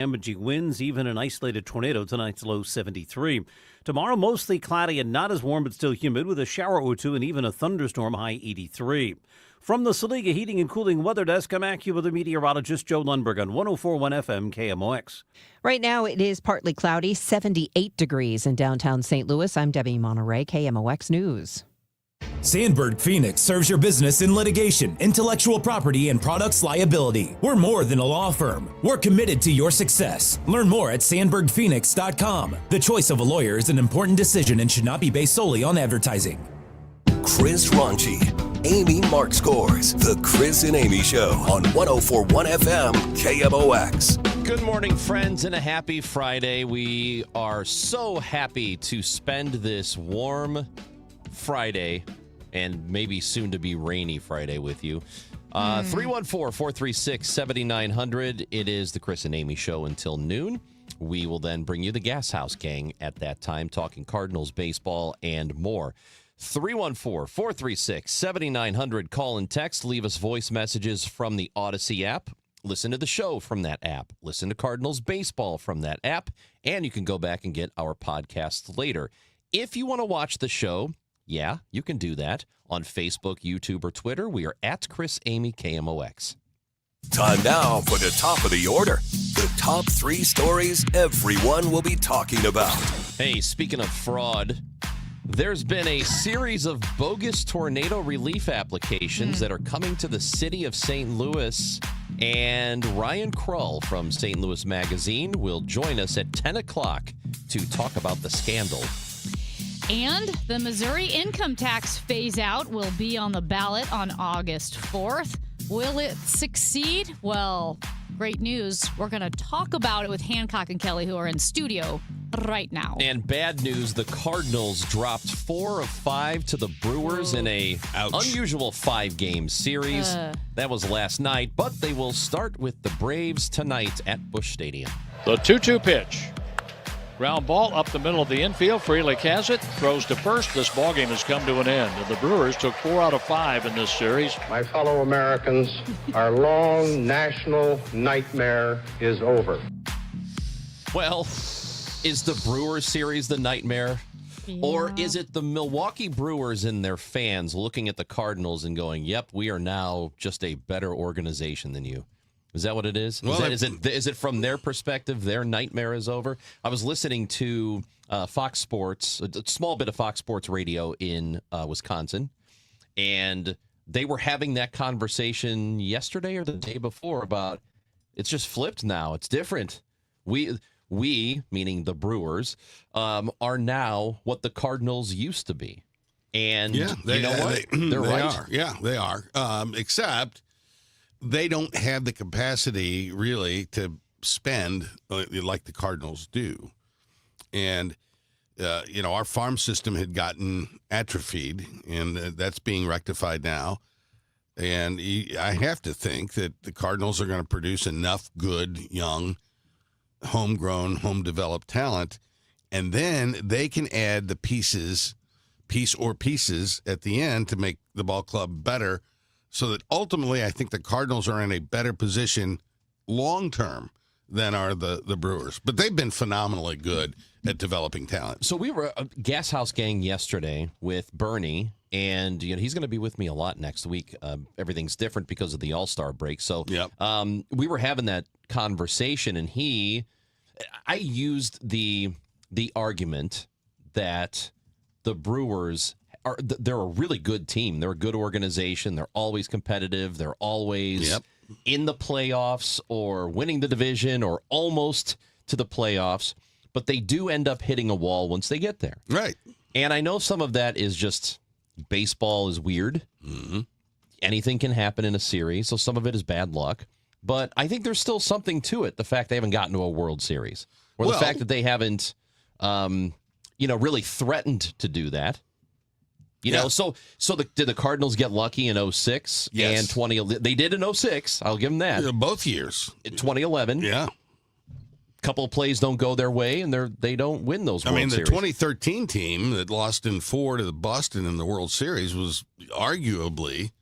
Damaging winds, even an isolated tornado. Tonight's low 73. Tomorrow, mostly cloudy and not as warm, but still humid, with a shower or two and even a thunderstorm, high 83. From the Saliga Heating and Cooling Weather Desk, I'm AccuWeather meteorologist Joe Lundberg on 104.1 FM KMOX. Right now, it is partly cloudy, 78 degrees in downtown St. Louis. I'm Debbie Monterey, KMOX News. Sandberg Phoenix serves your business in litigation, intellectual property, and products liability. We're more than a law firm. We're committed to your success. Learn more at sandbergphoenix.com. The choice of a lawyer is an important decision and should not be based solely on advertising. Chris Ronchi, Amy Mark Scores, The Chris and Amy Show on 104.1 FM KMOX. Good morning, friends, and a happy Friday. We are so happy to spend this warm Friday and maybe soon to be rainy Friday with you. 314-436-7900. It is the Chris and Amy Show until noon. We will then bring you the Gas House Gang at that time, talking Cardinals baseball and more. 314-436-7900. Call and text. Leave us voice messages from the Odyssey app. Listen to the show from that app. Listen to Cardinals baseball from that app. And you can go back and get our podcast later. If you want to watch the show, yeah, you can do that on Facebook, YouTube, or Twitter. We are at Chris Amy KMOX. Time now for the top of the order. The top 3 stories everyone will be talking about. Hey, speaking of fraud, there's been a series of bogus tornado relief applications that are coming to the city of St. Louis. And Ryan Krull from St. Louis Magazine will join us at 10 o'clock to talk about the scandal. And the Missouri income tax phase-out will be on the ballot on August 4th. Will it succeed? Well, great news. We're going to talk about it with Hancock and Kelly, who are in studio right now. And bad news, the Cardinals dropped 4 of 5 to the Brewers in a unusual 5-game series. That was last night, but they will start with the Braves tonight at Busch Stadium. The 2-2 pitch. Ground ball up the middle of the infield. Frelick has it. Throws to first. This ballgame has come to an end. And the Brewers took 4 out of 5 in this series. My fellow Americans, our long national nightmare is over. Well, is the Brewers series the nightmare? Yeah. Or is it the Milwaukee Brewers and their fans looking at the Cardinals and going, yep, we are now just a better organization than you? Is that what it is? Well, is it from their perspective, their nightmare is over? I was listening to Fox Sports, a small bit of Fox Sports radio in Wisconsin, and they were having that conversation yesterday or the day before about it's just flipped now. It's different. We meaning the Brewers, are now what the Cardinals used to be. And yeah, you know what? They're right. Are. Yeah, they are. Except they don't have the capacity really to spend like the Cardinals do. And, our farm system had gotten atrophied, and that's being rectified now. And I have to think that the Cardinals are going to produce enough good, young, homegrown, home-developed talent, and then they can add the pieces at the end to make the ball club better. So that ultimately, I think the Cardinals are in a better position long-term than are the Brewers. But they've been phenomenally good at developing talent. So we were a Gas House Gang yesterday with Bernie, and he's going to be with me a lot next week. Everything's different because of the All-Star break. So yep. We were having that conversation, and I used the argument that the Brewers they're a really good team. They're a good organization. They're always competitive. They're always in the playoffs or winning the division or almost to the playoffs. But they do end up hitting a wall once they get there. Right. And I know some of that is just baseball is weird. Mm-hmm. Anything can happen in a series, so some of it is bad luck. But I think there's still something to it, the fact they haven't gotten to a World Series. Or the fact that they haven't, really threatened to do that. So did the Cardinals get lucky in 06 yes. and 2011? They did in 06. I'll give them that. Yeah, both years. 2011. Yeah. Couple of plays don't go their way, and they don't win those World Series. The 2013 team that lost in 4 to Boston in the World Series was arguably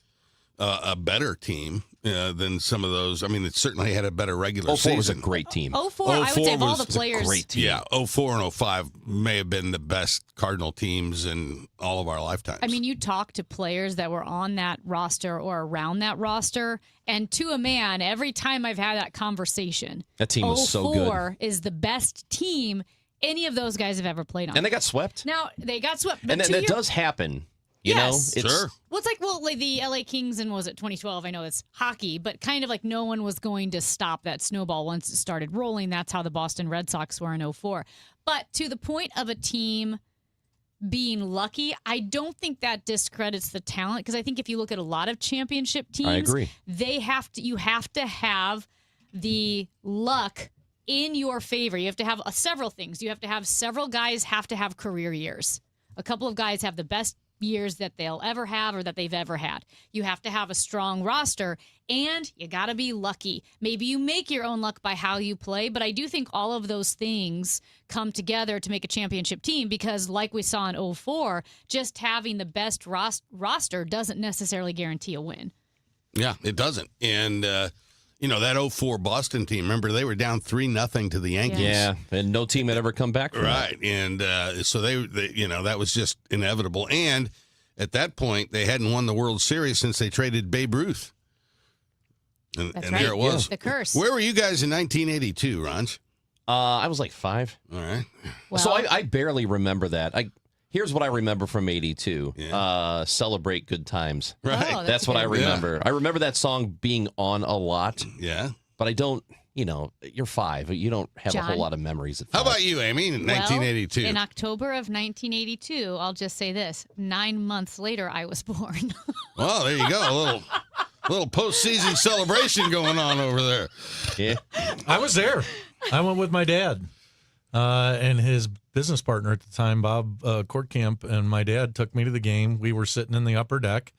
a better team than some of those. I mean, it certainly had a better regular 04 season. was a great team. 04, I would say of all the was players. Great team. Yeah, 04 and 05 may have been the best Cardinal teams in all of our lifetimes. I mean, you talk to players that were on that roster or around that roster, and to a man, every time I've had that conversation, That team was so good. 04 is the best team any of those guys have ever played on. And they got swept. Now, they got swept. But And that does happen. You Yes. know? Sure. Well, it's like the LA Kings and was it 2012? I know it's hockey, but kind of like no one was going to stop that snowball once it started rolling. That's how the Boston Red Sox were in 04. But to the point of a team being lucky, I don't think that discredits the talent, because I think if you look at a lot of championship teams, I agree. you have to have the luck in your favor. You have to have several things. You have to have several guys have to have career years. A couple of guys have the best years that they'll ever have or that they've ever had. You have to have a strong roster, and you got to be lucky. Maybe you make your own luck by how you play, but I do think all of those things come together to make a championship team, because like we saw in 04, just having the best roster doesn't necessarily guarantee a win. Yeah, it doesn't. And, that 04 Boston team, remember, they were down 3-0 to the Yankees. Yeah, and no team had ever come back from that. Right. And so they, that was just inevitable. And at that point, they hadn't won the World Series since they traded Babe Ruth. And That's there right. it was. The curse. Where were you guys in 1982, Ronch? I was like 5. All right. Well, So I barely remember that. Here's what I remember from 82. Yeah. Celebrate good times. Right. Oh, That's a what I good- remember. I remember that song being on a lot, Yeah. but I don't, you're 5. You don't have a whole John? lot of memories at How 5. about you, Amy, in 1982? Well, in October of 1982, I'll just say this: 9 months later, I was born. Well, there you go. A little postseason celebration going on over there. Yeah. I was there. I went with my dad and his business partner at the time, Bob Courtcamp, and my dad took me to the game. We were sitting in the upper deck,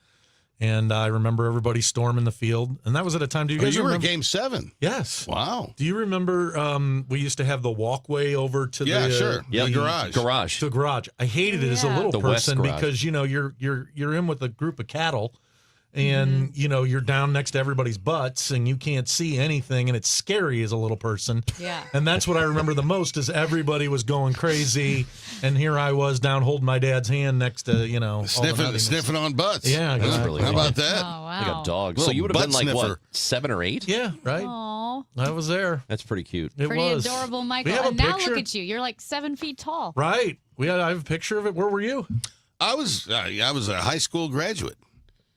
and I remember everybody storming the field. And that was at a time. Do you guys You were remember? at Game 7. Yes. Wow. Do you remember we used to have the walkway over to Yeah, the sure. Yep. The garage. Garage. to the garage? I hated it as a Yeah. little The West person garage. because you're in with a group of cattle. And you're down next to everybody's butts and you can't see anything, and it's scary as a little person. Yeah. And that's what I remember the most, is everybody was going crazy, and here I was down holding my dad's hand next to all the nuttiness. Sniffing on butts. Yeah, That's exactly. really How funny. about that? Oh, Like wow. a dog. So Little you would have been butt like, what, sniffer. 7 or 8? Yeah, right. Aw. I was there. That's pretty cute. It Pretty was adorable, We Michael. have a And now picture. look at you. You're like 7 feet tall. Right. I have a picture of it. Where were you? I was a high school graduate.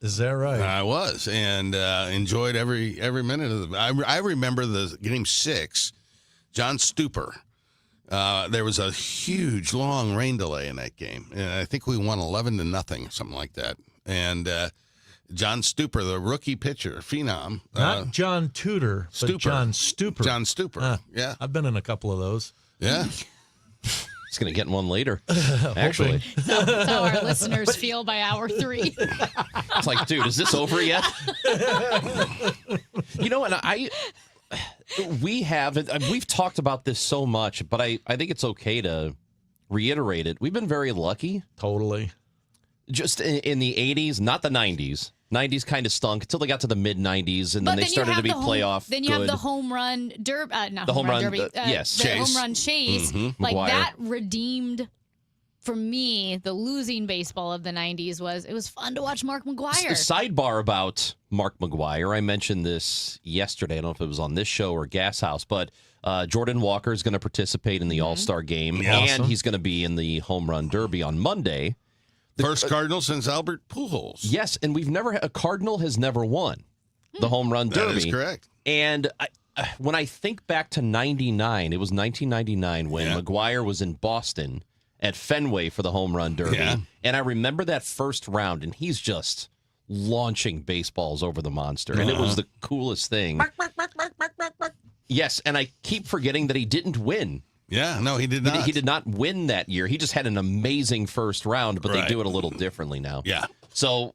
Is that right? I was, and enjoyed every minute of it. I remember the Game 6, John Stupor. There was a huge, long rain delay in that game, and I think we won 11-0, something like that. And John Stupor, the rookie pitcher, phenom. Not John Tudor, but Stupor. John Stupor. John Stupor. Huh. Yeah, I've been in a couple of those. yeah. He's going to get in one later, actually. That's how our listeners feel by hour 3. It's like, dude, is this over yet? And we've talked about this so much, but I think it's okay to reiterate it. We've been very lucky. Totally. Just in the 80s, not the 90s. 90s kind of stunk until they got to the mid-90s, and then they started to be playoff Then you good. have the home run derby. Not The home run derby. yes. The Chase. home run chase. Like McGuire. that redeemed, for me, the losing baseball of the 90s it was fun to watch Mark McGuire. Sidebar about Mark McGuire. I mentioned this yesterday. I don't know if it was on this show or Gas House, but Jordan Walker is going to participate in the All-Star game, Yeah. and Awesome. he's going to be in the home run derby on Monday. First Cardinal since Albert Pujols. Yes, and a Cardinal has never won the home run derby. That is correct. And when I think back to 99, it was 1999 when Yeah. McGuire was in Boston at Fenway for the home run derby. Yeah. And I remember that first round, and he's just launching baseballs over the monster. And it was the coolest thing. Yes, and I keep forgetting that he didn't win. Yeah, no, he did not. He did not win that year. He just had an amazing first round, but they Right. do it a little differently now. Yeah. So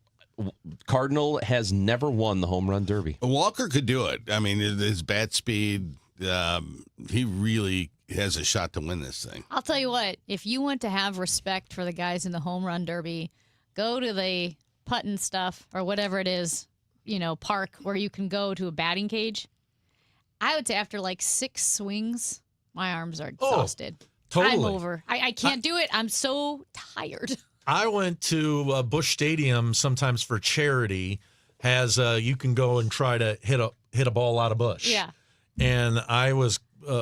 Cardinal has never won the home run derby. Walker could do it. I mean, his bat speed, he really has a shot to win this thing. I'll tell you what, if you want to have respect for the guys in the home run derby, go to the putting stuff or whatever it is. park where you can go to a batting cage. I would say after like 6 swings, my arms are exhausted. Totally. I'm over. I can't do it. I'm so tired. I went to Busch Stadium sometimes for charity. You can go and try to hit a ball out of Busch. Yeah. And I was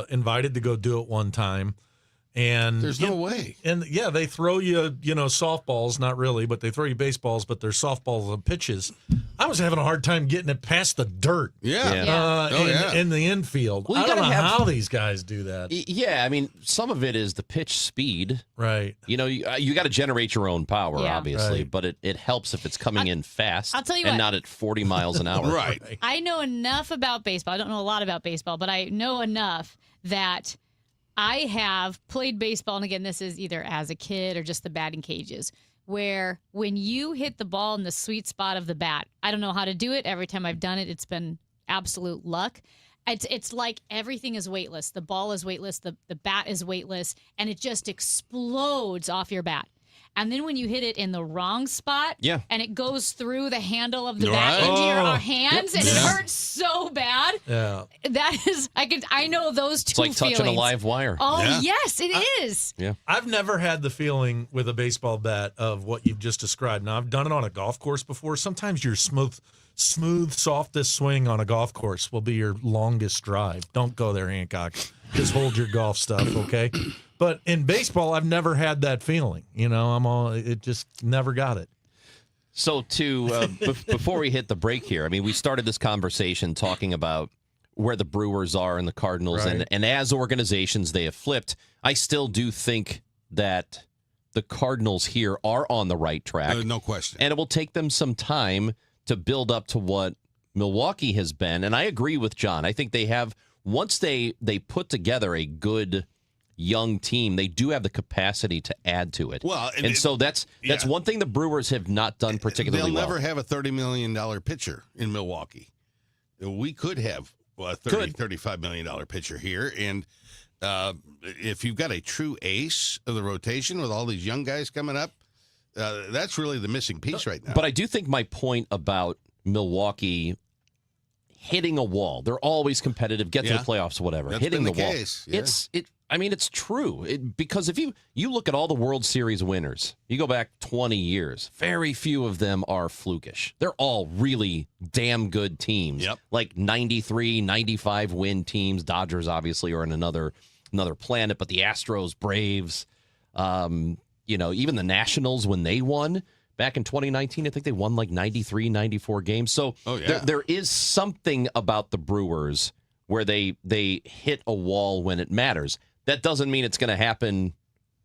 invited to go do it one time. And there's no way. And yeah, they throw you, softballs, not really, but they throw you baseballs, but they're softballs and pitches. I was having a hard time getting it past the dirt. Yeah. In the infield. Well, I don't know how these guys do that. Yeah, I mean, some of it is the pitch speed. Right. You got to generate your own power, Yeah. obviously, Right. but it helps if it's coming in fast. I'll tell you and what. not at 40 miles an hour. Right. I know enough about baseball. I don't know a lot about baseball, but I know enough that I have played baseball, and again, this is either as a kid or just the batting cages, where when you hit the ball in the sweet spot of the bat, I don't know how to do it. Every time I've done it, it's been absolute luck. It's like everything is weightless. The ball is weightless. The bat is weightless, and it just explodes off your bat. And then when you hit it in the wrong spot, and it goes through the handle of the bat into your hands, and it hurts so bad. Yeah. That is, I know those two It's like touching a live wire. Oh, yes, it is. Yeah. I've never had the feeling with a baseball bat of what you've just described. Now, I've done it on a golf course before. Sometimes your smooth, softest swing on a golf course will be your longest drive. Don't go there, Hancock. Just hold your golf stuff, okay? But in baseball, I've never had that feeling. It just never got it. So before we hit the break here, I mean, we started this conversation talking about where the Brewers are and the Cardinals, Right. and as organizations, they have flipped. I still do think that the Cardinals here are on the right track. No question. And it will take them some time to build up to what Milwaukee has been. And I agree with John. I think they have, once they put together a good young team, they do have the capacity to add to it. Well, so that's one thing the Brewers have not done particularly well. They'll never have a $30 million pitcher in Milwaukee. We could have a $35 million pitcher here. And if you've got a true ace of the rotation with all these young guys coming up, that's really the missing piece right now. But I do think my point about Milwaukee hitting a wall, they're always competitive, get to the playoffs, whatever. That's hitting been the wall. case. Yeah. It's true. Because if you look at all the World Series winners, you go back 20 years, very few of them are flukish. They're all really damn good teams. Yep. Like 93, 95 win teams. Dodgers obviously are in another planet, but the Astros, Braves, even the Nationals when they won back in 2019, I think they won like 93, 94 games. So there is something about the Brewers where they hit a wall when it matters. That doesn't mean it's going to happen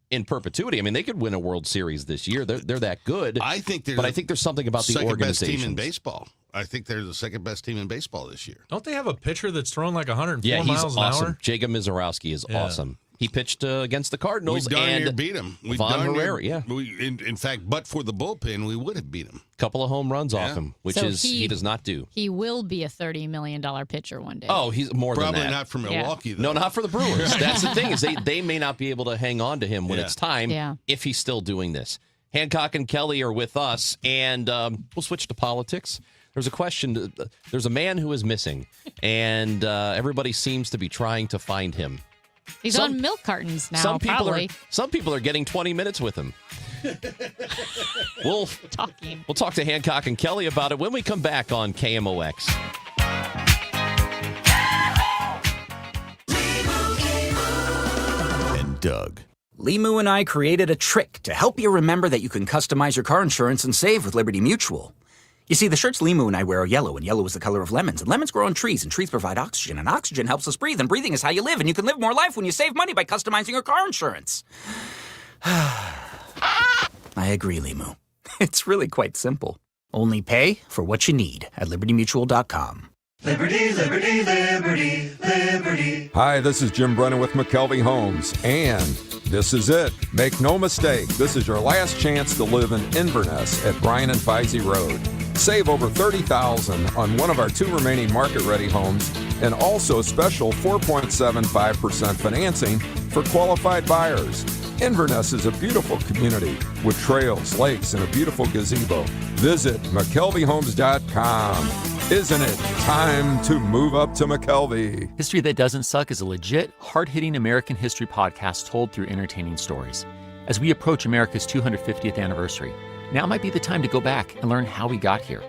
in perpetuity. I mean, they could win a World Series this year. They're that good. I think there's something about the second best organization. team in baseball. I think they're the second best team in baseball this year. Don't they have a pitcher that's throwing like 104 Yeah, he's miles an awesome. hour? Jacob Mizorowski is awesome. He pitched against the Cardinals We darn and near beat him. Von Herrera, In fact, but for the bullpen, we would have beat him. Couple of home runs off him, which So he does not do. He will be a $30 million pitcher one day. Oh, he's more Probably than that. not for Milwaukee, though. No, not for the Brewers. That's the thing is they may not be able to hang on to him when it's time if he's still doing this. Hancock and Kelly are with us, and we'll switch to politics. There's a question. There's a man who is missing, and everybody seems to be trying to find him. He's on milk cartons now, probably. Some people are getting 20 minutes with him. We'll talk to Hancock and Kelly about it when we come back on KMOX. And Doug. Limu and I created a trick to help you remember that you can customize your car insurance and save with Liberty Mutual. You see, the shirts Limu and I wear are yellow, and yellow is the color of lemons, and lemons grow on trees, and trees provide oxygen, and oxygen helps us breathe, and breathing is how you live, and you can live more life when you save money by customizing your car insurance. I agree, Limu. It's really quite simple. Only pay for what you need at LibertyMutual.com. Liberty, liberty, liberty, liberty. Hi, this is Jim Brennan with McKelvey Homes, and this is it. Make no mistake, this is your last chance to live in Inverness at Bryan and Feisey Road. Save over $30,000 on one of our 2 remaining market-ready homes, and also special 4.75% financing for qualified buyers. Inverness is a beautiful community with trails, lakes, and a beautiful gazebo. Visit McKelveyhomes.com. Isn't it time to move up to McKelvey? History That Doesn't Suck is a legit, hard-hitting American history podcast told through entertaining stories. As we approach America's 250th anniversary, now might be the time to go back and learn how we got here.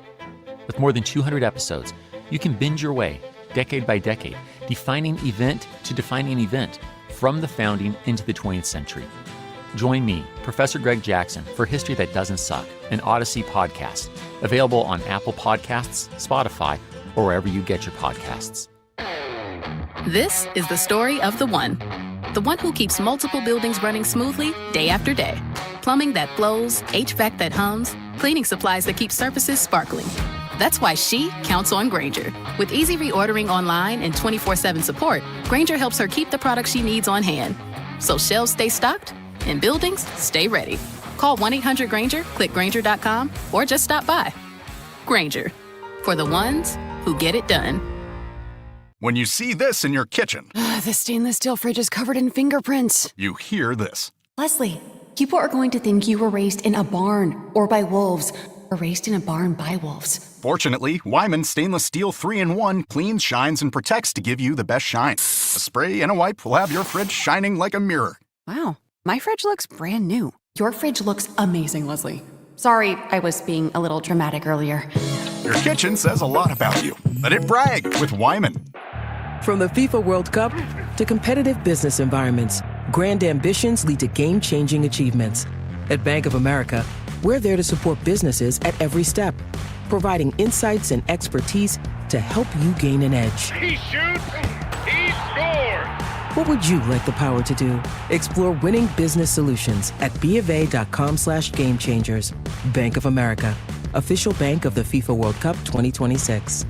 With more than 200 episodes, you can binge your way, decade by decade, defining event to defining event, from the founding into the 20th century. Join me, Professor Greg Jackson, for History That Doesn't Suck, an Odyssey podcast, available on Apple Podcasts, Spotify, or wherever you get your podcasts. This is the story of the one who keeps multiple buildings running smoothly day after day. Plumbing that flows, HVAC that hums, cleaning supplies that keep surfaces sparkling. That's why she counts on Grainger. With easy reordering online and 24/7 support, Grainger helps her keep the products she needs on hand. So shelves stay stocked and buildings stay ready. Call 1-800-GRAINGER, click Grainger.com, or just stop by. Grainger, for the ones who get it done. When you see this in your kitchen, The stainless steel fridge is covered in fingerprints. you hear this. Leslie, people are going to think you were raised in a barn or by wolves, or raised in a barn by wolves. Fortunately, Wyman Stainless Steel 3-in-1 cleans, shines, and protects to give you the best shine. A spray and a wipe will have your fridge shining like a mirror. Wow, my fridge looks brand new. Your fridge looks amazing, Leslie. Sorry, I was being a little dramatic earlier. Your kitchen says a lot about you. Let it brag with Wyman. From the FIFA World Cup to competitive business environments, grand ambitions lead to game-changing achievements. At Bank of America, we're there to support businesses at every step, providing insights and expertise to help you gain an edge. He shoots, he scores! What would you like the power to do? Explore winning business solutions at BofA.com/gamechangers. Bank of America, official bank of the FIFA World Cup 2026.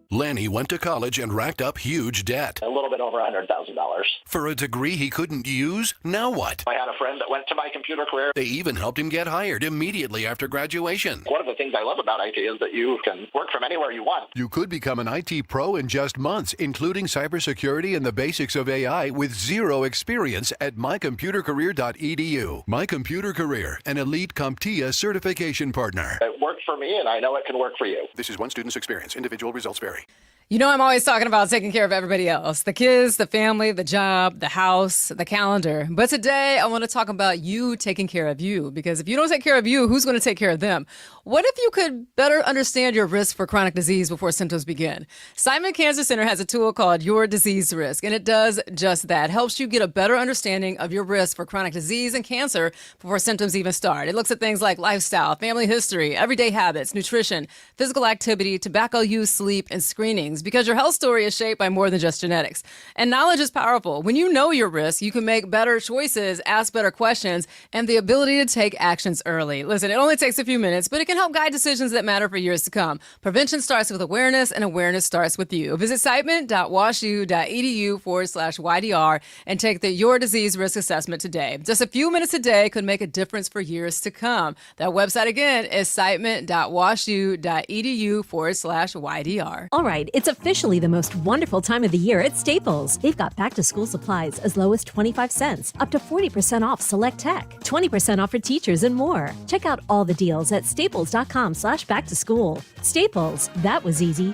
Lanny went to college and racked up huge debt. A little bit over $100,000. For a degree he couldn't use? Now what? I had a friend that went to My Computer Career. They even helped him get hired immediately after graduation. One of the things I love about IT is that you can work from anywhere you want. You could become an IT pro in just months, including cybersecurity and the basics of AI with zero experience at mycomputercareer.edu. My Computer Career, an elite CompTIA certification partner. It worked for me, and I know it can work for you. This is one student's experience. Individual results vary. You know, I'm always talking about taking care of everybody else. The kids, the family, the job, the house, the calendar. But today, I want to talk about you taking care of you. Because if you don't take care of you, who's going to take care of them? What if you could better understand your risk for chronic disease before symptoms begin? Simon Cancer Center has a tool called Your Disease Risk, and it does just that. It helps you get a better understanding of your risk for chronic disease and cancer before symptoms even start. It looks at things like lifestyle, family history, everyday habits, nutrition, physical activity, tobacco use, sleep, and screenings, because your health story is shaped by more than just genetics. And knowledge is powerful. When you know your risk, you can make better choices, ask better questions, and the ability to take actions early. Listen, it only takes a few minutes, but it can help guide decisions that matter for years to come. Prevention starts with awareness, and awareness starts with you. Visit citement.washu.edu/YDR and take the Your Disease Risk Assessment today. Just a few minutes a day could make a difference for years to come. That website again is citement.washu.edu/YDR. All right, it's officially the most wonderful time of the year at Staples. They've got back-to-school supplies as low as 25 cents, up to 40% off select tech, 20% off for teachers, and more. Check out all the deals at staples.com/back-to-school. Staples, that was easy.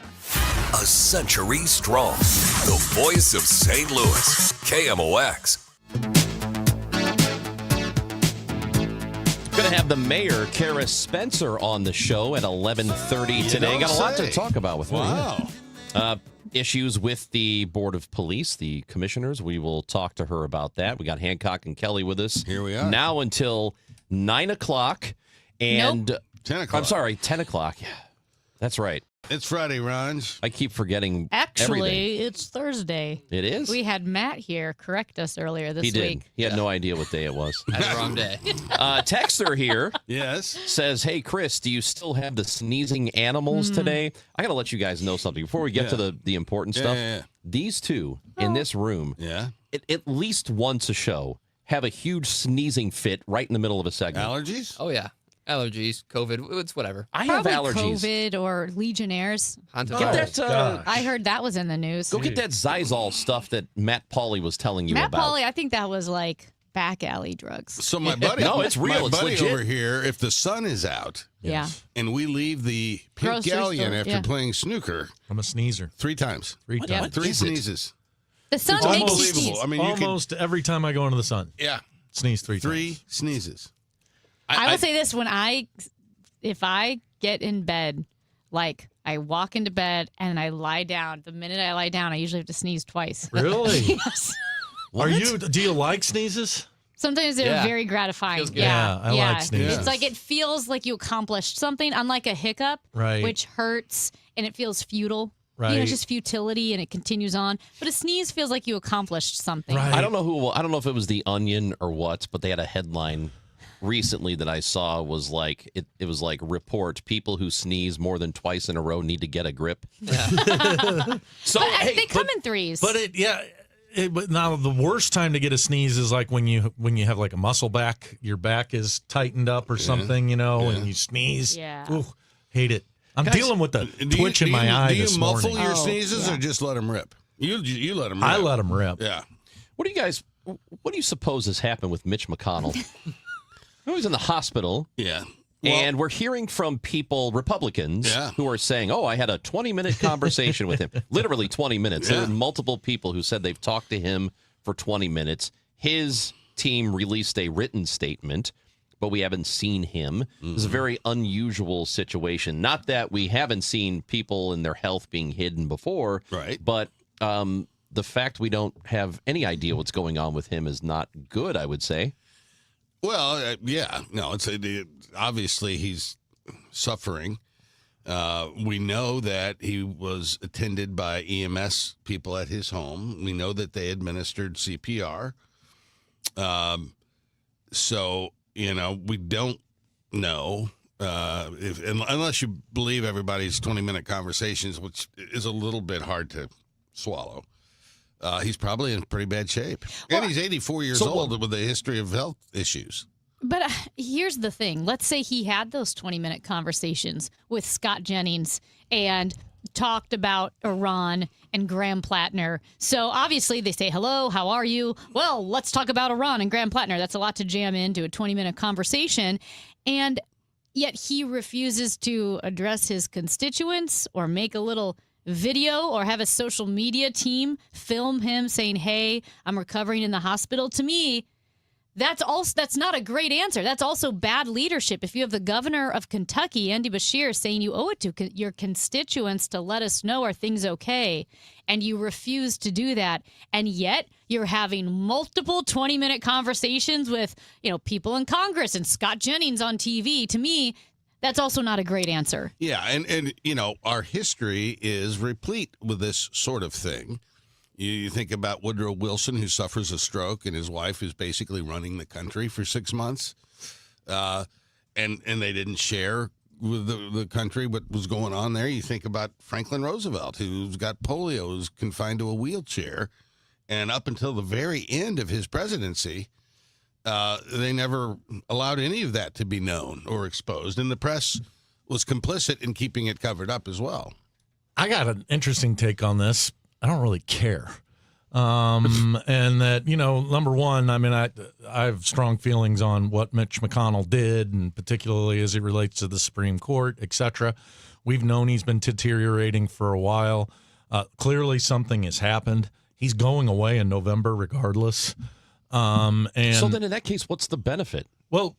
A century strong. The voice of St. Louis. KMOX. Going to have the mayor, Kara Spencer, on the show at 11:30 today. Got a lot to talk about with her. Wow. Issues with the Board of Police, the commissioners. We will talk to her about that. We got Hancock and Kelly with us. Here we are. Now until 9 o'clock. And 10 o'clock. I'm sorry, 10 o'clock. Yeah, that's right. It's Friday, Ronge. I keep forgetting Actually, everything. it's Thursday. It is? We had Matt here correct us earlier this He did. week. He had no idea what day it was. Had the wrong day. Texter here yes says, hey, Chris, do you still have the sneezing animals today? I got to let you guys know something before we get to the important stuff. Yeah. These two in this room, at least once a show, have a huge sneezing fit right in the middle of a segment. Allergies? Oh, yeah. Allergies, COVID, it's whatever. I Probably have allergies. COVID or Legionnaires. Get that, I heard that was in the news. go get that Zizal stuff that Matt Pauley was telling you Matt about. Pauley, I think that was like back alley drugs. So my buddy, No, it's real. My It's buddy legit. over here, if the sun is out, Yeah. and we leave the Pink Grocery Galleon store, after yeah. playing snooker, I'm a sneezer. 3 times. Three Yeah. times. 3 is it? sneezes. The sun It's makes you unbelievable. sneeze. I mean, you can, Almost every time I go into the sun, yeah, sneeze 3 3 times. sneezes. I will say this: if I get in bed, like I walk into bed and I lie down, the minute I lie down, I usually have to sneeze twice. Really? Yes. Do you like sneezes? Sometimes they're Yeah. very gratifying. Feels good. Yeah, I like sneezes. It's like it feels like you accomplished something, unlike a hiccup, Right. which hurts and it feels futile. You know, Right. it's just futility and it continues on. But a sneeze feels like you accomplished something. Right. I don't know if it was the Onion or what, but they had a headline recently that I saw was like it was like report people who sneeze more than twice in a row need to get a grip. So But they come in threes. But but now the worst time to get a sneeze is like when you have like a muscle back, your back is tightened up or something, and you sneeze. Yeah. Ooh, hate it. I'm Guys, dealing with the do twitch in my eye Do you this muffle morning. your sneezes or just let them rip? You let them rip. I let them rip. Yeah. what do you suppose has happened with Mitch McConnell? He's in the hospital. Yeah. And we're hearing from people, Republicans, who are saying, I had a 20-minute conversation with him. Literally 20 minutes. There were multiple people who said they've talked to him for 20 minutes. His team released a written statement, but we haven't seen him. It's a very unusual situation. Not that we haven't seen people and their health being hidden before, right? But the fact we don't have any idea what's going on with him is not good, I would say. Well, it's obviously he's suffering. We know that he was attended by EMS people at his home. We know that they administered CPR. So, we don't know unless you believe everybody's 20-minute conversations, which is a little bit hard to swallow. He's probably in pretty bad shape. And he's 84 years old with a history of health issues. But here's the thing. Let's say he had those 20-minute conversations with Scott Jennings and talked about Iran and Graham Plattner. So obviously they say, hello, how are you? Well, let's talk about Iran and Graham Plattner. That's a lot to jam into a 20-minute conversation. And yet he refuses to address his constituents or make a little video or have a social media team film him saying, hey, I'm recovering in the hospital. To me, that's not a great answer. That's also bad leadership. If you have the governor of Kentucky, Andy Beshear, saying you owe it to your constituents to let us know are things okay, and you refuse to do that, and yet you're having multiple 20-minute conversations with people in Congress and Scott Jennings on TV, to me, that's also not a great answer. Yeah, and our history is replete with this sort of thing. You think about Woodrow Wilson, who suffers a stroke, and his wife is basically running the country for 6 months, and they didn't share with the country what was going on there. You think about Franklin Roosevelt, who's got polio, who's confined to a wheelchair, and up until the very end of his presidency, they never allowed any of that to be known or exposed, and the press was complicit in keeping it covered up as well. I got an interesting take on this. I don't really care. And that, number one, I mean, I have strong feelings on what Mitch McConnell did, and particularly as it relates to the Supreme Court, et cetera. We've known he's been deteriorating for a while. Clearly something has happened. He's going away in November regardless. And so then in that case, what's the benefit? Well,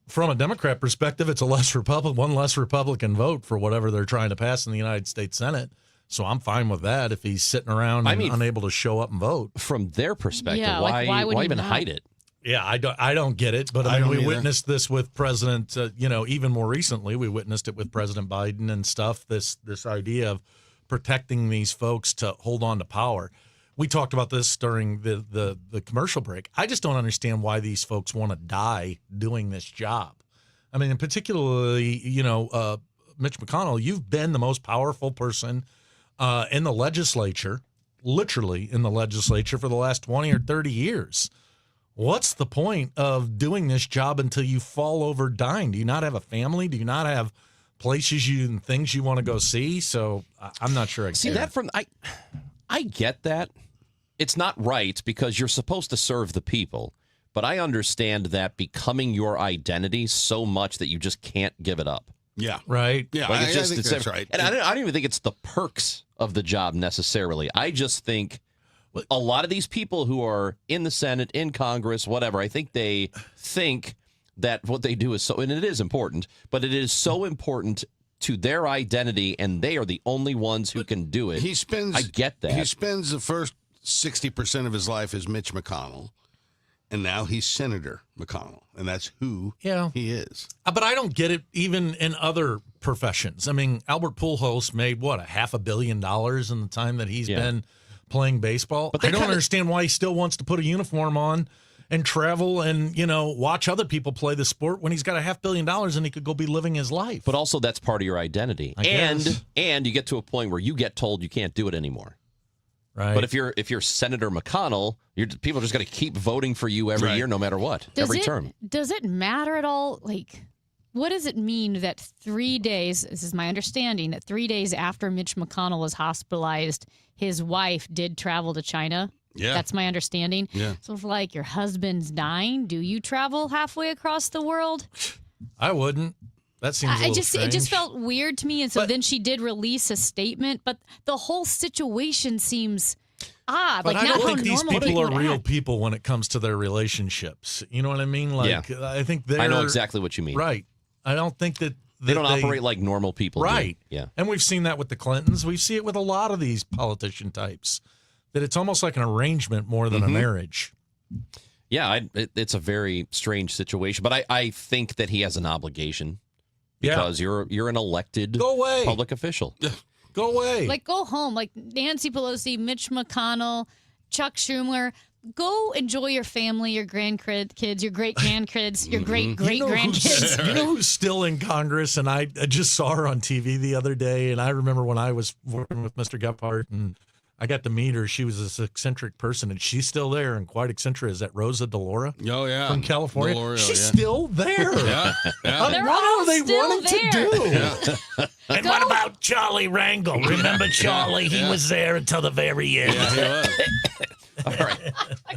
from a Democrat perspective, it's one less Republican vote for whatever they're trying to pass in the United States Senate. So I'm fine with that if he's sitting around and unable to show up and vote. From their perspective, why even hide it? Yeah, I don't get it. But I mean, we witnessed this with President, even more recently, we witnessed it with President Biden and stuff, this idea of protecting these folks to hold on to power. We talked about this during the commercial break. I just don't understand why these folks want to die doing this job. I mean, particularly, Mitch McConnell, you've been the most powerful person in the legislature, literally in the legislature for the last 20 or 30 years. What's the point of doing this job until you fall over dying? Do you not have a family? Do you not have places and things you want to go see? So I'm not sure I see that I get that. It's not right because you're supposed to serve the people. but I understand that becoming your identity so much that you just can't give it up. Yeah. Right. Yeah, Like I think that's right. And I don't even think it's the perks of the job necessarily. I just think a lot of these people who are in the Senate, in Congress, whatever, I think they think that what they do is so, and it is important, but it is so important to their identity, and they are the only ones who can do it. I get that. He spends the first 60% of his life as Mitch McConnell, and now he's Senator McConnell, and that's who he is. But I don't get it even in other professions. I mean, Albert Pujols made, what, $500 million in the time that he's been playing baseball? But I don't understand why he still wants to put a uniform on and travel and, watch other people play the sport when he's got $500 million and he could go be living his life. But also that's part of your identity. And you get to a point where you get told you can't do it anymore. Right. But if you're Senator McConnell, people are just going to keep voting for you every year, no matter what, every term. Does it matter at all? Like, what does it mean that 3 days, this is my understanding, that 3 days after Mitch McConnell was hospitalized, his wife did travel to China? Yeah. That's my understanding. Yeah. So if, like, your husband's dying, do you travel halfway across the world? I wouldn't. That seems a little strange. It just felt weird to me. And so then she did release a statement, but the whole situation seems odd. But like, I not don't how think these normal people are real act. people when it comes to their relationships. You know what I mean? Like, I think they're... I know exactly what you mean. Right. I don't think that... They don't operate like normal people Right. do. Yeah. And we've seen that with the Clintons. We see it with a lot of these politician types, that it's almost like an arrangement more than a marriage. Yeah, it's a very strange situation. But I think that he has an obligation because you're an elected public official. Go away. Like, go home. Like, Nancy Pelosi, Mitch McConnell, Chuck Schumer. Go enjoy your family, your grandkids, your great-grandkids, your great-great-grandkids. You know who's still in Congress? And I just saw her on TV the other day, and I remember when I was working with Mr. Gephardt, and I got to meet her. She was this eccentric person, and she's still there and quite eccentric. Is that Rosa DeLauro? Oh, yeah. From California. DeLauro, she's still there. Yeah. They're what all are they still wanting there. to do? And what about Charlie Rangel? Remember Charlie? He was there until the very end. Yeah, he was. All right.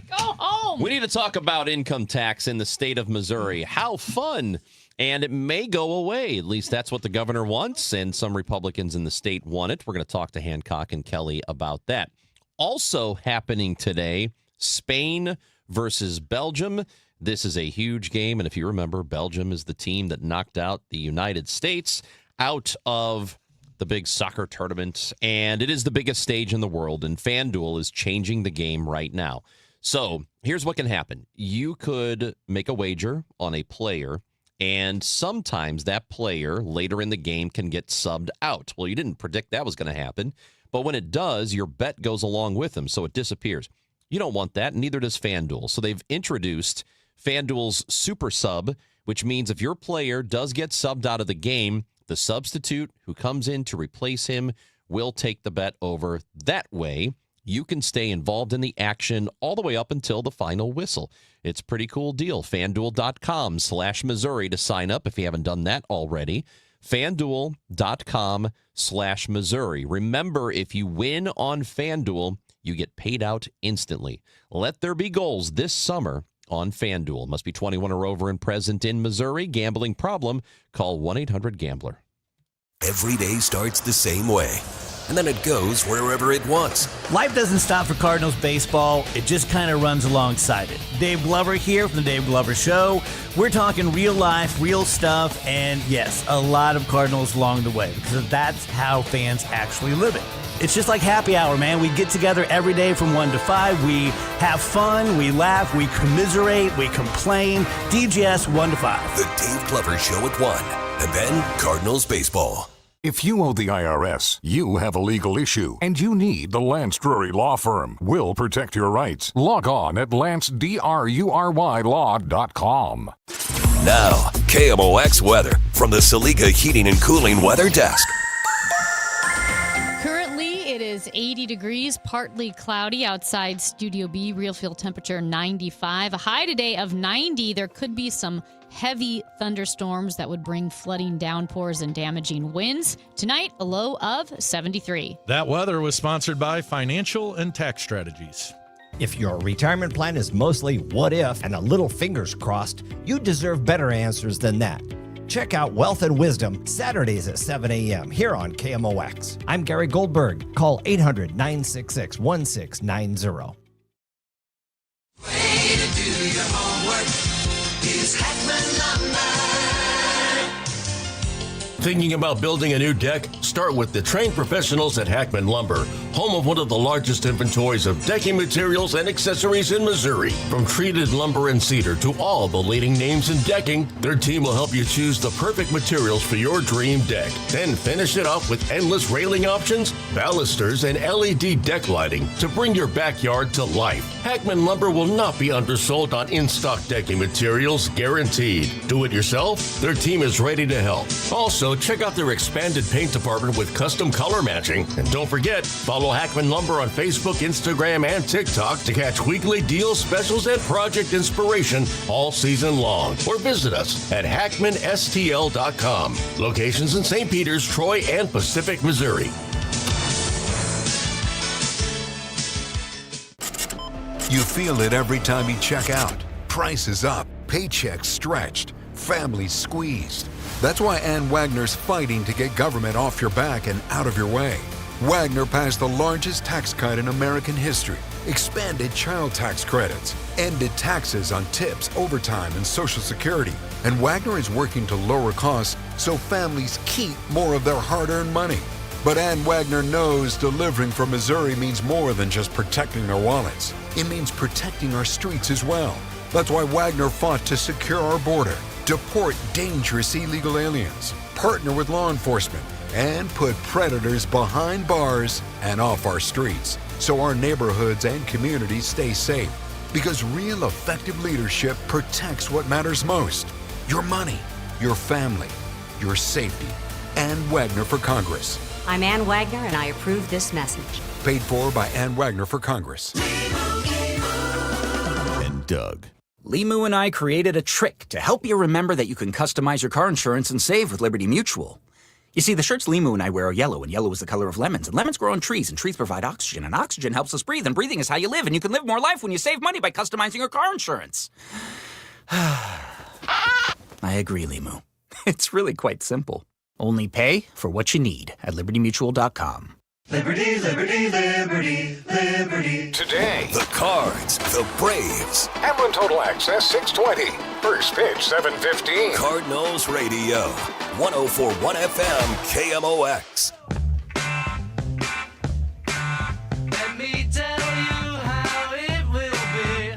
Go home. We need to talk about income tax in the state of Missouri. How fun. And it may go away. At least that's what the governor wants, and some Republicans in the state want it. We're going to talk to Hancock and Kelly about that. Also happening today, Spain versus Belgium. This is a huge game, and if you remember, Belgium is the team that knocked out the United States out of the big soccer tournament, and it is the biggest stage in the world, and FanDuel is changing the game right now. So here's what can happen. You could make a wager on a player, and sometimes that player later in the game can get subbed out. Well, you didn't predict that was going to happen, but when it does, your bet goes along with them, so it disappears. You don't want that, and neither does FanDuel. So they've introduced FanDuel's Super Sub, which means if your player does get subbed out of the game, the substitute who comes in to replace him will take the bet over. That way, you can stay involved in the action all the way up until the final whistle. It's a pretty cool deal. FanDuel.com/Missouri to sign up if you haven't done that already. FanDuel.com/Missouri. Remember, if you win on FanDuel, you get paid out instantly. Let there be goals this summer on FanDuel. Must be 21 or over and present in Missouri. Gambling problem? Call 1-800-GAMBLER. Every day starts the same way, and then it goes wherever it wants. Life doesn't stop for Cardinals baseball. It just kind of runs alongside it. Dave Glover here from the Dave Glover Show. We're talking real life, real stuff, and yes, a lot of Cardinals along the way, because that's how fans actually live it. It's just like happy hour, man. We get together every day from 1 to 5. We have fun, we laugh, we commiserate, we complain. DGS 1 to 5. The Dave Glover Show at 1, and then Cardinals baseball. If you owe the IRS, you have a legal issue, and you need the Lance Drury Law Firm. We'll protect your rights. Log on at LanceDruryLaw.com. Now, KMOX weather from the Saliga Heating and Cooling Weather Desk. It is 80 degrees, partly cloudy outside Studio B. Real feel temperature 95. A high today of 90. There could be some heavy thunderstorms that would bring flooding, downpours, and damaging winds. Tonight, a low of 73. That weather was sponsored by Financial and Tax Strategies. If your retirement plan is mostly what if and a little fingers crossed, you deserve better answers than that. Check out Wealth and Wisdom Saturdays at 7 a.m. here on KMOX. I'm Gary Goldberg. Call 800-966-1690. Way to do your homework is Hackman Lumber. Thinking about building a new deck? Start with the trained professionals at Hackman Lumber, home of one of the largest inventories of decking materials and accessories in Missouri. From treated lumber and cedar to all the leading names in decking, their team will help you choose the perfect materials for your dream deck. Then finish it off with endless railing options, balusters, and LED deck lighting to bring your backyard to life. Hackman Lumber will not be undersold on in-stock decking materials, guaranteed. Do it yourself? Their team is ready to help. Also, check out their expanded paint department with custom color matching. And don't forget, follow Hackman Lumber on Facebook, Instagram, and TikTok to catch weekly deals, specials, and project inspiration all season long. Or visit us at hackmanstl.com. Locations in St. Peters, Troy, and Pacific, Missouri. You feel it every time you check out. Prices up, paychecks stretched, families squeezed. That's why Ann Wagner's fighting to get government off your back and out of your way. Wagner passed the largest tax cut in American history, expanded child tax credits, ended taxes on tips, overtime, and Social Security. And Wagner is working to lower costs so families keep more of their hard-earned money. But Ann Wagner knows delivering for Missouri means more than just protecting their wallets. It means protecting our streets as well. That's why Wagner fought to secure our border, deport dangerous illegal aliens, partner with law enforcement, and put predators behind bars and off our streets so our neighborhoods and communities stay safe. Because real effective leadership protects what matters most: your money, your family, your safety. Ann Wagner for Congress. I'm Ann Wagner, and I approve this message. Paid for by Ann Wagner for Congress. And Doug. Limu and I created a trick to help you remember that you can customize your car insurance and save with Liberty Mutual. You see, the shirts Limu and I wear are yellow, and yellow is the color of lemons, and lemons grow on trees, and trees provide oxygen, and oxygen helps us breathe, and breathing is how you live, and you can live more life when you save money by customizing your car insurance. I agree, Limu. It's really quite simple. Only pay for what you need at libertymutual.com. Liberty, liberty, liberty, liberty. Today, the Cards, the Braves. Hamlin Total Access 620. First pitch 7:15. Cardinals Radio, 104.1 FM, KMOX. Let me tell you how it will be.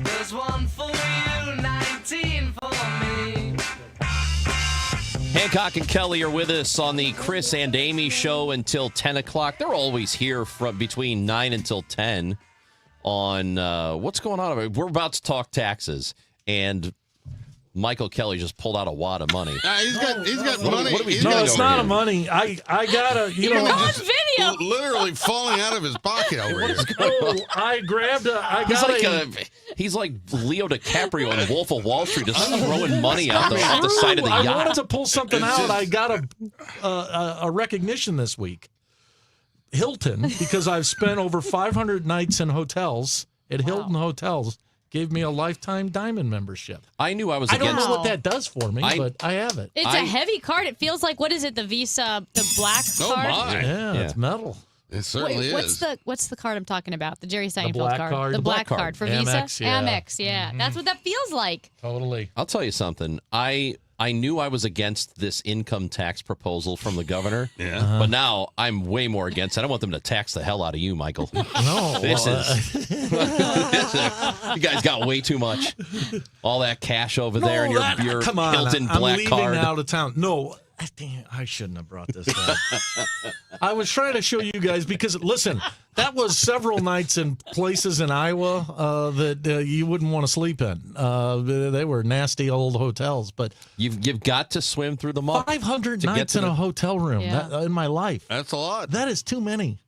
There's one for you, 19 for me. Hancock and Kelly are with us on the Chris and Amy show until 10 o'clock. They're always here from between 9 until 10 on what's going on. We're about to talk taxes, and Michael Kelly just pulled out a wad of money. He's got money. What are we No, doing it's over not here? a money. I gotta, you know. On video. Literally falling out of his pocket over here. Oh, I grabbed a. He's like Leo DiCaprio in Wolf of Wall Street, just throwing money out off the side of the I yacht. wanted to pull something out. I got a recognition this week. Hilton, because I've spent over 500 nights in hotels at Hilton Hotels, gave me a lifetime diamond membership. I knew I was I don't against know what that does for me, but I have it. It's a heavy card. It feels like, what is it, the Visa, the black card? Yeah, it's metal. It certainly is. What's the card I'm talking about? The Jerry Seinfeld black card. card. The The black black card for Amex, Visa? yeah. Amex, yeah. That's what that feels like. Totally. I'll tell you something. I knew I was against this income tax proposal from the governor. Yeah. But now I'm way more against it. I want them to tax the hell out of you, Michael. No. This is you guys got way too much. All that cash over there and your come on, Hilton I'm black leaving card. out of town. No, damn, I shouldn't have brought this up. I was trying to show you guys because, listen, that was several nights in places in Iowa that you wouldn't want to sleep in. They were nasty old hotels, but you've got to swim through the muck. 500 to get nights to in the- a hotel room in my life. That's a lot. That is too many.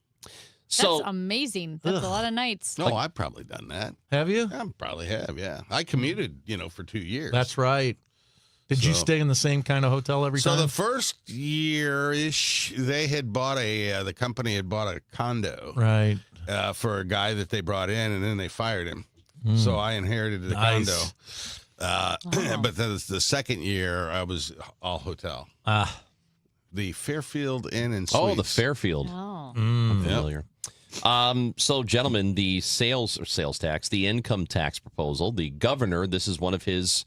That's amazing. That's a lot of nights. No, I've probably done that. Have you? I probably have, yeah. I commuted, for 2 years. That's right. Did you stay in the same kind of hotel every time? So the first year-ish, they had bought the company had bought a condo. Right. For a guy that they brought in, and then they fired him. Mm. So I inherited the condo. Nice. But then the second year, I was all hotel. The Fairfield Inn and Suites. Oh, the Fairfield. Oh. I'm familiar. So, gentlemen, the sales tax, the income tax proposal, the governor, this is one of his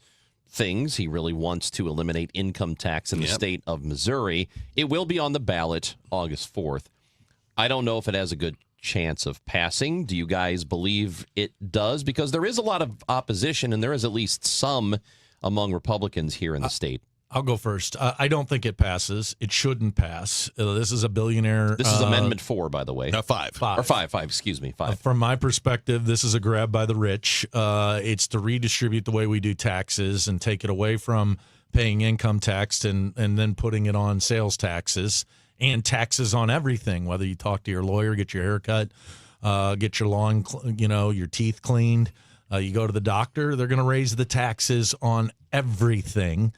things. He really wants to eliminate income tax in the state of Missouri. It will be on the ballot August 4th. I don't know if it has a good chance of passing. Do you guys believe it does? Because there is a lot of opposition, and there is at least some among Republicans here in the state. I'll go first. I don't think it passes. It shouldn't pass. This is a billionaire. This is Amendment 4, by the way. Five. Or five, excuse me, five. From my perspective, this is a grab by the rich. It's to redistribute the way we do taxes and take it away from paying income tax and then putting it on sales taxes and taxes on everything, whether you talk to your lawyer, get your hair cut, get your lawn, your teeth cleaned, you go to the doctor, they're going to raise the taxes on everything.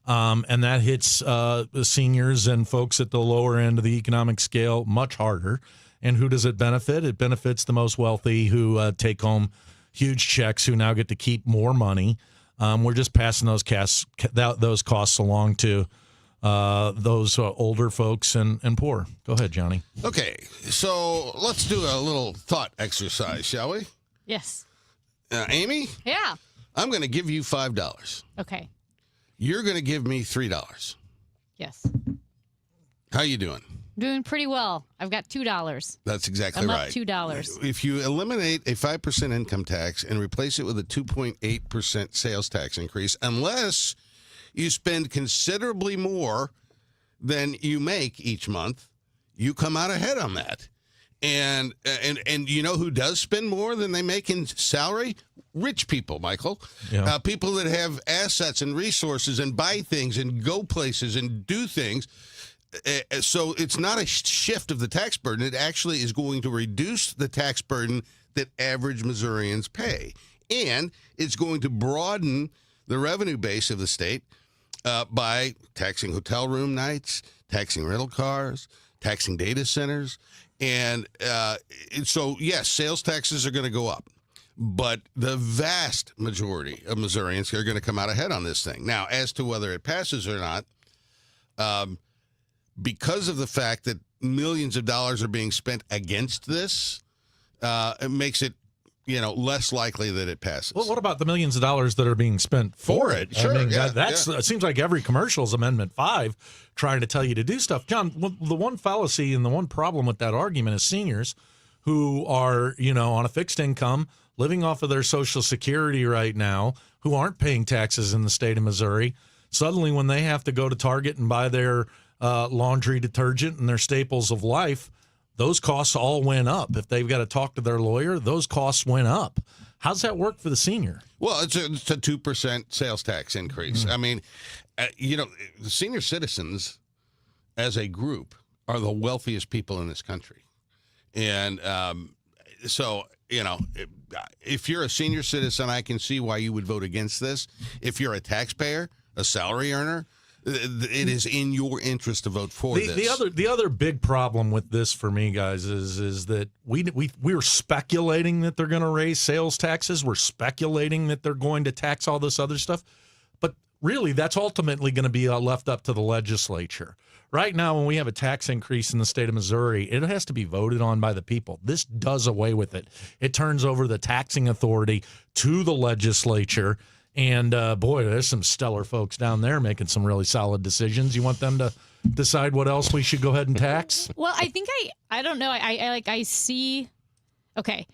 And that hits the seniors and folks at the lower end of the economic scale much harder. And who does it benefit? It benefits the most wealthy who take home huge checks, who now get to keep more money. We're just passing those costs along to those older folks and poor. Go ahead, Johnny. Okay, so let's do a little thought exercise, shall we? Yes. Amy? Yeah. I'm going to give you $5. Okay. You're going to give me $3. Yes. How you doing? Doing pretty well. I've got $2. That's exactly I'm right. up $2. If you eliminate a 5% income tax and replace it with a 2.8% sales tax increase, unless you spend considerably more than you make each month, you come out ahead on that. And you know who does spend more than they make in salary? Rich people, Michael. Yeah. People that have assets and resources and buy things and go places and do things. So it's not a shift of the tax burden. It actually is going to reduce the tax burden that average Missourians pay. And it's going to broaden the revenue base of the state by taxing hotel room nights, taxing rental cars, taxing data centers. And so, yes, sales taxes are going to go up. But the vast majority of Missourians are going to come out ahead on this thing. Now, as to whether it passes or not, because of the fact that millions of dollars are being spent against this, it makes it, less likely that it passes. Well, what about the millions of dollars that are being spent for it? Sure, It seems like every commercial is Amendment 5 trying to tell you to do stuff. John, the one fallacy and the one problem with that argument is seniors who are, on a fixed income, living off of their Social Security right now, who aren't paying taxes in the state of Missouri. Suddenly, when they have to go to Target and buy their laundry detergent and their staples of life, those costs all went up. If they've got to talk to their lawyer, those costs went up. How's that work for the senior? Well, it's a 2% sales tax increase. I mean, the senior citizens as a group are the wealthiest people in this country. And so, if you're a senior citizen, I can see why you would vote against this. If you're a taxpayer, a salary earner, it is in your interest to vote for this. The other big problem with this for me, guys, is that we're speculating that they're going to raise sales taxes. We're speculating that they're going to tax all this other stuff. But really, that's ultimately going to be left up to the legislature. Right now, when we have a tax increase in the state of Missouri, it has to be voted on by the people. This does away with it. It turns over the taxing authority to the legislature. And, boy, there's some stellar folks down there making some really solid decisions. You want them to decide what else we should go ahead and tax? Well, I think I don't know. I see. Okay.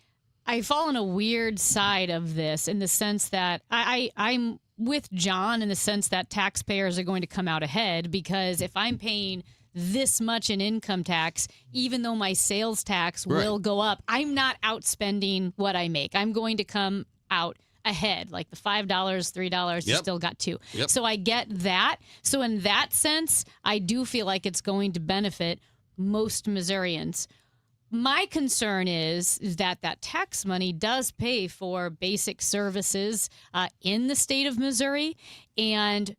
I fall on a weird side of this in the sense that I'm with John in the sense that taxpayers are going to come out ahead, because if I'm paying this much in income tax, even though my sales tax will go up, I'm not outspending what I make. I'm going to come out ahead, like the $5, $3, you still got $2. Yep. So I get that. So in that sense, I do feel like it's going to benefit most Missourians. My concern is that tax money does pay for basic services in the state of Missouri. And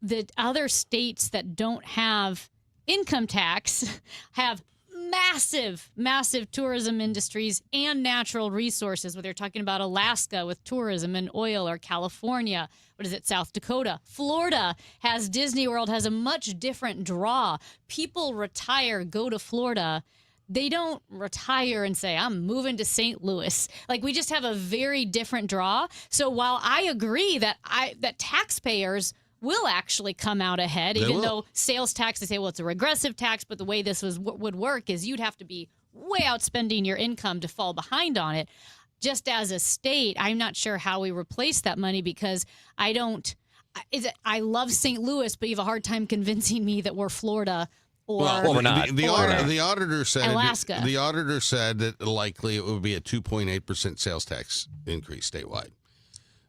the other states that don't have income tax have massive tourism industries and natural resources, whether you're talking about Alaska with tourism and oil, or California, South Dakota. Florida has Disney World, has a much different draw. People retire, go to Florida. They don't retire and say, I'm moving to St. Louis. Like, we just have a very different draw. So while I agree that taxpayers will actually come out ahead, even though sales tax, they say, well, it's a regressive tax, but the way this would work is you'd have to be way outspending your income to fall behind on it. Just as a state, I'm not sure how we replace that money, because I love St. Louis, but you have a hard time convincing me that we're Florida or we're not. The auditor said Alaska. The auditor said that likely it would be a 2.8% sales tax increase statewide,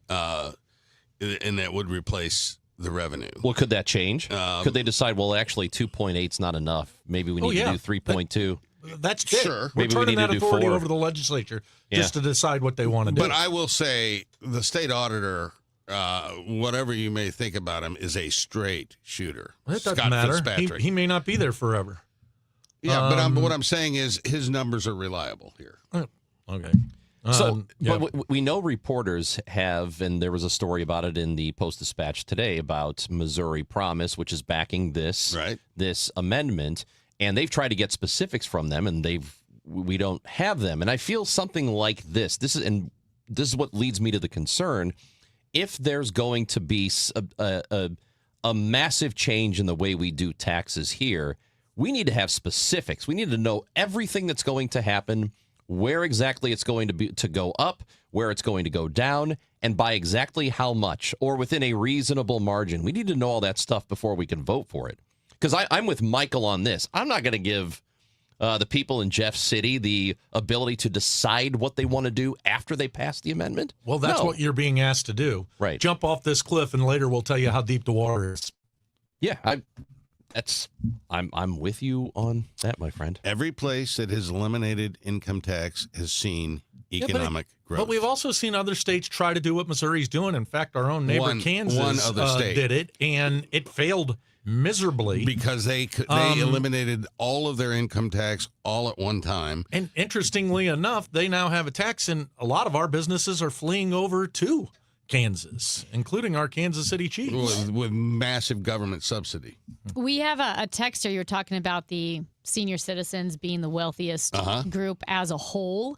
and that would replace the revenue. Well, could that change? Could they decide, well, actually 2.8 is not enough. Maybe we need to do 3.2. That's it. Sure. We're Maybe turning we need that to do authority 4. over the legislature just to decide what they want to do. But I will say the state auditor, whatever you may think about him, is a straight shooter. That doesn't Scott matter. Fitzpatrick. He may not be there forever. Yeah, but what I'm saying is his numbers are reliable here. Okay. But we know reporters have, and there was a story about it in the Post-Dispatch today about Missouri Promise, which is backing this amendment, and they've tried to get specifics from them, and we don't have them. And I feel something like this. This is what leads me to the concern. If there's going to be a massive change in the way we do taxes here, we need to have specifics. We need to know everything that's going to happen, where exactly it's going to go up, where it's going to go down, and by exactly how much, or within a reasonable margin. We need to know all that stuff before we can vote for it. Because I'm with Michael on this. I'm not going to give the people in Jeff City the ability to decide what they want to do after they pass the amendment. Well, that's what you're being asked to do. Right. Jump off this cliff, and later we'll tell you how deep the water is. Yeah, I'm with you on that, my friend. Every place that has eliminated income tax has seen economic growth. But we've also seen other states try to do what Missouri's doing. In fact, our own neighbor Kansas did it, and it failed miserably because they eliminated all of their income tax all at one time. And interestingly enough, they now have a tax, and a lot of our businesses are fleeing over to Kansas, including our Kansas City Chiefs. With massive government subsidy. We have a texter. You're talking about the senior citizens being the wealthiest group as a whole.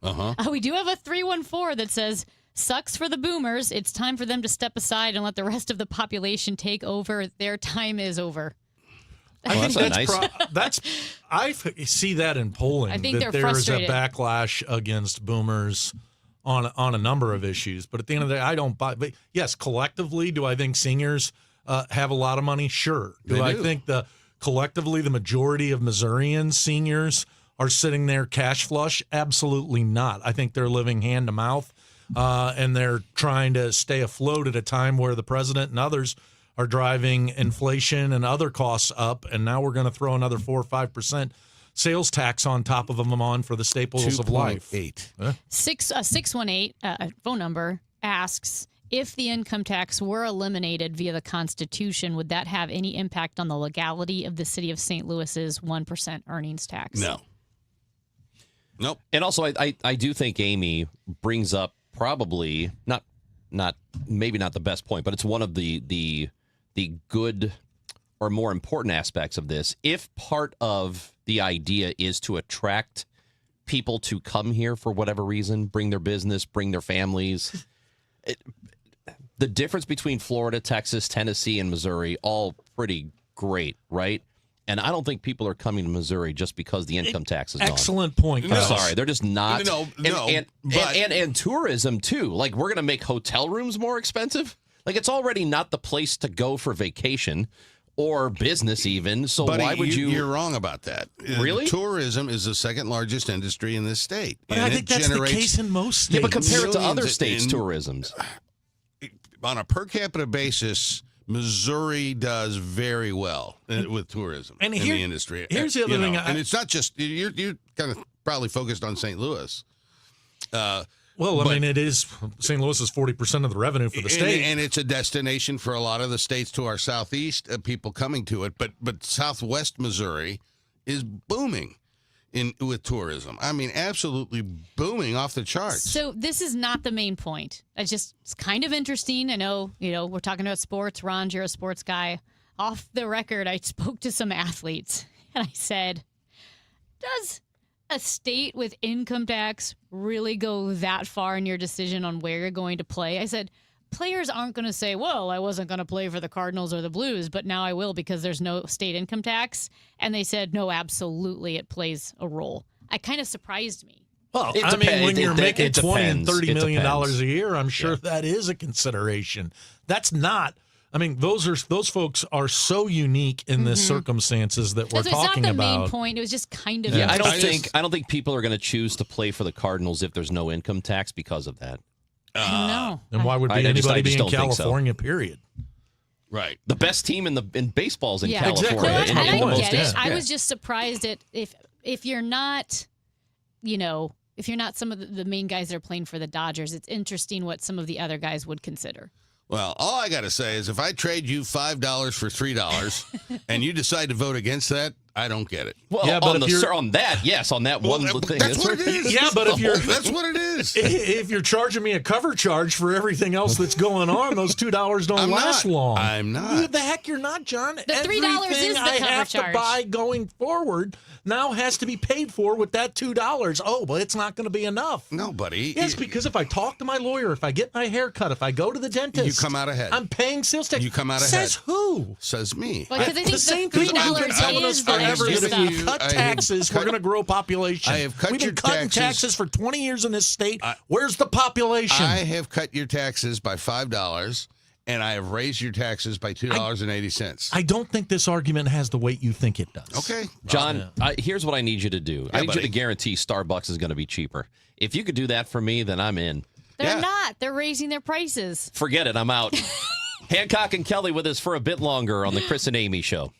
We do have a 314 that says, sucks for the boomers. It's time for them to step aside and let the rest of the population take over. Their time is over. I think I see that in polling. I think that they're there's frustrated. a backlash against boomers on a number of issues. But at the end of the day, I don't buy. But yes, collectively, do I think seniors have a lot of money? Sure. Do I think collectively the majority of Missourian seniors are sitting there cash flush? Absolutely not. I think they're living hand to mouth, and they're trying to stay afloat at a time where the president and others are driving inflation and other costs up, and now we're going to throw another 4 or 5% sales tax on top of them for the staples of life. 2.8. 618 phone number asks, if the income tax were eliminated via the Constitution, would that have any impact on the legality of the city of St. Louis's 1% earnings tax? No. Nope. And also, I do think Amy brings up probably maybe not the best point, but it's one of the good or more important aspects of this. If part of the idea is to attract people to come here for whatever reason, bring their business, bring their families, the difference between Florida, Texas, Tennessee, and Missouri, all pretty great, right? And I don't think people are coming to Missouri just because the income tax is gone. Excellent point. I'm sorry, they're just not. But And tourism too. Like, we're going to make hotel rooms more expensive. Like, it's already not the place to go for vacation or business even. So Buddy, why would you? You're wrong about that. Really? Tourism is the second largest industry in this state. But I think that's the case in most states. Yeah, but compare it to other millions states' in- tourisms. On a per capita basis, Missouri does very well with tourism And in here- the industry. here's the other thing and it's not just you're kind of probably focused on St. Louis. Well, I mean, it is St. Louis is 40% of the revenue for the state, and it's a destination for a lot of the states to our southeast, people coming to it. But Southwest Missouri is booming with tourism. I mean, absolutely booming off the charts. So this is not the main point. It's kind of interesting. I know, we're talking about sports. Ron, you're a sports guy. Off the record, I spoke to some athletes, and I said, does a state with income tax really go that far in your decision on where you're going to play? I said, players aren't going to say, well, I wasn't going to play for the Cardinals or the Blues, but now I will because there's no state income tax. And they said, no, absolutely, it plays a role. It kind of surprised me. Well, I mean, when you're making $20 and $30 million a year, I'm sure that is a consideration. That's not. I mean, those folks are so unique in the circumstances that we're talking about. It's not the main point. It was just kind of. Yeah, I don't think people are going to choose to play for the Cardinals if there's no income tax because of that. No. And why would anybody be in California? Period. Right. The best team in baseball is in California. Exactly. And I get it. I was just surprised at if you're not, if you're not some of the main guys that are playing for the Dodgers, it's interesting what some of the other guys would consider. Well, all I got to say is if I trade you $5 for $3 and you decide to vote against that, I don't get it. Well, yeah, but on that one thing. That's what it is. Yeah, but that's what it is. If you're charging me a cover charge for everything else that's going on, those $2 don't last long. I'm not. Who the heck you're not, John? The $3 is the I cover have charge. to buy going forward now has to be paid for with that $2. Oh, but it's not going to be enough. No, buddy. Yes, because if I talk to my lawyer, if I get my hair cut, if I go to the dentist, you come out ahead. I'm paying sales tax. You come out ahead. Says who? Says me. Well, because I think the same $3 people who've been telling us is the forever extra that if we stuff. cut taxes, we're going to grow population. I have cut We've your been cutting taxes for 20 years in this state. Where's the population? I have cut your taxes by $5, and I have raised your taxes by $2.80. I don't think this argument has the weight you think it does. Okay. John, here's what I need you to do. I need you to guarantee Starbucks is going to be cheaper. If you could do that for me, then I'm in. They're not. They're raising their prices. Forget it. I'm out. Hancock and Kelly with us for a bit longer on the Chris and Amy Show.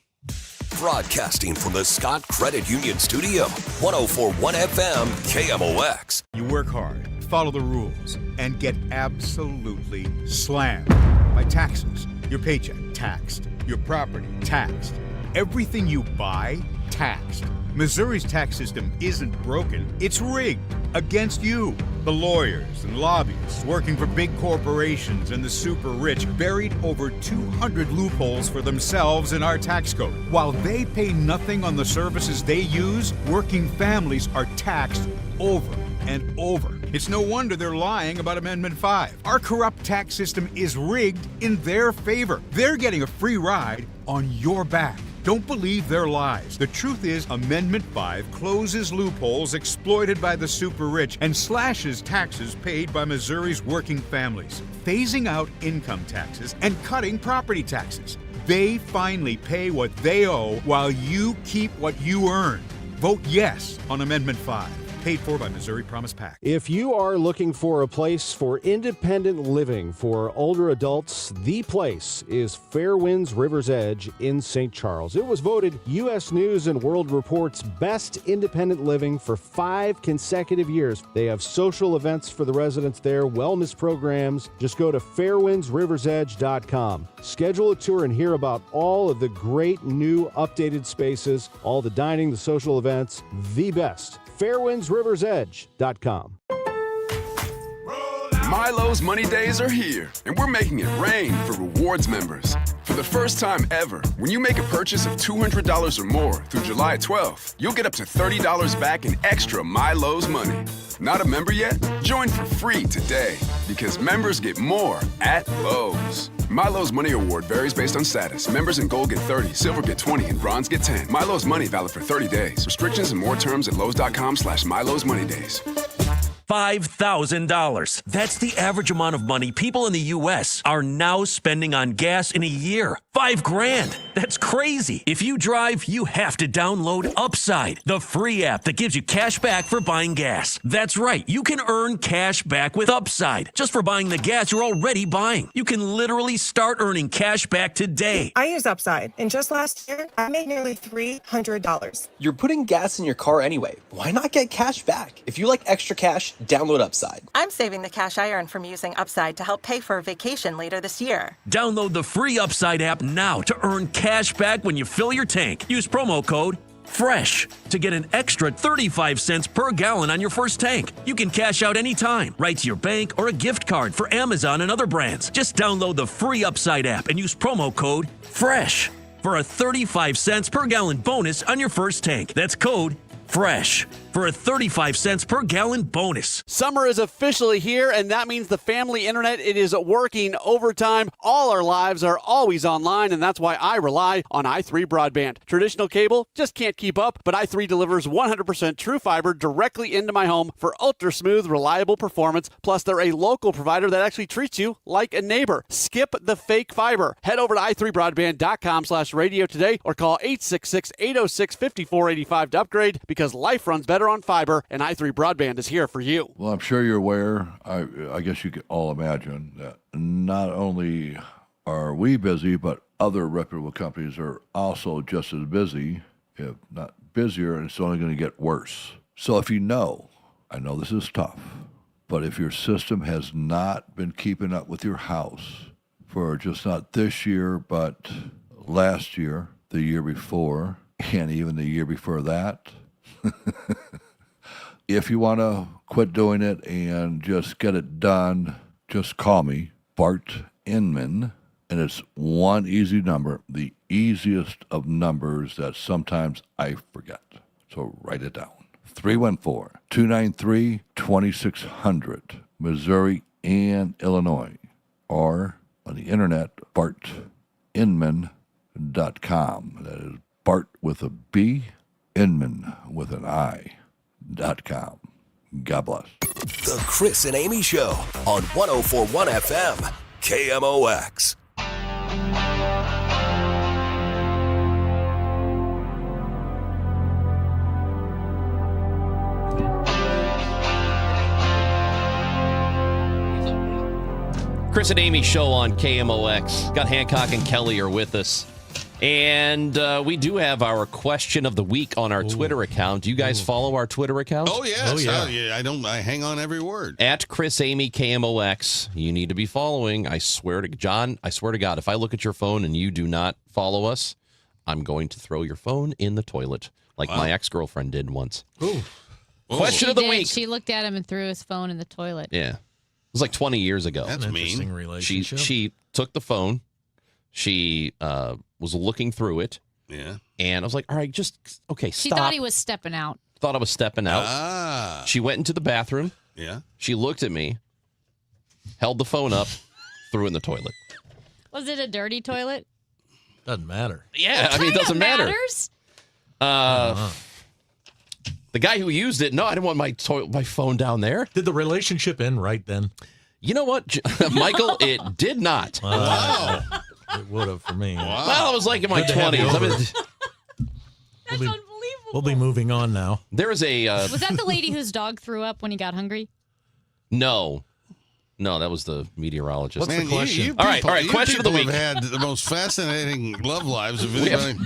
Broadcasting from the Scott Credit Union Studio, 104.1 FM, KMOX. You work hard, follow the rules, and get absolutely slammed by taxes. Your paycheck, taxed. Your property, taxed. Everything you buy, taxed. Missouri's tax system isn't broken, it's rigged against you. The lawyers and lobbyists working for big corporations and the super rich buried over 200 loopholes for themselves in our tax code. While they pay nothing on the services they use, working families are taxed over and over. It's no wonder they're lying about Amendment 5. Our corrupt tax system is rigged in their favor. They're getting a free ride on your back. Don't believe their lies. The truth is, Amendment 5 closes loopholes exploited by the super rich and slashes taxes paid by Missouri's working families, phasing out income taxes and cutting property taxes. They finally pay what they owe while you keep what you earn. Vote yes on Amendment 5. Paid for by Missouri Promise PAC. If you are looking for a place for independent living for older adults, the place is Fairwinds River's Edge in St. Charles. It was voted U.S. News and World Report's best independent living for 5 consecutive years. They have social events for the residents there, wellness programs. Just go to fairwindsriversedge.com. Schedule a tour and hear about all of the great new updated spaces, all the dining, the social events, the best. fairwindsriversedge.com. Milo's Money Days are here, and we're making it rain for rewards members. For the first time ever, when you make a purchase of $200 or more through July 12th, you'll get up to $30 back in extra Milo's money. Not a member yet? Join for free today, because members get more at Lowe's. Milo's Money Award varies based on status. Members in Gold get 30, Silver get 20, and Bronze get 10. Milo's Money valid for 30 days. Restrictions and more terms at Lowe's.com/Milo's Money Days. $5,000. That's the average amount of money people in the U.S. are now spending on gas in a year. $5,000. That's crazy. If you drive, you have to download Upside, the free app that gives you cash back for buying gas. That's right. You can earn cash back with Upside just for buying the gas you're already buying. You can literally start earning cash back today. I use Upside, and just last year, I made nearly $300. You're putting gas in your car anyway. Why not get cash back? If you like extra cash, Download Upside. I'm saving the cash I earn from using Upside to help pay for a vacation later this year. Download the free Upside app now to earn cash back when you fill your tank. Use promo code FRESH to get an extra 35 cents per gallon on your first tank. You can cash out anytime, right to your bank or a gift card for Amazon and other brands. Just download the free Upside app and use promo code FRESH for a 35 cents per gallon bonus on your first tank. That's code FRESH for a 35 cents per gallon bonus. Summer is officially here, and that means the family internet, it is working overtime. All our lives are always online, and that's why I rely on i3 Broadband. Traditional cable just can't keep up, but i3 delivers 100% true fiber directly into my home for ultra-smooth, reliable performance. Plus, they're a local provider that actually treats you like a neighbor. Skip the fake fiber. Head over to i3broadband.com/radio today or call 866-806-5485 to upgrade, because life runs better on fiber, and i3 Broadband is here for you. Well, I'm sure you're aware, I guess you can all imagine, that not only are we busy, but other reputable companies are also just as busy, if not busier, and it's only going to get worse. So if you know, I know this is tough, but if your system has not been keeping up with your house for just not this year, but last year, the year before, and even the year before that, if you want to quit doing it and just get it done, just call me, Bart Inman, and it's one easy number, the easiest of numbers that sometimes I forget. So write it down. 314-293-2600, Missouri and Illinois, or on the internet, bartinman.com. That is Bart with a B, Inman with an I.com. God bless. The Chris and Amy Show on 104.1 FM, KMOX. Chris and Amy Show on KMOX. Got Hancock and Kelly are with us. And we do have our question of the week on our Twitter account. Do you guys follow our Twitter account? Oh, yes. I hang on every word. At Chris Amy KMOX. You need to be following. I swear to God, if I look at your phone and you do not follow us, I'm going to throw your phone in the toilet like my ex-girlfriend did once. Ooh. Question of the week. She looked at him and threw his phone in the toilet. Yeah. It was like 20 years ago. That's mean. Interesting relationship. She took the phone. She was looking through it. Yeah. And I was like, all right, stop. She thought he was stepping out. Thought I was stepping out. Ah. She went into the bathroom. Yeah. She looked at me, held the phone up, threw it in the toilet. Was it a dirty toilet? Doesn't matter. Yeah, I mean, it doesn't matter. Matters? The guy who used it, no, I didn't want my phone down there. Did the relationship end right then? You know what, Michael? It did not. Wow. It would have for me. Wow. Well, I was like in my Good to have you 20s. I over. mean, That's unbelievable. We'll be moving on now. there is a... Was that the lady whose dog threw up when he got hungry? No, that was the meteorologist. What's the question? You All right, you question of the people week. have had the most fascinating love lives of anybody.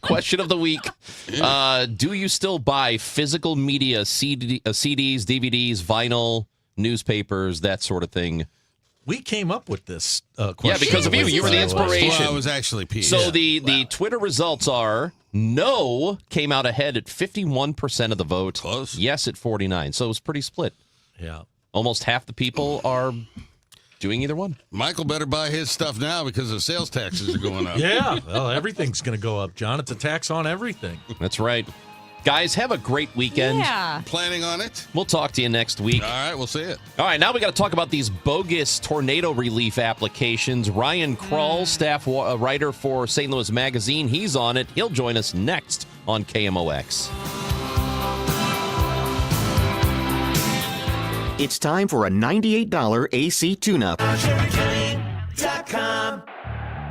Question of the week. Do you still buy physical media, CDs, DVDs, vinyl, newspapers, that sort of thing? We came up with this question. Yeah, because of you. You were the inspiration. Well, I was actually Pete. So the Twitter results are no came out ahead at 51% of the vote. Close. Yes at 49%. So it was pretty split. Yeah. Almost half the people are doing either one. Michael better buy his stuff now because the sales taxes are going up. Yeah. Well, everything's going to go up, John. It's a tax on everything. That's right. Guys, have a great weekend. Yeah. Planning on it? We'll talk to you next week. All right, we'll see it. All right, now we got to talk about these bogus tornado relief applications. Ryan Krull, staff writer for St. Louis Magazine, he's on it. He'll join us next on KMOX. It's time for a $98 AC tune-up.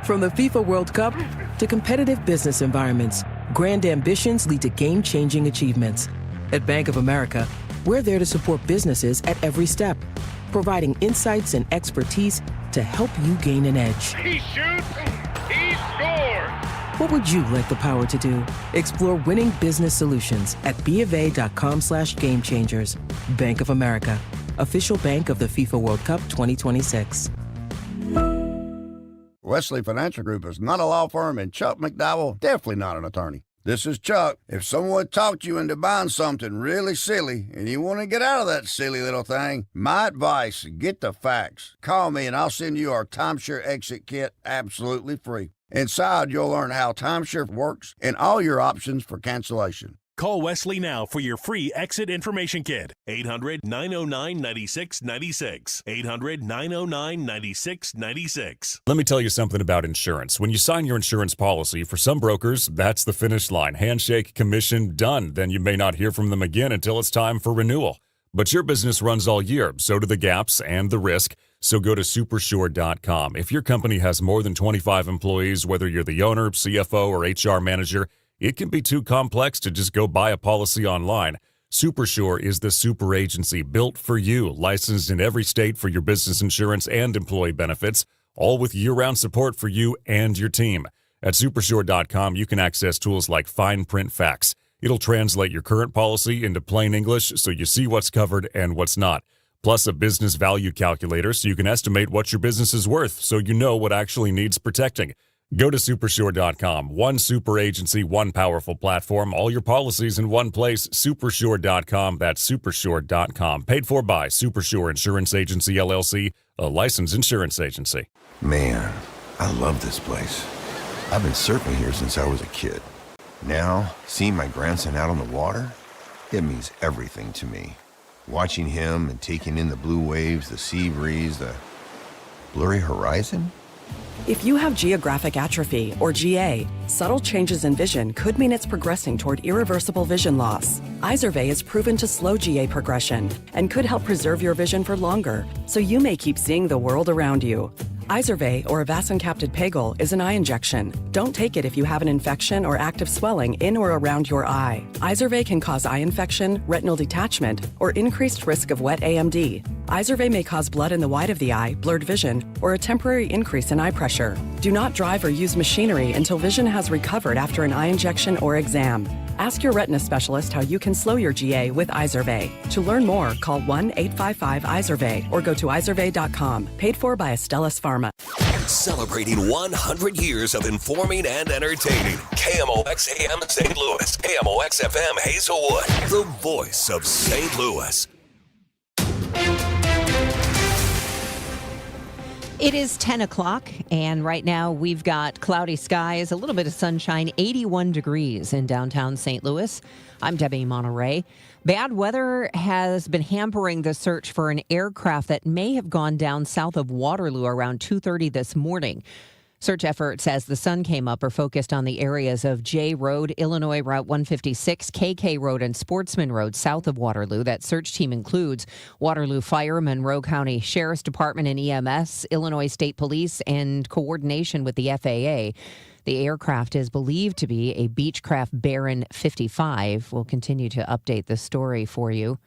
From the FIFA World Cup to competitive business environments, grand ambitions lead to game-changing achievements. At Bank of America, we're there to support businesses at every step, providing insights and expertise to help you gain an edge. He shoots, he scores. What would you like the power to do? Explore winning business solutions at BofA.com/gamechangers. Bank of America, official bank of the FIFA World Cup 2026. Wesley Financial Group is not a law firm, and Chuck McDowell definitely not an attorney. This is Chuck. If someone talked you into buying something really silly and you want to get out of that silly little thing, my advice, get the facts. Call me and I'll send you our timeshare exit kit absolutely free. Inside, you'll learn how timeshare works and all your options for cancellation. Call Wesley now for your free exit information kit. 800-909-9696. 800-909-9696. Let me tell you something about insurance. When you sign your insurance policy, for some brokers, that's the finish line. Handshake, commission, done. Then you may not hear from them again until it's time for renewal. But your business runs all year, so do the gaps and the risk. So go to Supersure.com. If your company has more than 25 employees, whether you're the owner, CFO, or HR manager, it can be too complex to just go buy a policy online. Supersure is the super agency built for you, licensed in every state for your business insurance and employee benefits, all with year-round support for you and your team. At Supersure.com, you can access tools like fine print facts. It'll translate your current policy into plain English so you see what's covered and what's not. Plus a business value calculator so you can estimate what your business is worth so you know what actually needs protecting. Go to Supersure.com. One super agency, one powerful platform, all your policies in one place. Supersure.com. That's Supersure.com. Paid for by Supersure Insurance Agency, LLC, a licensed insurance agency. Man, I love this place. I've been surfing here since I was a kid. Now, seeing my grandson out on the water, it means everything to me. Watching him and taking in the blue waves, the sea breeze, the blurry horizon. If you have geographic atrophy, or GA, subtle changes in vision could mean it's progressing toward irreversible vision loss. Izervay is proven to slow GA progression and could help preserve your vision for longer, so you may keep seeing the world around you. Izervay, or avacincaptad pegol, is an eye injection. Don't take it if you have an infection or active swelling in or around your eye. Izervay can cause eye infection, retinal detachment, or increased risk of wet AMD. Izervay may cause blood in the white of the eye, blurred vision, or a temporary increase in eye pressure. Do not drive or use machinery until vision has recovered after an eye injection or exam. Ask your retina specialist how you can slow your GA with Izervay. To learn more, call 1-855-IZERVAY or go to izervay.com. Paid for by Astellas Pharma. Celebrating 100 years of informing and entertaining. KMOX AM St. Louis. KMOX FM Hazelwood. The voice of St. Louis. It is 10 o'clock, and right now we've got cloudy skies, a little bit of sunshine, 81 degrees in downtown St. Louis. I'm Debbie Monterey. Bad weather has been hampering the search for an aircraft that may have gone down south of Waterloo around 2:30 this morning. Search efforts as the sun came up are focused on the areas of J Road, Illinois Route 156, KK Road, and Sportsman Road south of Waterloo. That search team includes Waterloo Fire, Monroe County Sheriff's Department and EMS, Illinois State Police, and coordination with the FAA. The aircraft is believed to be a Beechcraft Baron 55. We'll continue to update the story for you.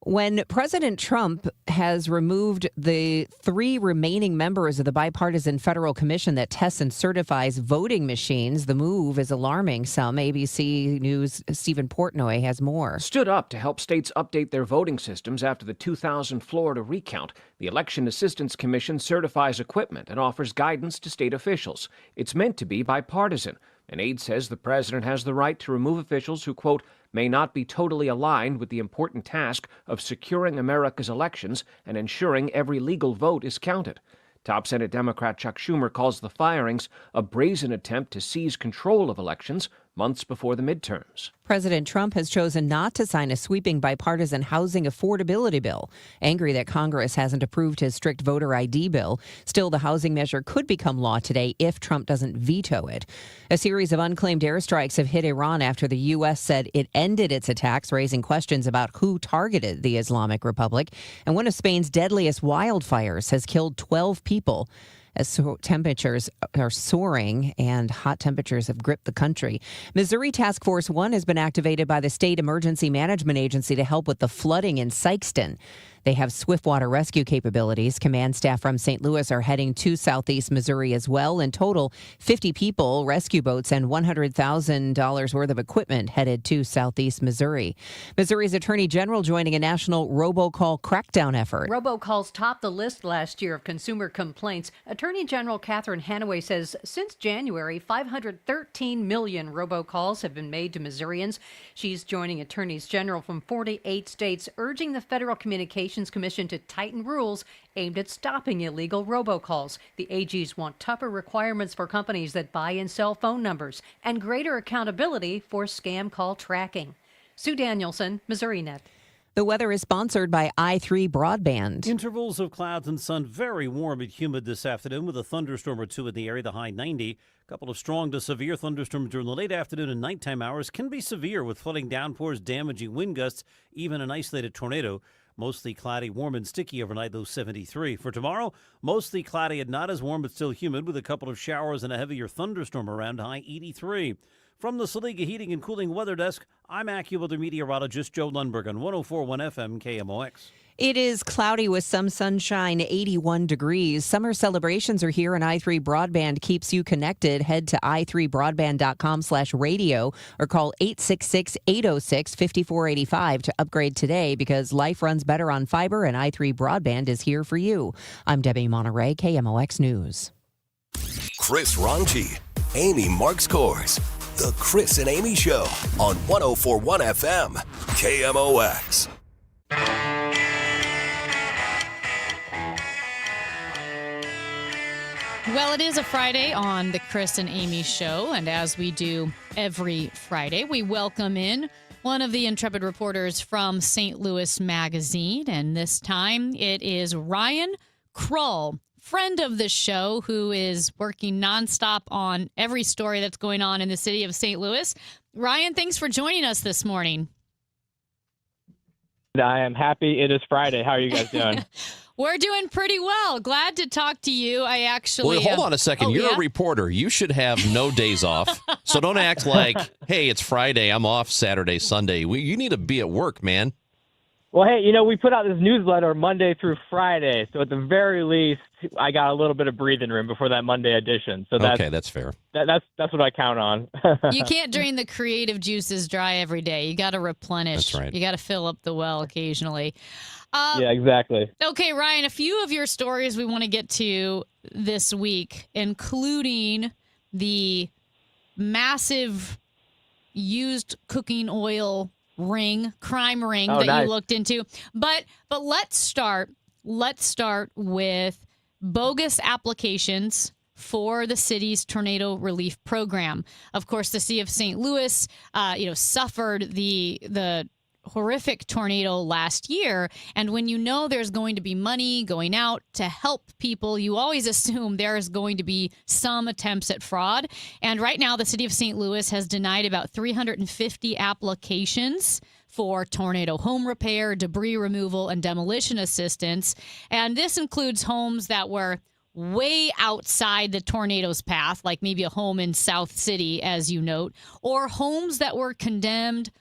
When President Trump has removed the 3 remaining members of the bipartisan federal commission that tests and certifies voting machines, the move is alarming some. ABC News' Stephen Portnoy has more. Stood up to help states update their voting systems after the 2000 Florida recount. The Election Assistance Commission certifies equipment and offers guidance to state officials. It's meant to be bipartisan. An aide says the president has the right to remove officials who, quote, may not be totally aligned with the important task of securing America's elections and ensuring every legal vote is counted. Top Senate Democrat Chuck Schumer calls the firings a brazen attempt to seize control of elections months before the midterms. President Trump has chosen not to sign a sweeping bipartisan housing affordability bill, angry that Congress hasn't approved his strict voter ID bill. Still, the housing measure could become law today if Trump doesn't veto it. A series of unclaimed airstrikes have hit Iran after the U.S. said it ended its attacks, raising questions about who targeted the Islamic Republic. And one of Spain's deadliest wildfires has killed 12 people. As temperatures are soaring and hot temperatures have gripped the country. Missouri Task Force 1 has been activated by the State Emergency Management Agency to help with the flooding in Sikeston. They have swiftwater rescue capabilities. Command staff from St. Louis are heading to southeast Missouri as well. In total, 50 people, rescue boats, and $100,000 worth of equipment headed to southeast Missouri. Missouri's Attorney General joining a national robocall crackdown effort. Robocalls topped the list last year of consumer complaints. Attorney General Catherine Hanaway says since January, 513 million robocalls have been made to Missourians. She's joining attorneys general from 48 states, urging the Federal Communications Commission to tighten rules aimed at stopping illegal robocalls. The AGs want tougher requirements for companies that buy and sell phone numbers and greater accountability for scam call tracking. Sue Danielson, MissouriNet. The weather is sponsored by i3 Broadband. Intervals of clouds and sun, very warm and humid this afternoon with a thunderstorm or two in the area, the high 90. A couple of strong to severe thunderstorms during the late afternoon and nighttime hours can be severe with flooding downpours, damaging wind gusts, even an isolated tornado. Mostly cloudy, warm and sticky overnight, low 73. For tomorrow, mostly cloudy and not as warm but still humid with a couple of showers and a heavier thunderstorm around, high 83. From the Saliga Heating and Cooling Weather Desk, I'm AccuWeather meteorologist Joe Lundberg on 104.1 FM KMOX. It is cloudy with some sunshine, 81 degrees. Summer celebrations are here, and i3 Broadband keeps you connected. Head to i3broadband.com/radio or call 866-806-5485 to upgrade today because life runs better on fiber, and i3 Broadband is here for you. I'm Debbie Monterey, KMOX News. Chris Ranji, Amy Marks Kors. The Chris and Amy Show on 104.1 FM KMOX. Well, it is a Friday on the Chris and Amy Show, and as we do every Friday, we welcome in one of the intrepid reporters from St. Louis Magazine, and this time it is Ryan Krull, friend of the show, who is working nonstop on every story that's going on in the city of St. Louis. Ryan, thanks for joining us this morning. I am happy it is Friday. How are you guys doing? We're doing pretty well. Glad to talk to you. I actually... Well, hold on a second. You're a reporter. You should have no days off. So don't act like, hey, it's Friday. I'm off Saturday, Sunday. You need to be at work, man. Well, hey, we put out this newsletter Monday through Friday. So at the very least, I got a little bit of breathing room before that Monday edition. So that's fair. That's what I count on. You can't drain the creative juices dry every day. You got to replenish. That's right. You got to fill up the well occasionally. Yeah, exactly. Okay, Ryan, a few of your stories we want to get to this week, including the massive used cooking oil crime ring that you looked into. But let's start with bogus applications for the city's tornado relief program. Of course, the city of St. Louis, suffered the horrific tornado last year, and when you know there's going to be money going out to help people, you always assume there's going to be some attempts at fraud. And right now, the city of St. Louis has denied about 350 applications for tornado home repair, debris removal, and demolition assistance. And this includes homes that were way outside the tornado's path, like maybe a home in South City, as you note, or homes that were condemned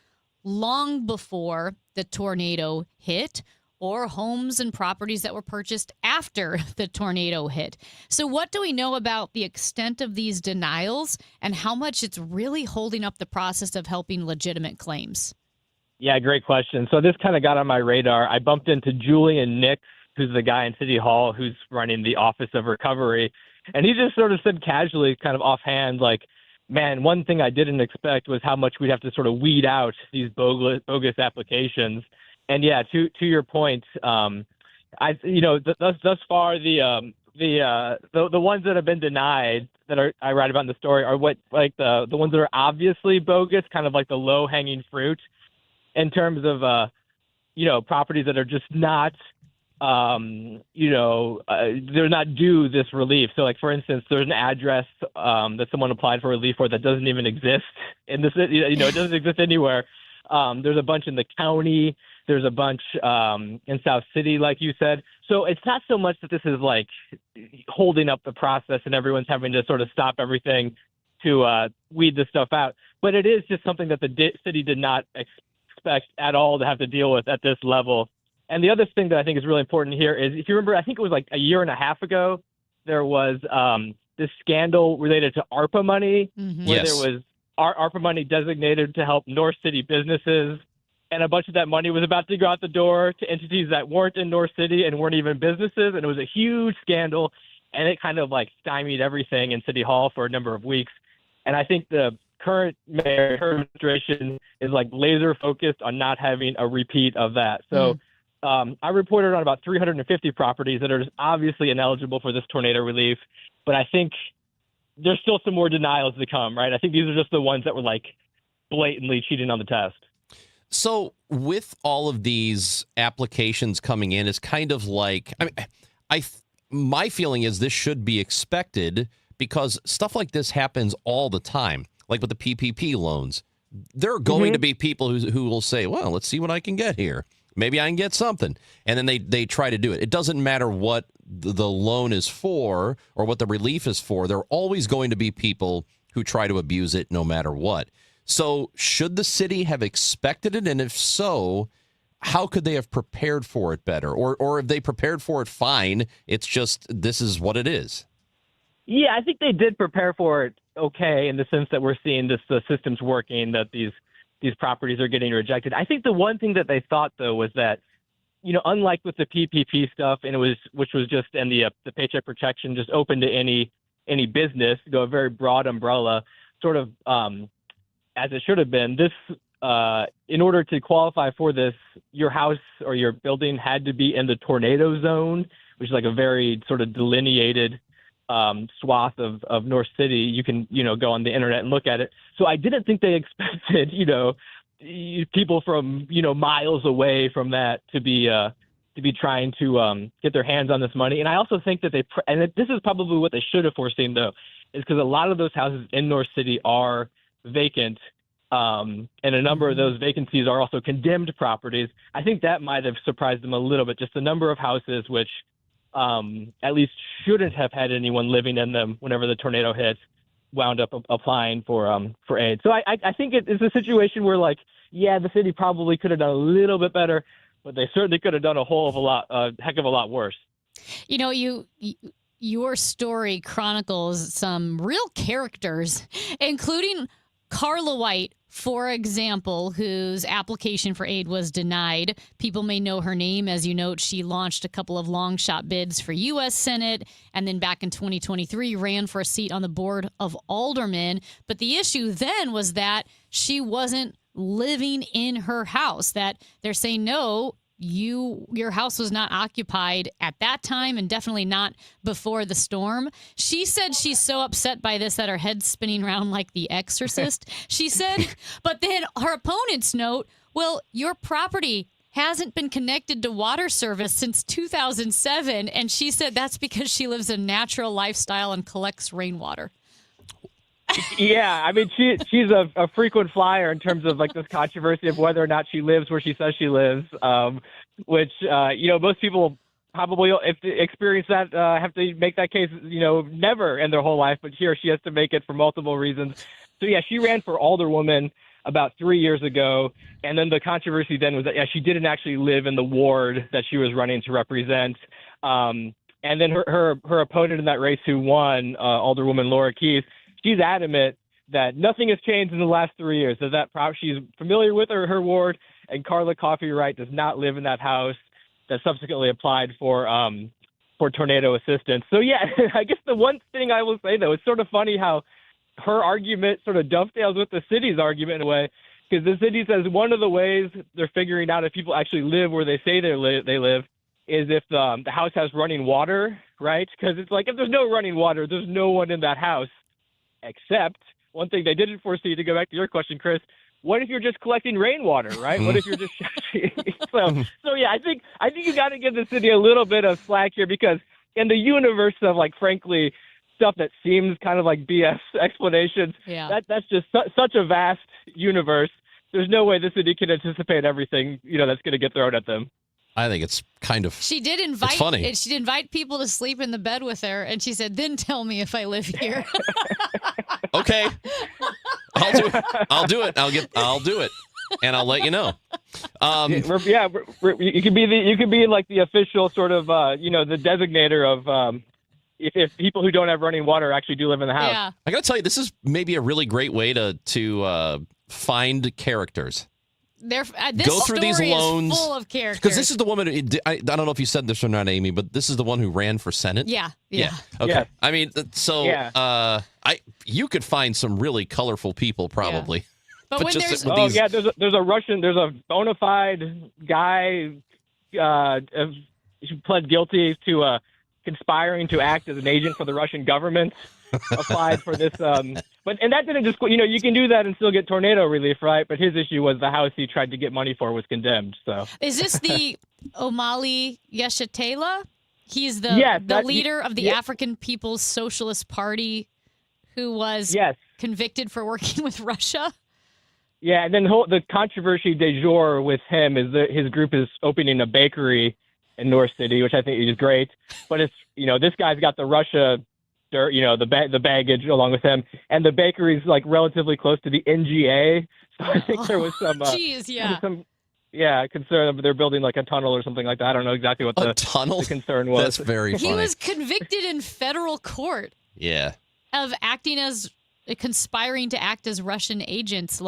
long before the tornado hit, or homes and properties that were purchased after the tornado hit. So what do we know about the extent of these denials and how much it's really holding up the process of helping legitimate claims? Yeah, great question. So this kind of got on my radar. I bumped into Julian Nix, who's the guy in City Hall who's running the Office of Recovery, and he just sort of said casually, kind of offhand, like, man, one thing I didn't expect was how much we'd have to sort of weed out these bogus applications. And yeah, to your point, thus far the ones that have been denied that I write about in the story are the ones that are obviously bogus, kind of like the low hanging fruit in terms of properties that are just not they're not due this relief. So, like, for instance, there's an address that someone applied for relief for that doesn't even exist in the city. It doesn't exist anywhere. There's a bunch in the county. There's a bunch in South City, like you said. So it's not so much that this is, like, holding up the process and everyone's having to sort of stop everything to weed this stuff out. But it is just something that the city did not expect at all to have to deal with at this level. And the other thing that I think is really important here is, if you remember, I think it was like a year and a half ago, there was this scandal related to ARPA money, where Yes. there was ARPA money designated to help North City businesses. And a bunch of that money was about to go out the door to entities that weren't in North City and weren't even businesses. And it was a huge scandal. And it kind of like stymied everything in City Hall for a number of weeks. And I think the current mayor, her administration is like laser focused on not having a repeat of that. So I reported on about 350 properties that are just obviously ineligible for this tornado relief. But I think there's still some more denials to come, right? I think these are just the ones that were like blatantly cheating on the test. So with all of these applications coming in, it's kind of like, my feeling is this should be expected because stuff like this happens all the time. Like with the PPP loans, there are going to be people who will say, well, let's see what I can get here. Maybe I can get something. And then they try to do it. It doesn't matter what the loan is for or what the relief is for. There are always going to be people who try to abuse it no matter what. So should the city have expected it? And if so, how could they have prepared for it better? Or if they prepared for it fine, it's just this is what it is. Yeah, I think they did prepare for it okay, in the sense that we're seeing the system's working, that these properties are getting rejected. I think the one thing that they thought, though, was that, unlike with the PPP stuff, which was just, and the Paycheck Protection just open to any business, a very broad umbrella, sort of as it should have been. This, in order to qualify for this, your house or your building had to be in the tornado zone, which is like a very sort of delineated swath of North City. You can, go on the internet and look at it. So I didn't think they expected, people from, miles away from that to be trying to get their hands on this money. And I also think that this is probably what they should have foreseen, though, is because a lot of those houses in North City are vacant. And a number of those vacancies are also condemned properties. I think that might have surprised them a little bit, just the number of houses which at least shouldn't have had anyone living in them whenever the tornado hit wound up applying for aid. So I think it is a situation where, like, yeah, the city probably could have done a little bit better, but they certainly could have done a heck of a lot worse. Your story chronicles some real characters, including Carla White, for example, whose application for aid was denied. People may know her name. As you note, she launched a couple of long shot bids for U.S. Senate, and then back in 2023 ran for a seat on the board of aldermen. But the issue then was that she wasn't living in her house, that they're saying, no, your house was not occupied at that time and definitely not before the storm. She said she's so upset by this that her head's spinning around like The Exorcist. She said, but then her opponents note, well, your property hasn't been connected to water service since 2007. And she said that's because she lives a natural lifestyle and collects rainwater. Yeah, I mean, she's a frequent flyer in terms of like this controversy of whether or not she lives where she says she lives, which, most people probably, if they experience that, have to make that case, never in their whole life. But here she has to make it for multiple reasons. So, yeah, she ran for alderwoman about 3 years ago. And then the controversy then was that, she didn't actually live in the ward that she was running to represent. And then her opponent in that race who won, Alderwoman Laura Keith, she's adamant that nothing has changed in the last 3 years. She's familiar with her ward, and Carla Coffey Wright does not live in that house that subsequently applied for tornado assistance. So, yeah, I guess the one thing I will say, though, it's sort of funny how her argument sort of dovetails with the city's argument in a way, because the city says one of the ways they're figuring out if people actually live where they say they live is if the house has running water, right? Because it's like if there's no running water, there's no one in that house. Except one thing they didn't foresee, to go back to your question, Chris, what if you're just collecting rainwater, right? What if you're just so yeah, I think you got to give the city a little bit of slack here, because in the universe of, like, frankly, stuff that seems kind of like BS explanations, that's just such a vast universe. There's no way the city can anticipate everything, that's going to get thrown at them. I think it's kind of She did invite it's funny. She'd invite people to sleep in the bed with her, and she said, then tell me if I live here. Okay. I'll do it. I'll do it. And I'll let you know. You could be like the official sort of the designator of if people who don't have running water actually do live in the house. Yeah. I got to tell you, this is maybe a really great way to find characters. This Go through these story loans is full of characters. because this is the woman. I don't know if you said this or not, Amy, but this is the one who ran for Senate. Yeah. Okay. Yeah. I mean, so you could find some really colorful people probably. But when there's there's a bona fide guy who pled guilty to conspiring to act as an agent for the Russian government. Applied for this, and that didn't just you can do that and still get tornado relief, right? But his issue was the house he tried to get money for was condemned. So is this the Omali Yeshitela? He's the leader of the African People's Socialist Party, who was convicted for working with Russia. Yeah, and then the controversy du jour with him is that his group is opening a bakery in North City, which I think is great. But it's this guy's got the Russia. The baggage along with him, and the bakery's like relatively close to the NGA. So I think there was some, concern. They're building like a tunnel or something like that. I don't know exactly what the concern was. That's very funny. He was convicted in federal court. Yeah. Of conspiring to act as Russian agents.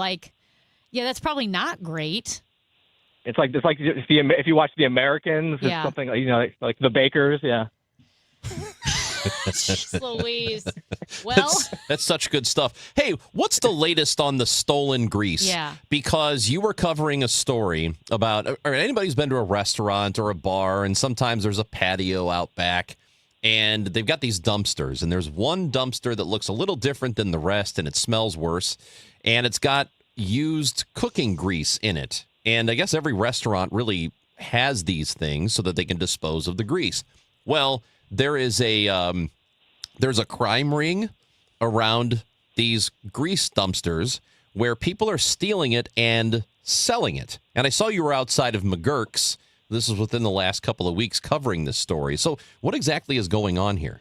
That's probably not great. It's like if you watch The Americans, it's something like The Bakers. Yeah. Jeez Louise. Well, that's such good stuff. Hey, what's the latest on the stolen grease? Yeah. Because you were covering a story about, or anybody's been to a restaurant or a bar, and sometimes there's a patio out back, and they've got these dumpsters, and there's one dumpster that looks a little different than the rest, and it smells worse, and it's got used cooking grease in it. And I guess every restaurant really has these things so that they can dispose of the grease. Well, there's a crime ring around these grease dumpsters where people are stealing it and selling it. And I saw you were outside of McGurk's. This is within the last couple of weeks covering this story. So what exactly is going on here?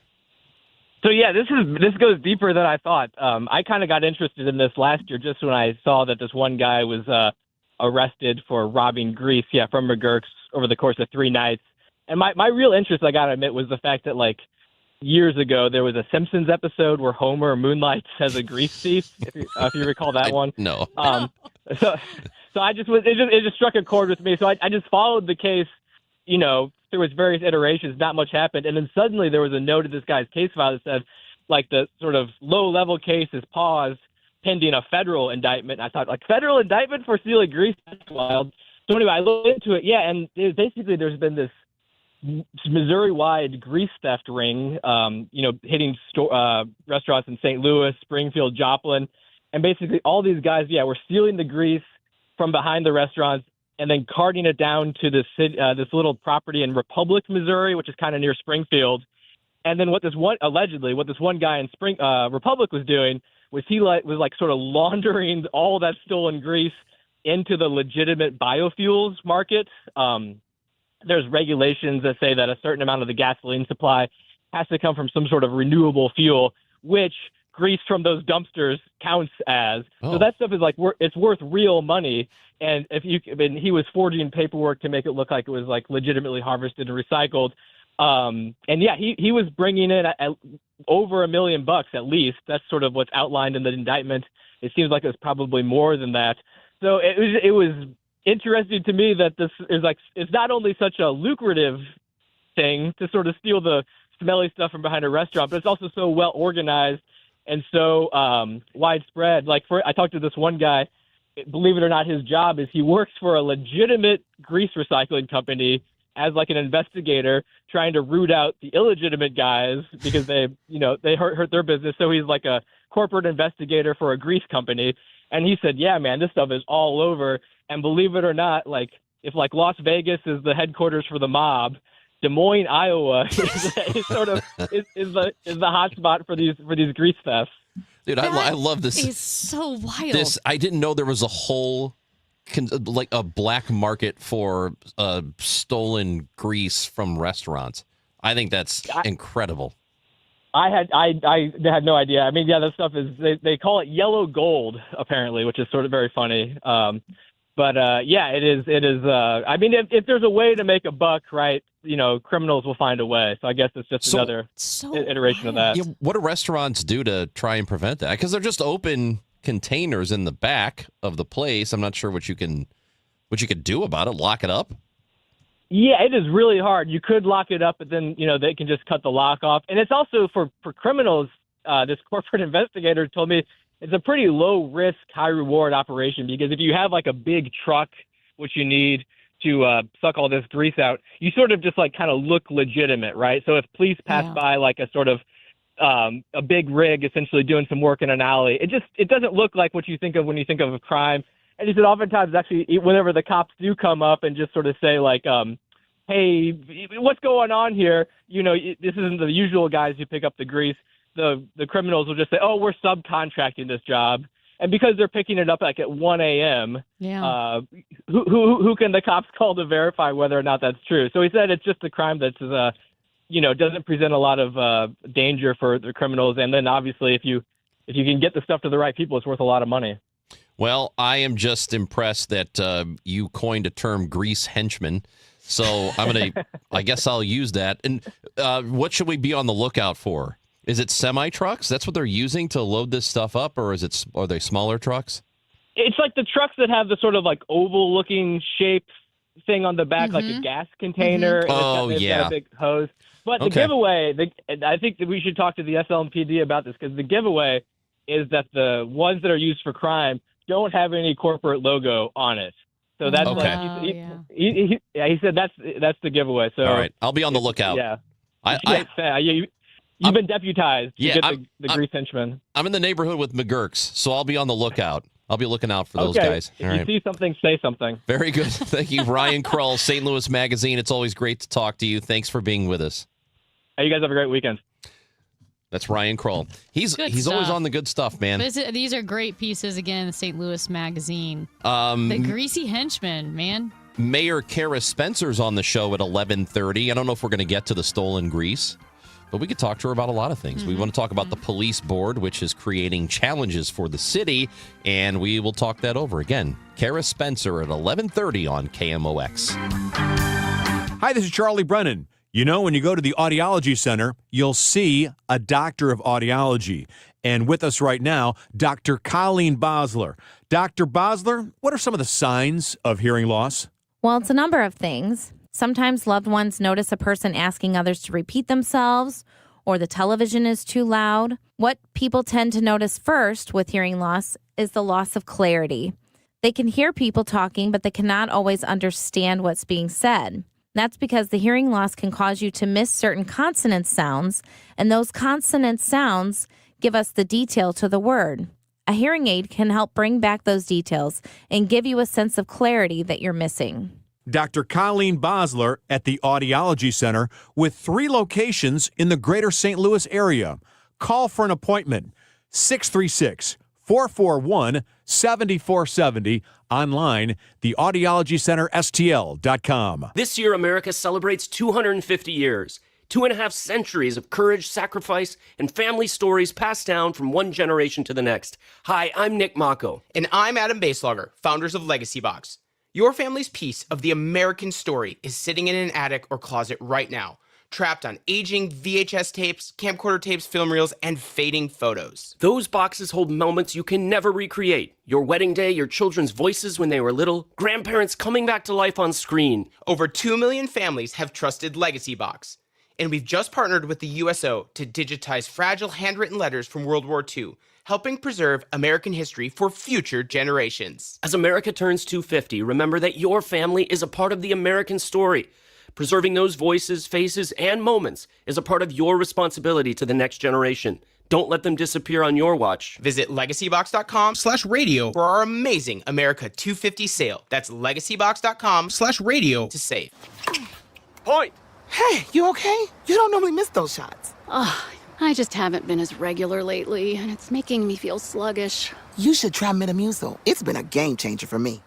So this goes deeper than I thought. I kind of got interested in this last year just when I saw that this one guy was arrested for robbing grease, from McGurk's over the course of 3 nights. And my real interest, I gotta admit, was the fact that years ago there was a Simpsons episode where Homer moonlights as a grease thief. If you recall that one. No. So I it just struck a chord with me. So I just followed the case, through its various iterations. Not much happened, and then suddenly there was a note of this guy's case file that said the sort of low level case is paused pending a federal indictment. And I thought federal indictment for stealing grease? That's wild. So anyway, I looked into it. Yeah, and basically there's been this Missouri-wide grease theft ring, hitting restaurants in St. Louis, Springfield, Joplin, and basically all these guys, were stealing the grease from behind the restaurants and then carting it down to this little property in Republic, Missouri, which is kind of near Springfield. And then what this one guy in Republic was doing was he was sort of laundering all that stolen grease into the legitimate biofuels market. There's regulations that say that a certain amount of the gasoline supply has to come from some sort of renewable fuel, which grease from those dumpsters counts as. Oh. So that stuff is it's worth real money. And he was forging paperwork to make it look like it was legitimately harvested and recycled. He was bringing in over $1 million at least. That's sort of what's outlined in the indictment. It seems like it was probably more than that. So it was interesting to me that this is it's not only such a lucrative thing to sort of steal the smelly stuff from behind a restaurant, but it's also so well organized and so widespread. I talked to this one guy, believe it or not, his job is he works for a legitimate grease recycling company as an investigator trying to root out the illegitimate guys because they hurt their business. So he's like a corporate investigator for a grease company. And he said, yeah, man, this stuff is all over. And believe it or not, if Las Vegas is the headquarters for the mob, Des Moines, Iowa is the hot spot for these grease thefts. Dude, I love this. It's so wild. I didn't know there was a whole a black market for stolen grease from restaurants. I think that's incredible. I had no idea. I mean, that stuff is they call it yellow gold apparently, which is sort of very funny. But yeah, it is. I mean, if there's a way to make a buck, right? Criminals will find a way. So I guess it's just another iteration of that. Yeah, what do restaurants do to try and prevent that? Because they're just open containers in the back of the place. I'm not sure what you could do about it. Lock it up? Yeah, it is really hard. You could lock it up, but then they can just cut the lock off. And it's also for criminals. This corporate investigator told me it's a pretty low risk, high reward operation, because if you have like a big truck, which you need to suck all this grease out, you sort of just like kind of look legitimate, right? So if police pass by like a sort of a big rig essentially doing some work in an alley, it doesn't look like what you think of when you think of a crime. And he said oftentimes actually whenever the cops do come up and just sort of say like, hey, what's going on here? This isn't the usual guys who pick up the grease. The criminals will just say, oh, we're subcontracting this job. And because they're picking it up like at 1 a.m., who can the cops call to verify whether or not that's true? So he said it's just a crime that's, doesn't present a lot of danger for the criminals. And then obviously if you can get the stuff to the right people, it's worth a lot of money. Well, I am just impressed that you coined a term, grease henchman. So I guess I'll use that. And what should we be on the lookout for? Is it semi-trucks? That's what they're using to load this stuff up, or are they smaller trucks? It's like the trucks that have the sort of like oval-looking shape thing on the back, like a gas container. And it's got a big hose. But the giveaway, I think that we should talk to the SLMPD about this, because the giveaway is that the ones that are used for crime don't have any corporate logo on it. So that's he said that's the giveaway. So all right, I'll be on the lookout. Yeah. You've been deputized. You get the grease henchman. I'm in the neighborhood with McGurk's, so I'll be on the lookout. I'll be looking out for those guys. If you see something, say something. Very good. Thank you, Ryan Krull, St. Louis Magazine. It's always great to talk to you. Thanks for being with us. Hey, you guys have a great weekend. That's Ryan Krull. He's always on the good stuff, man. These are great pieces, again, St. Louis Magazine. The greasy henchman, man. Mayor Kara Spencer's on the show at 11:30. I don't know if we're going to get to the stolen grease, but we could talk to her about a lot of things. We want to talk about the police board, which is creating challenges for the city, and we will talk that over again. Kara Spencer at 11:30 on KMOX. Hi, this is Charlie Brennan. When you go to the Audiology Center, you'll see a doctor of audiology. And with us right now, Dr. Colleen Bosler. Dr. Bosler, what are some of the signs of hearing loss? Well, it's a number of things. Sometimes loved ones notice a person asking others to repeat themselves, or the television is too loud. What people tend to notice first with hearing loss is the loss of clarity. They can hear people talking, but they cannot always understand what's being said. That's because the hearing loss can cause you to miss certain consonant sounds, and those consonant sounds give us the detail to the word. A hearing aid can help bring back those details and give you a sense of clarity that you're missing. Dr. Colleen Bosler at the Audiology Center with 3 locations in the greater St. Louis area. Call for an appointment, 636-441-7470. Online, theaudiologycenterstl.com. This year, America celebrates 250 years, 2.5 centuries of courage, sacrifice, and family stories passed down from one generation to the next. Hi, I'm Nick Mako. And I'm Adam Baselogger, founders of Legacy Box. Your family's piece of the American story is sitting in an attic or closet right now, trapped on aging VHS tapes, camcorder tapes, film reels, and fading photos. Those boxes hold moments you can never recreate. Your wedding day, your children's voices when they were little, grandparents coming back to life on screen. Over 2 million families have trusted Legacy Box. And we've just partnered with the USO to digitize fragile handwritten letters from World War II, helping preserve American history for future generations. As America turns 250, remember that your family is a part of the American story. Preserving those voices, faces, and moments is a part of your responsibility to the next generation. Don't let them disappear on your watch. Visit legacybox.com/radio for our amazing America 250 sale. That's legacybox.com/radio to save. Point! Hey, you okay? You don't normally miss those shots. I just haven't been as regular lately, and it's making me feel sluggish. You should try Metamucil. It's been a game changer for me.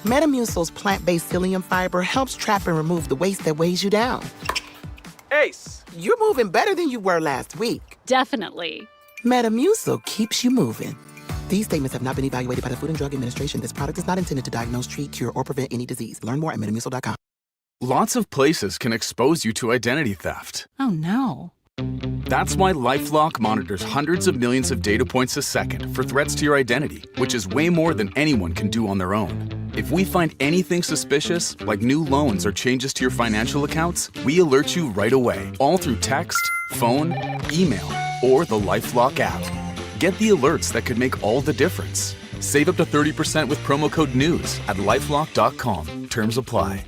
Metamucil's plant-based psyllium fiber helps trap and remove the waste that weighs you down. Ace, you're moving better than you were last week. Definitely. Metamucil keeps you moving. These statements have not been evaluated by the Food and Drug Administration. This product is not intended to diagnose, treat, cure, or prevent any disease. Learn more at Metamucil.com. Lots of places can expose you to identity theft. Oh no. That's why LifeLock monitors hundreds of millions of data points a second for threats to your identity, which is way more than anyone can do on their own. If we find anything suspicious, like new loans or changes to your financial accounts, we alert you right away, all through text, phone, email, or the LifeLock app. Get the alerts that could make all the difference. Save up to 30% with promo code NEWS at LifeLock.com. Terms apply.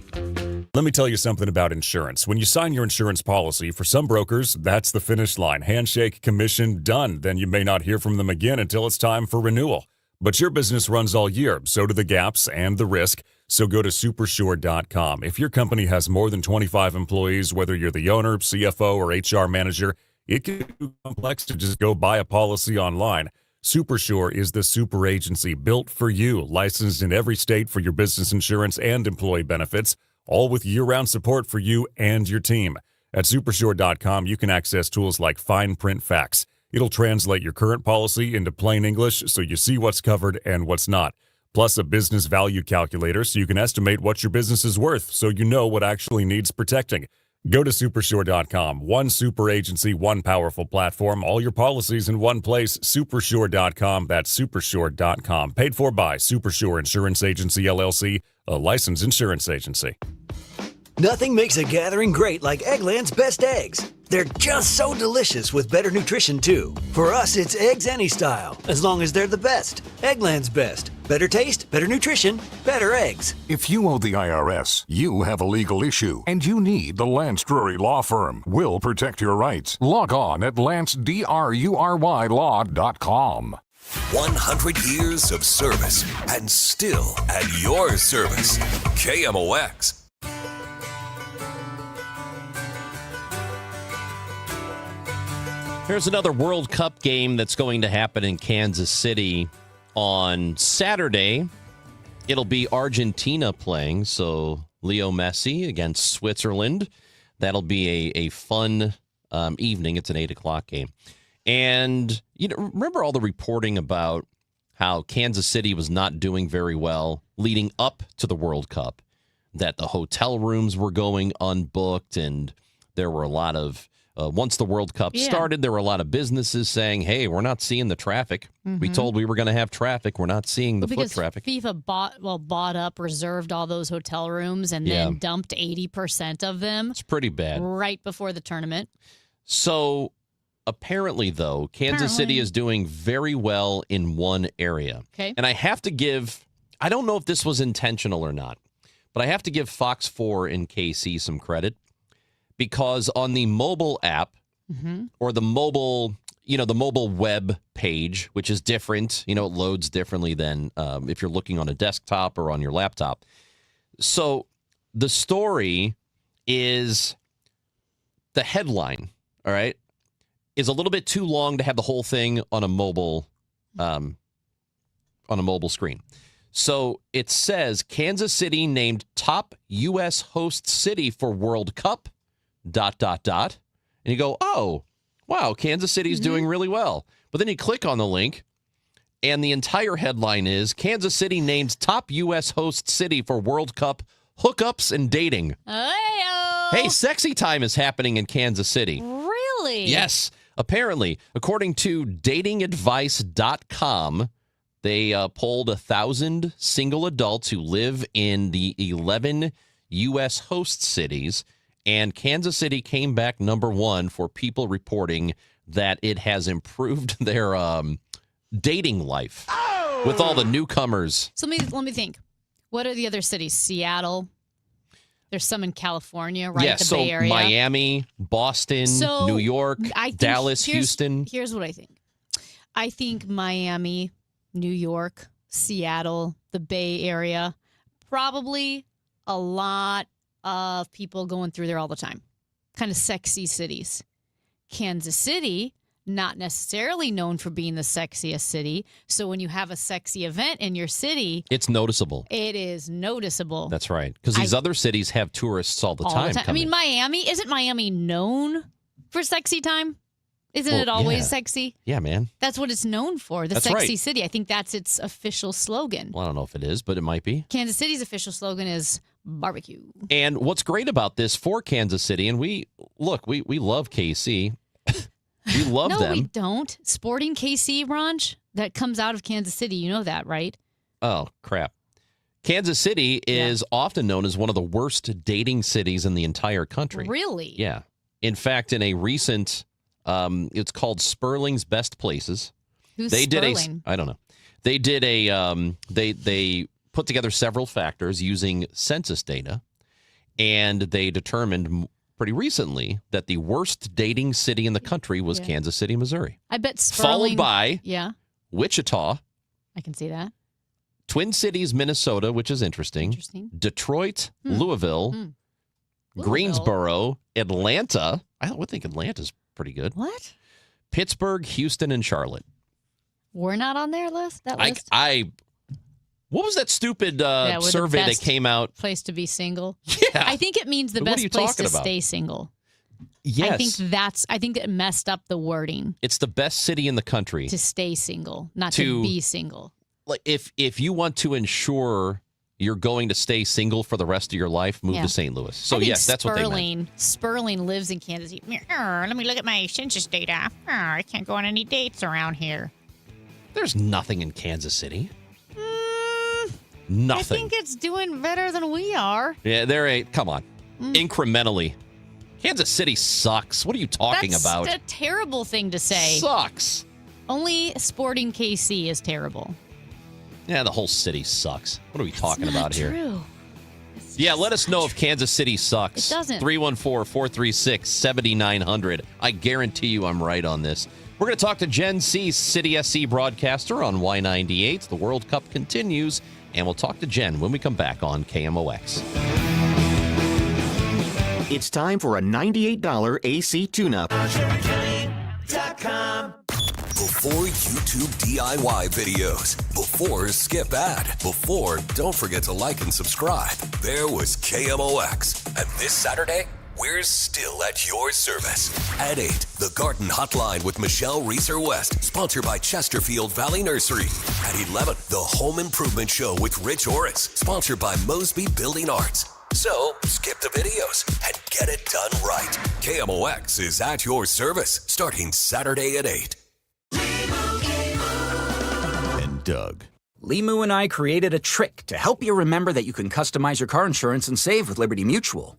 Let me tell you something about insurance. When you sign your insurance policy, for some brokers, that's the finish line. Handshake, commission, done. Then you may not hear from them again until it's time for renewal. But your business runs all year, so do the gaps and the risk. So go to Supersure.com. If your company has more than 25 employees, whether you're the owner, CFO, or HR manager, it can be too complex to just go buy a policy online. Supersure is the super agency built for you, licensed in every state for your business insurance and employee benefits, all with year-round support for you and your team. At Supersure.com, you can access tools like fine print facts. It'll translate your current policy into plain English so you see what's covered and what's not. Plus a business value calculator so you can estimate what your business is worth so you know what actually needs protecting. Go to Supersure.com. One super agency, one powerful platform, all your policies in one place. Supersure.com. That's Supersure.com. Paid for by Supersure Insurance Agency, LLC, a licensed insurance agency. Nothing makes a gathering great like Eggland's Best Eggs. They're just so delicious with better nutrition, too. For us, it's eggs any style, as long as they're the best. Eggland's Best. Better taste, better nutrition, better eggs. If you owe the IRS, you have a legal issue, and you need the Lance Drury Law Firm. We'll protect your rights. Log on at LanceDruryLaw.com. 100 years of service and still at your service. KMOX. Here's another World Cup game that's going to happen in Kansas City on Saturday. It'll be Argentina playing, so Leo Messi against Switzerland. That'll be a fun evening. It's an 8 o'clock game. And you know, remember all the reporting about how Kansas City was not doing very well leading up to the World Cup, that the hotel rooms were going unbooked, and there were a lot of once the World Cup started, there were a lot of businesses saying, hey, we're not seeing the traffic. We told we were going to have traffic. We're not seeing the foot traffic. FIFA bought up, reserved all those hotel rooms, and then dumped 80% of them. It's pretty bad. Right before the tournament. So apparently, though, Kansas City is doing very well in one area. Okay. And I have to give, I don't know if this was intentional or not, but I have to give Fox 4 and KC some credit. Because on the mobile app or the mobile, the mobile web page, which is different, it loads differently than if you're looking on a desktop or on your laptop. So the story is the headline, all right, is a little bit too long to have the whole thing on a mobile screen. So it says Kansas City named top U.S. host city for World Cup. ... And you go, oh, wow, Kansas City's doing really well. But then you click on the link, and the entire headline is Kansas City named top U.S. host city for World Cup hookups and dating. Hey, sexy time is happening in Kansas City. Really? Yes. Apparently, according to datingadvice.com, they polled 1,000 single adults who live in the 11 U.S. host cities. And Kansas City came back number one for people reporting that it has improved their dating life with all the newcomers. So let me think. What are the other cities? Seattle. There's some in California, right? The Bay Area. Miami, Boston, New York, Dallas, Houston. Here's what I think. I think Miami, New York, Seattle, the Bay Area, probably a lot of people going through there all the time. Kind of sexy cities. Kansas City, not necessarily known for being the sexiest city. So when you have a sexy event in your city, it's noticeable. It is noticeable. That's right. Because these other cities have tourists all the time. I mean, Miami, isn't Miami known for sexy time? Isn't it always sexy? Yeah, man. That's what it's known for, the That's sexy right. city. I think that's its official slogan. Well, I don't know if it is, but it might be. Kansas City's official slogan is barbecue. And what's great about this for Kansas City, and we love KC. We love no, them. we don't. Sporting KC, Ronj, that comes out of Kansas City. You know that, right? Oh, crap. Kansas City is often known as one of the worst dating cities in the entire country. Really? Yeah. In fact, in a recent, it's called Sperling's Best Places. Who's they Sperling? I don't know. They did they put together several factors using census data, and they determined pretty recently that the worst dating city in the country was Kansas City, Missouri. I bet Sperling. Followed by I Wichita, can see that. Twin Cities, Minnesota, which is interesting. Detroit, Louisville, Greensboro, Atlanta. I would think Atlanta's pretty good. What? Pittsburgh, Houston, and Charlotte. We're not on their list. That list. What was that stupid we're the survey that best came out? Place to be single. Yeah. I think it means the What are you best place to talking about? stay single. Yes. I think it messed up the wording It's the best city in the country. to stay single, not to be single. Like if you want to ensure you're going to stay single for the rest of your life, move Yeah. to St. Louis. So I think yes, that's what they meant. Sperling lives in Kansas City. Let me look at my census data. I can't go on any dates around here. There's nothing in Kansas City. Nothing. I think it's doing better than we are. Yeah, there ain't. Come on. Incrementally. Kansas City sucks. What are you talking That's about? a terrible thing to say. Sucks. Only Sporting KC is terrible. Yeah, the whole city sucks. What are we talking Not about here? true. Yeah, let us know if Kansas City sucks. It doesn't. 314-436-7900. I guarantee you I'm right on this. We're going to talk to Gen C, City SC broadcaster on Y98. The World Cup continues, and we'll talk to Jen when we come back on KMOX. It's time for a $98 AC tune-up. Before YouTube DIY videos, before skip ad, before don't forget to like and subscribe, there was KMOX. And this Saturday, we're still at your service. At 8, the Garden Hotline with Michelle Reeser-West, sponsored by Chesterfield Valley Nursery. At 11, the Home Improvement Show with Rich Orris, sponsored by Mosby Building Arts. So, skip the videos and get it done right. KMOX is at your service, starting Saturday at 8. And Doug. Limu and I created a trick to help you remember that you can customize your car insurance and save with Liberty Mutual.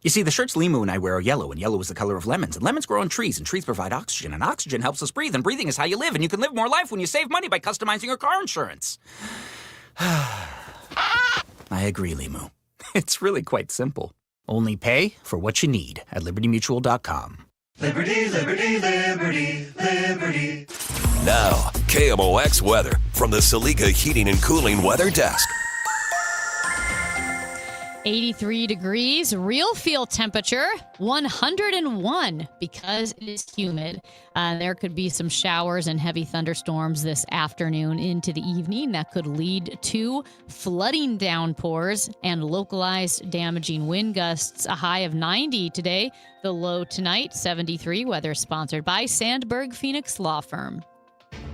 You see, the shirts Limu and I wear are yellow, and yellow is the color of lemons, and lemons grow on trees, and trees provide oxygen, and oxygen helps us breathe, and breathing is how you live, and you can live more life when you save money by customizing your car insurance. I agree, Limu. It's really quite simple. Only pay for what you need at libertymutual.com. Liberty, liberty, liberty, liberty. Now, KMOX weather from the Saliga Heating and Cooling Weather Desk. 83 degrees, real feel temperature 101 because it is humid. There could be some showers and heavy thunderstorms this afternoon into the evening that could lead to flooding downpours and localized damaging wind gusts. A high of 90 today, the low tonight 73. Weather sponsored by Sandberg Phoenix Law Firm.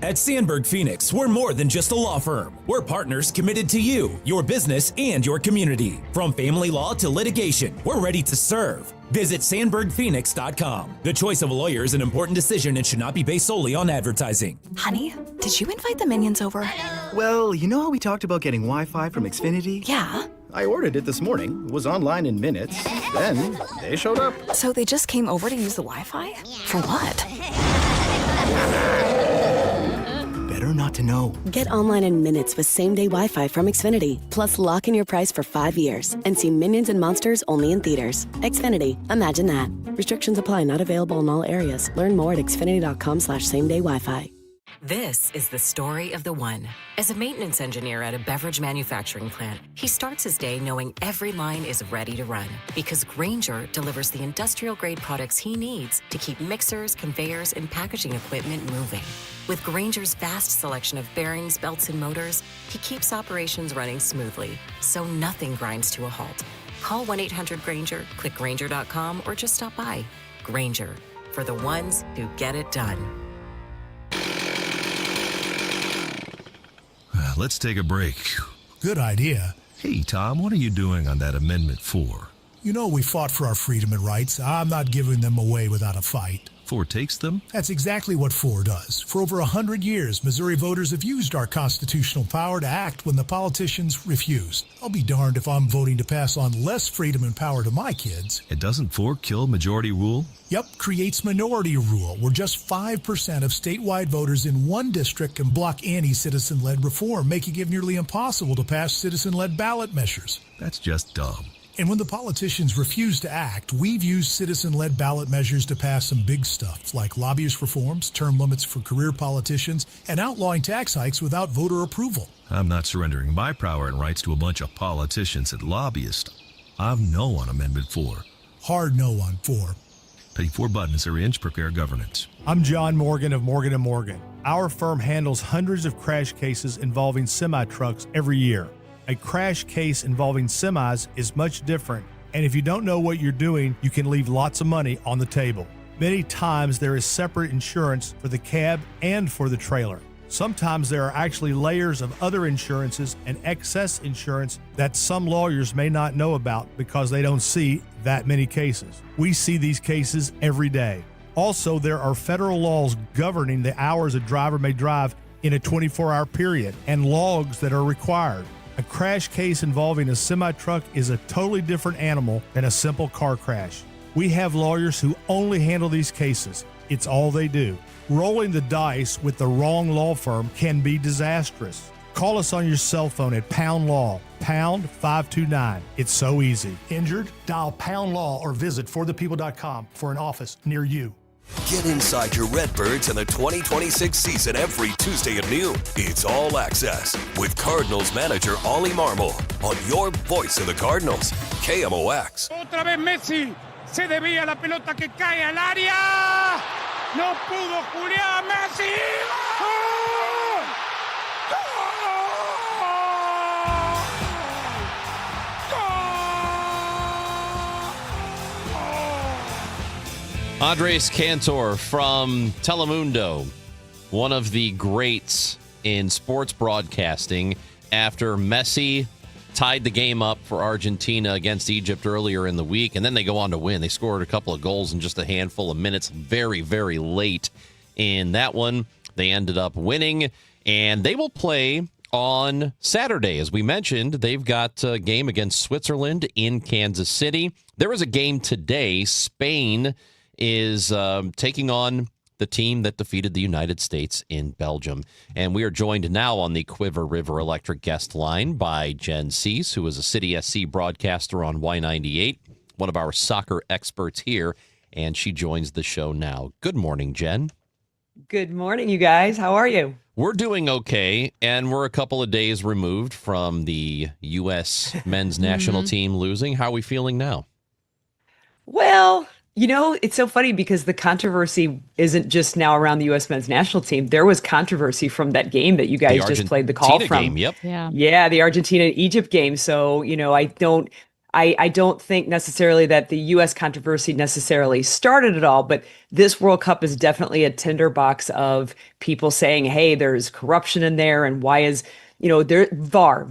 At Sandberg Phoenix, we're more than just a law firm. We're partners committed to you, your business, and your community. From family law to litigation, we're ready to serve. Visit SandbergPhoenix.com. The choice of a lawyer is an important decision and should not be based solely on advertising. Honey, did you invite the minions over? Well, you know how we talked about getting Wi-Fi from Xfinity? Yeah. I ordered it this morning, was online in minutes, then they showed up. So they just came over to use the Wi-Fi? For what? Better not to know. Get online in minutes with same-day Wi-Fi from Xfinity. Plus, lock in your price for 5 years and see Minions and Monsters only in theaters. Xfinity. Imagine that. Restrictions apply. Not available in all areas. Learn more at xfinity.com/same-day Wi-Fi. This is the story of the one. As a maintenance engineer at a beverage manufacturing plant, he starts his day knowing every line is ready to run because Grainger delivers the industrial-grade products he needs to keep mixers, conveyors, and packaging equipment moving. With Grainger's vast selection of bearings, belts, and motors, he keeps operations running smoothly, so nothing grinds to a halt. Call 1-800-GRAINGER, click Grainger.com, or just stop by. Grainger, for the ones who get it done. Let's take a break. Good idea. Hey, Tom, what are you doing on that Amendment 4? You know we fought for our freedom and rights. I'm not giving them away without a fight. 4 takes them? That's exactly what 4 does. For over 100 years, Missouri voters have used our constitutional power to act when the politicians refused. I'll be darned if I'm voting to pass on less freedom and power to my kids. It doesn't 4 kill majority rule? Yep, creates minority rule, where just 5% of statewide voters in one district can block any citizen-led reform, making it nearly impossible to pass citizen-led ballot measures. That's just dumb. And when the politicians refuse to act, we've used citizen-led ballot measures to pass some big stuff, like lobbyist reforms, term limits for career politicians, and outlawing tax hikes without voter approval. I'm not surrendering my power and rights to a bunch of politicians and lobbyists. I'm no on Amendment 4. Hard no on 4. Pay 4 buttons are inch, prepare governance. I'm John Morgan of Morgan & Morgan. Our firm handles hundreds of crash cases involving semi-trucks every year. A crash case involving semis is much different, and if you don't know what you're doing, you can leave lots of money on the table. Many times there is separate insurance for the cab and for the trailer. Sometimes there are actually layers of other insurances and excess insurance that some lawyers may not know about because they don't see that many cases. We see these cases every day. Also, there are federal laws governing the hours a driver may drive in a 24-hour period and logs that are required. A crash case involving a semi-truck is a totally different animal than a simple car crash. We have lawyers who only handle these cases. It's all they do. Rolling the dice with the wrong law firm can be disastrous. Call us on your cell phone at Pound Law, pound 529. It's so easy. Injured? Dial Pound Law or visit forthepeople.com for an office near you. Get inside your Redbirds in the 2026 season every Tuesday at noon. It's All Access with Cardinals manager Ollie Marmol on your voice of the Cardinals, KMOX. Otra vez Messi. Se desvía la pelota que cae al área. No pudo Julián Messi. ¡Gol! Andres Cantor from Telemundo, one of the greats in sports broadcasting, after Messi tied the game up for Argentina against Egypt earlier in the week, and then they go on to win. They scored a couple of goals in just a handful of minutes, very, very late in that one. They ended up winning, and they will play on Saturday. As we mentioned, they've got a game against Switzerland in Kansas City. There is a game today. Spain is taking on the team that defeated the United States in Belgium. And we are joined now on the Quiver River Electric guest line by Jen Cease, who is a City SC broadcaster on Y98, one of our soccer experts here, and she joins the show now. Good morning, Jen. Good morning, you guys. How are you? We're doing okay, and we're a couple of days removed from the U.S. men's national team losing. How are we feeling now? Well, you know, it's so funny because the controversy isn't just now around the U.S. men's national team. There was controversy from that game that you guys just played the call from. Game, yep. Yeah, the Argentina-Egypt game. So, you know, I don't think necessarily that the U.S. controversy necessarily started at all, but this World Cup is definitely a tinderbox of people saying, hey, there's corruption in there, and why is, you know, VAR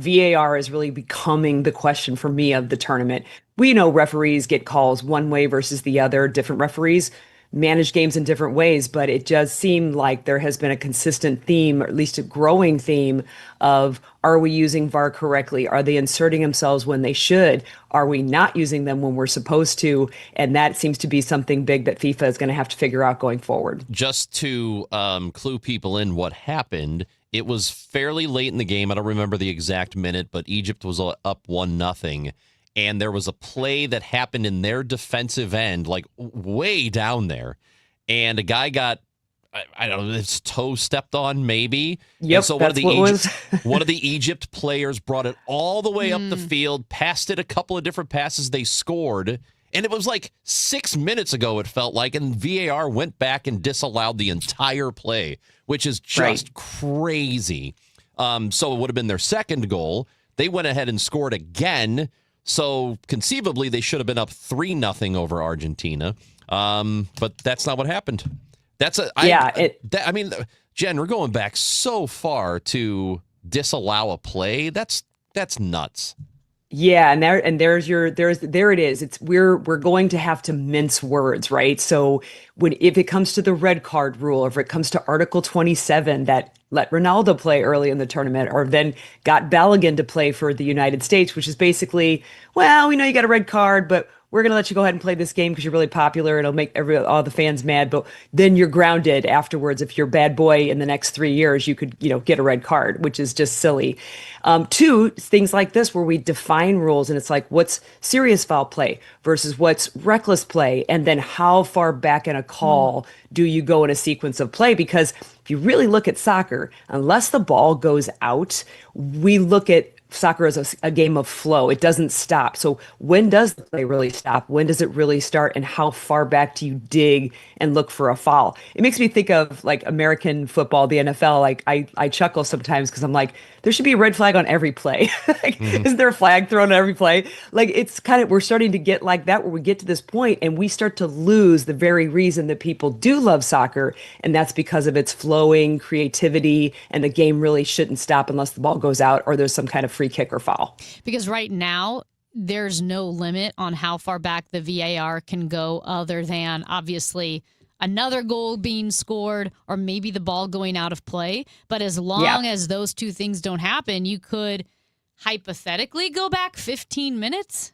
is really becoming the question for me of the tournament. We know referees get calls one way versus the other. Different referees manage games in different ways, but it does seem like there has been a consistent theme, or at least a growing theme, of are we using VAR correctly? Are they inserting themselves when they should? Are we not using them when we're supposed to? And that seems to be something big that FIFA is going to have to figure out going forward. Just to clue people in what happened, it was fairly late in the game. I don't remember the exact minute, but Egypt was up 1-0. And there was a play that happened in their defensive end, like way down there. And a guy got, I don't know, his toe stepped on, maybe. Yep, and so one of the Egypt players brought it all the way up the field, passed it a couple of different passes. They scored. And it was like 6 minutes ago, it felt like. And VAR went back and disallowed the entire play, which is just crazy. So it would have been their second goal. They went ahead and scored again. So conceivably, they should have been up 3-0 over Argentina. But that's not what happened. I mean, Jen, we're going back so far to disallow a play. That's nuts. Yeah, and there it is. We're going to have to mince words, right? So if it comes to the red card rule, or if it comes to Article 27 that let Ronaldo play early in the tournament, or then got Balogun to play for the United States, which is basically, well, we know you got a red card, but we're going to let you go ahead and play this game because you're really popular. It'll make all the fans mad, but then you're grounded afterwards. If you're a bad boy in the next 3 years, you could, get a red card, which is just silly. Two, things like this where we define rules, and it's like, what's serious foul play versus what's reckless play, and then how far back in a call do you go in a sequence of play? Because if you really look at soccer, unless the ball goes out, we look at soccer as a game of flow. It doesn't stop. So when does the play really stop? When does it really start? And how far back do you dig and look for a foul? It makes me think of like American football, the NFL. Like I chuckle sometimes because I'm like, there should be a red flag on every play. Isn't there a flag thrown on every play? Like it's we're starting to get like that where we get to this point and we start to lose the very reason that people do love soccer. And that's because of its flowing creativity, and the game really shouldn't stop unless the ball goes out or there's some kind of free kick or foul. Because right now, there's no limit on how far back the VAR can go other than obviously another goal being scored or maybe the ball going out of play. But as long as those two things don't happen, you could hypothetically go back 15 minutes.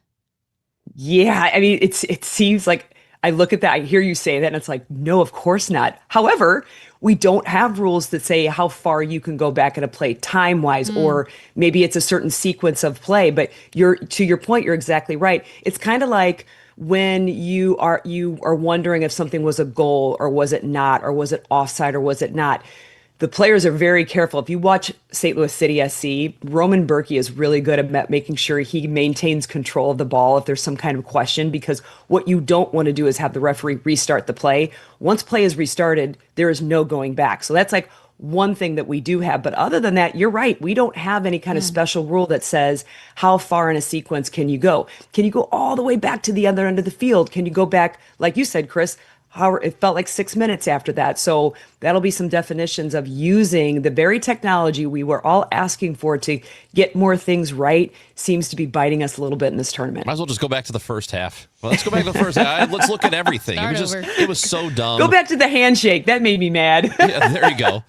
Yeah, I mean, it seems like I look at that, I hear you say that, and it's like, no, of course not. However, we don't have rules that say how far you can go back in a play time-wise, or maybe it's a certain sequence of play. But to your point, you're exactly right. It's kind of like when you are wondering if something was a goal or was it not, or was it offside or was it not. The players are very careful. If you watch St. Louis City SC, Roman Berkey is really good at making sure he maintains control of the ball if there's some kind of question, because what you don't want to do is have the referee restart the play. Once play is restarted, there is no going back. So that's like one thing that we do have. But other than that, you're right. We don't have any kind of special rule that says how far in a sequence can you go? Can you go all the way back to the other end of the field? Can you go back, like you said, Chris, it felt like 6 minutes after that. So that'll be some definitions of using the very technology we were all asking for to get more things right. Seems to be biting us a little bit in this tournament. Might as well just go back to the first half. Well, let's go back to the first half. Let's look at everything. It was so dumb. Go back to the handshake. That made me mad. Yeah, there you go.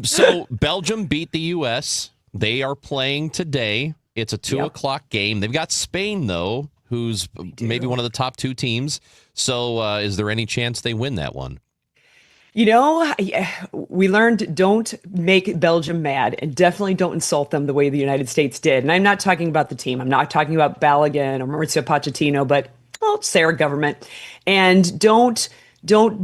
So Belgium beat the U.S. They are playing today. It's a 2 o'clock game. They've got Spain, though, who's maybe one of the top two teams. So is there any chance they win that one? We learned don't make Belgium mad, and definitely don't insult them the way the United States did. And I'm not talking about the team. I'm not talking about Balogun or Mauricio Pochettino, but Sarah government. And don't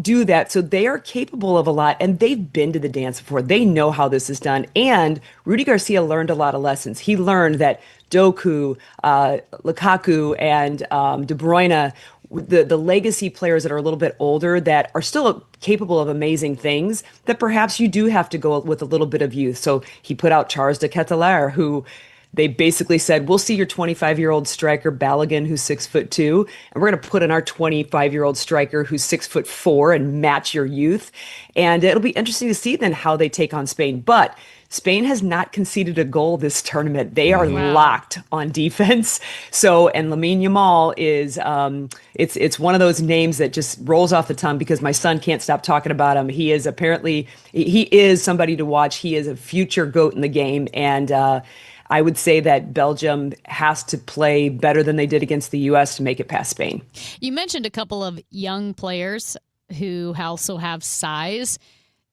do that. So they are capable of a lot, and they've been to the dance before. They know how this is done. And Rudy Garcia learned a lot of lessons. He learned that Doku, Lukaku, and De Bruyne, the legacy players that are a little bit older that are still capable of amazing things, that perhaps you do have to go with a little bit of youth. So he put out Charles de Ketelaere, who they basically said, we'll see your 25-year-old striker Balogun, who's 6'2", and we're going to put in our 25-year-old striker who's 6'4" and match your youth. And it'll be interesting to see then how they take on Spain. But Spain has not conceded a goal this tournament. They are locked on defense. So, and Lamine Yamal is, it's one of those names that just rolls off the tongue because my son can't stop talking about him. He is somebody to watch. He is a future GOAT in the game. And I would say that Belgium has to play better than they did against the U.S. to make it past Spain. You mentioned a couple of young players who also have size.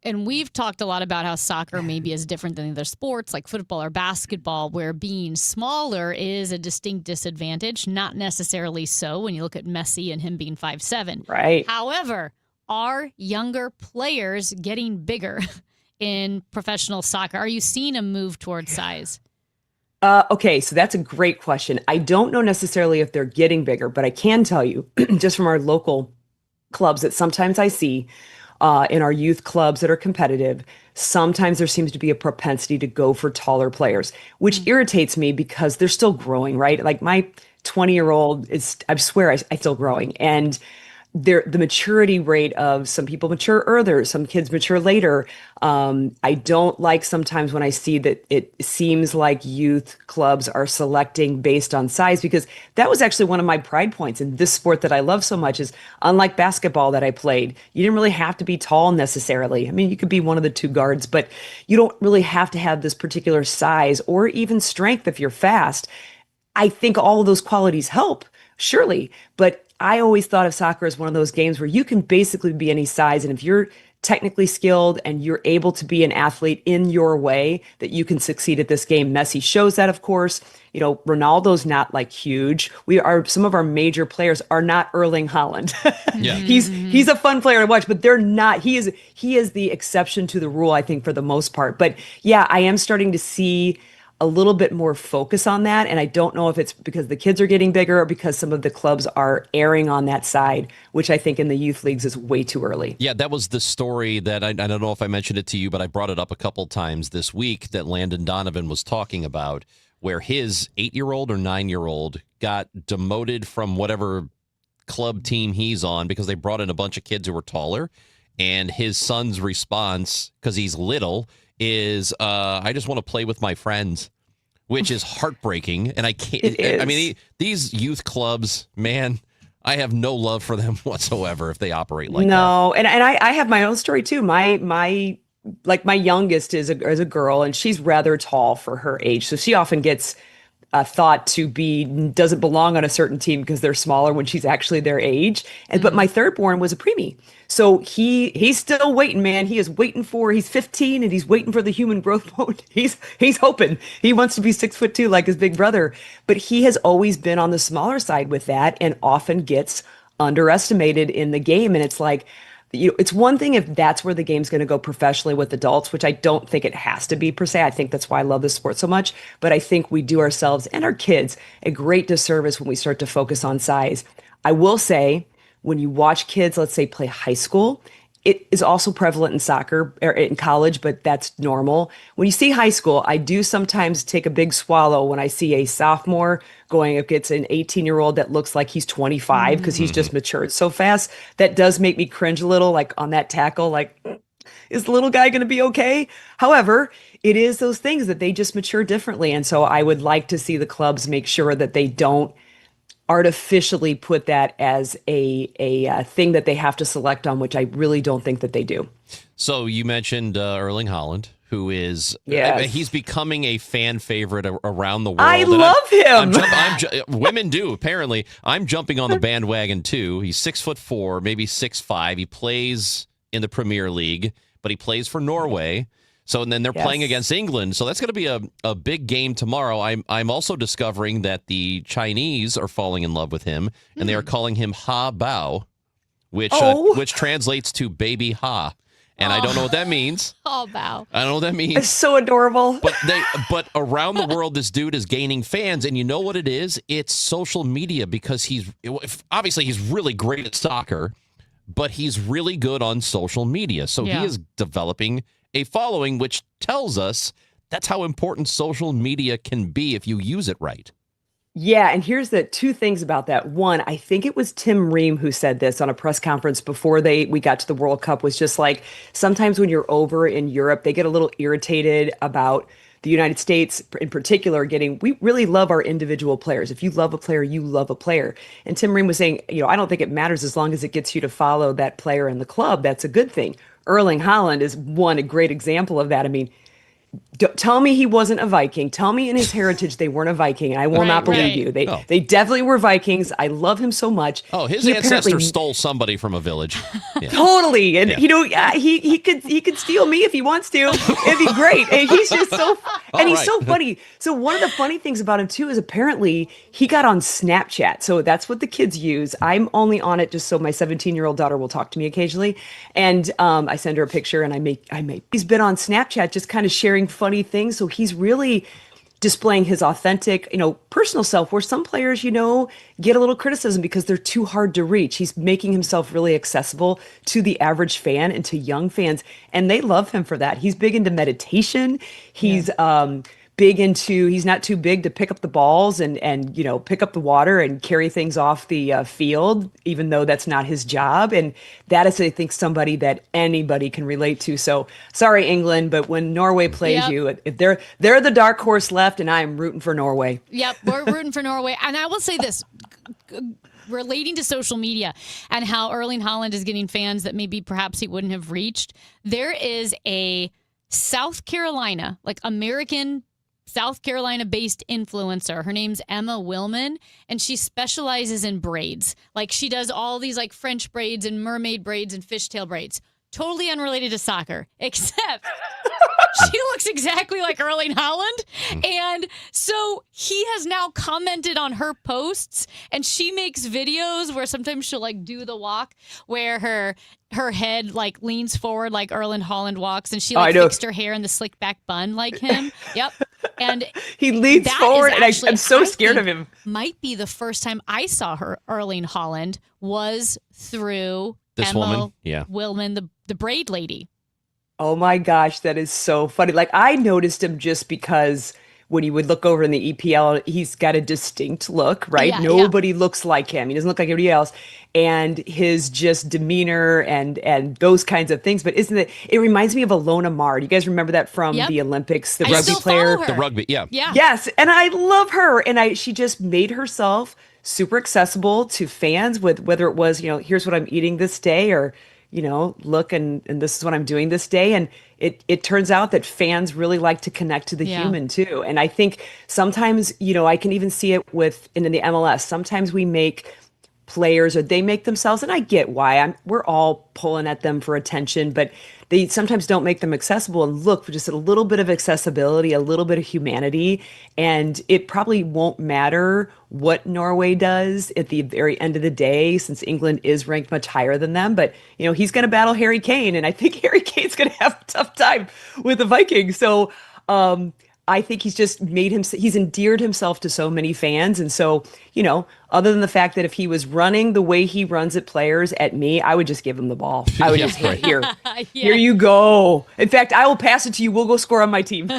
And we've talked a lot about how soccer maybe is different than other sports like football or basketball, where being smaller is a distinct disadvantage. Not necessarily so when you look at Messi and him being 5'7". Right. However, are younger players getting bigger in professional soccer? Are you seeing a move towards size? Okay, so that's a great question. I don't know necessarily if they're getting bigger, but I can tell you just from our local clubs that sometimes I see in our youth clubs that are competitive, sometimes there seems to be a propensity to go for taller players, which irritates me because they're still growing, right? Like my 20-year-old is, I swear, I'm still growing. And the maturity rate of some people mature earlier, some kids mature later. I don't like sometimes when I see that it seems like youth clubs are selecting based on size, because that was actually one of my pride points in this sport that I love so much. Is unlike basketball that I played, you didn't really have to be tall necessarily. I mean, you could be one of the two guards, but you don't really have to have this particular size or even strength if you're fast. I think all of those qualities help, surely, but I always thought of soccer as one of those games where you can basically be any size. And if you're technically skilled and you're able to be an athlete in your way, that you can succeed at this game. Messi shows that, of course. You know, Ronaldo's not like huge. Some of our major players are not Erling Haaland. Yeah. He's a fun player to watch, but they're not. He is the exception to the rule, I think, for the most part. But yeah, I am starting to see a little bit more focus on that. And I don't know if it's because the kids are getting bigger or because some of the clubs are erring on that side, which I think in the youth leagues is way too early. Yeah, that was the story that I don't know if I mentioned it to you, but I brought it up a couple times this week that Landon Donovan was talking about, where his 8-year-old or 9-year-old got demoted from whatever club team he's on because they brought in a bunch of kids who were taller. And his son's response, because he's little, is I just want to play with my friends, which is heartbreaking. And I can't. I mean, these youth clubs, man, I have no love for them whatsoever if they operate like that. No, and I have my own story too. My youngest is a girl, and she's rather tall for her age, so she often gets thought to doesn't belong on a certain team because they're smaller when she's actually their age. But my third born was a preemie. So he's still waiting, man. He's 15 and he's waiting for the human growth mode. He's hoping. He wants to be 6'2" like his big brother. But he has always been on the smaller side with that and often gets underestimated in the game. And it's like, it's one thing if that's where the game's going to go professionally with adults, which I don't think it has to be per se. I think that's why I love this sport so much. But I think we do ourselves and our kids a great disservice when we start to focus on size. I will say, when you watch kids, let's say, play high school, it is also prevalent in soccer or in college, but that's normal. When you see high school, I do sometimes take a big swallow when I see a sophomore going against an 18-year-old that looks like he's 25 because he's just matured so fast. That does make me cringe a little, like on that tackle, like, is the little guy going to be okay? However, it is those things that they just mature differently. And so I would like to see the clubs make sure that they don't artificially put that as a thing that they have to select on, which I really don't think that they do. So you mentioned Erling Haaland, who is he's becoming a fan favorite around the world. I love him. Women do, apparently. I'm jumping on the bandwagon too. He's 6'4", maybe 6'5". He plays in the Premier League, but he plays for Norway. So, and then they're playing against England. So that's going to be a big game tomorrow. I'm also discovering that the Chinese are falling in love with him, and they are calling him Ha Bao, which translates to baby Ha. And I don't know what that means. Oh, Bao. I don't know what that means. It's so adorable. But around the world, this dude is gaining fans, and you know what it is? It's social media, because he's really great at soccer, but he's really good on social media. So he is developing a following, which tells us that's how important social media can be if you use it right. Yeah, and here's the two things about that. One, I think it was Tim Ream who said this on a press conference before we got to the World Cup, was just like, sometimes when you're over in Europe, they get a little irritated about the United States in particular we really love our individual players. If you love a player, you love a player. And Tim Ream was saying, I don't think it matters as long as it gets you to follow that player in the club. That's a good thing. Erling Haaland is a great example of that. I mean, tell me he wasn't a Viking. Tell me in his heritage they weren't a Viking, and I will not believe you. They definitely were Vikings. I love him so much. Oh, his ancestors stole somebody from a village. Yeah. Totally, and he could steal me if he wants to. It'd be great. And he's just so so funny. So one of the funny things about him too is apparently he got on Snapchat. So that's what the kids use. I'm only on it just so my 17-year-old daughter will talk to me occasionally, and I send her a picture, and I make. He's been on Snapchat just kind of sharing funny things. So he's really displaying his authentic, personal self, where some players, get a little criticism because they're too hard to reach. He's making himself really accessible to the average fan and to young fans, and they love him for that. He's big into meditation. He's he's not too big to pick up the balls and pick up the water and carry things off the field, even though that's not his job. And that is, I think, somebody that anybody can relate to. So sorry, England, but when Norway plays you, if they're the dark horse left, and I am rooting for Norway. Yep, we're rooting for Norway. And I will say this, relating to social media and how Erling Haaland is getting fans that maybe perhaps he wouldn't have reached. There is a South Carolina, like American South Carolina-based influencer. Her name's Emma Willman, and she specializes in braids. Like, she does all these like French braids and mermaid braids and fishtail braids. Totally unrelated to soccer, except she looks exactly like Erling Haaland. And so he has now commented on her posts, and she makes videos where sometimes she'll like do the walk where her head like leans forward like Erling Haaland walks, and she like fixed her hair in the slick back bun like him. Yep. And he leans forward, and I'm so scared of him. Might be the first time I saw her Erling Haaland was through this Emma woman, Willman, the braid lady. Oh my gosh, that is so funny. Like, I noticed him just because when you would look over in the EPL, he's got a distinct look, right? Yeah, Nobody looks like him. He doesn't look like anybody else. And his just demeanor and those kinds of things. But it reminds me of Alona Mar. Do you guys remember that from the Olympics? The rugby player. The rugby, yeah. Yes, and I love her. And she just made herself super accessible to fans with whether it was, here's what I'm eating this day, or look, and this is what I'm doing this day. And it turns out that fans really like to connect to the human too. And I think sometimes, I can even see it in the MLS. Sometimes we make players, or they make themselves, and I get why we're all pulling at them for attention, but they sometimes don't make them accessible and look for just a little bit of accessibility, a little bit of humanity. And it probably won't matter what Norway does at the very end of the day, since England is ranked much higher than them. But, he's going to battle Harry Kane, and I think Harry Kane's going to have a tough time with the Vikings. So, I think he's just he's endeared himself to so many fans. And so, other than the fact that if he was running the way he runs at players at me, I would just give him the ball. I would just here you go. In fact, I will pass it to you. We'll go score on my team.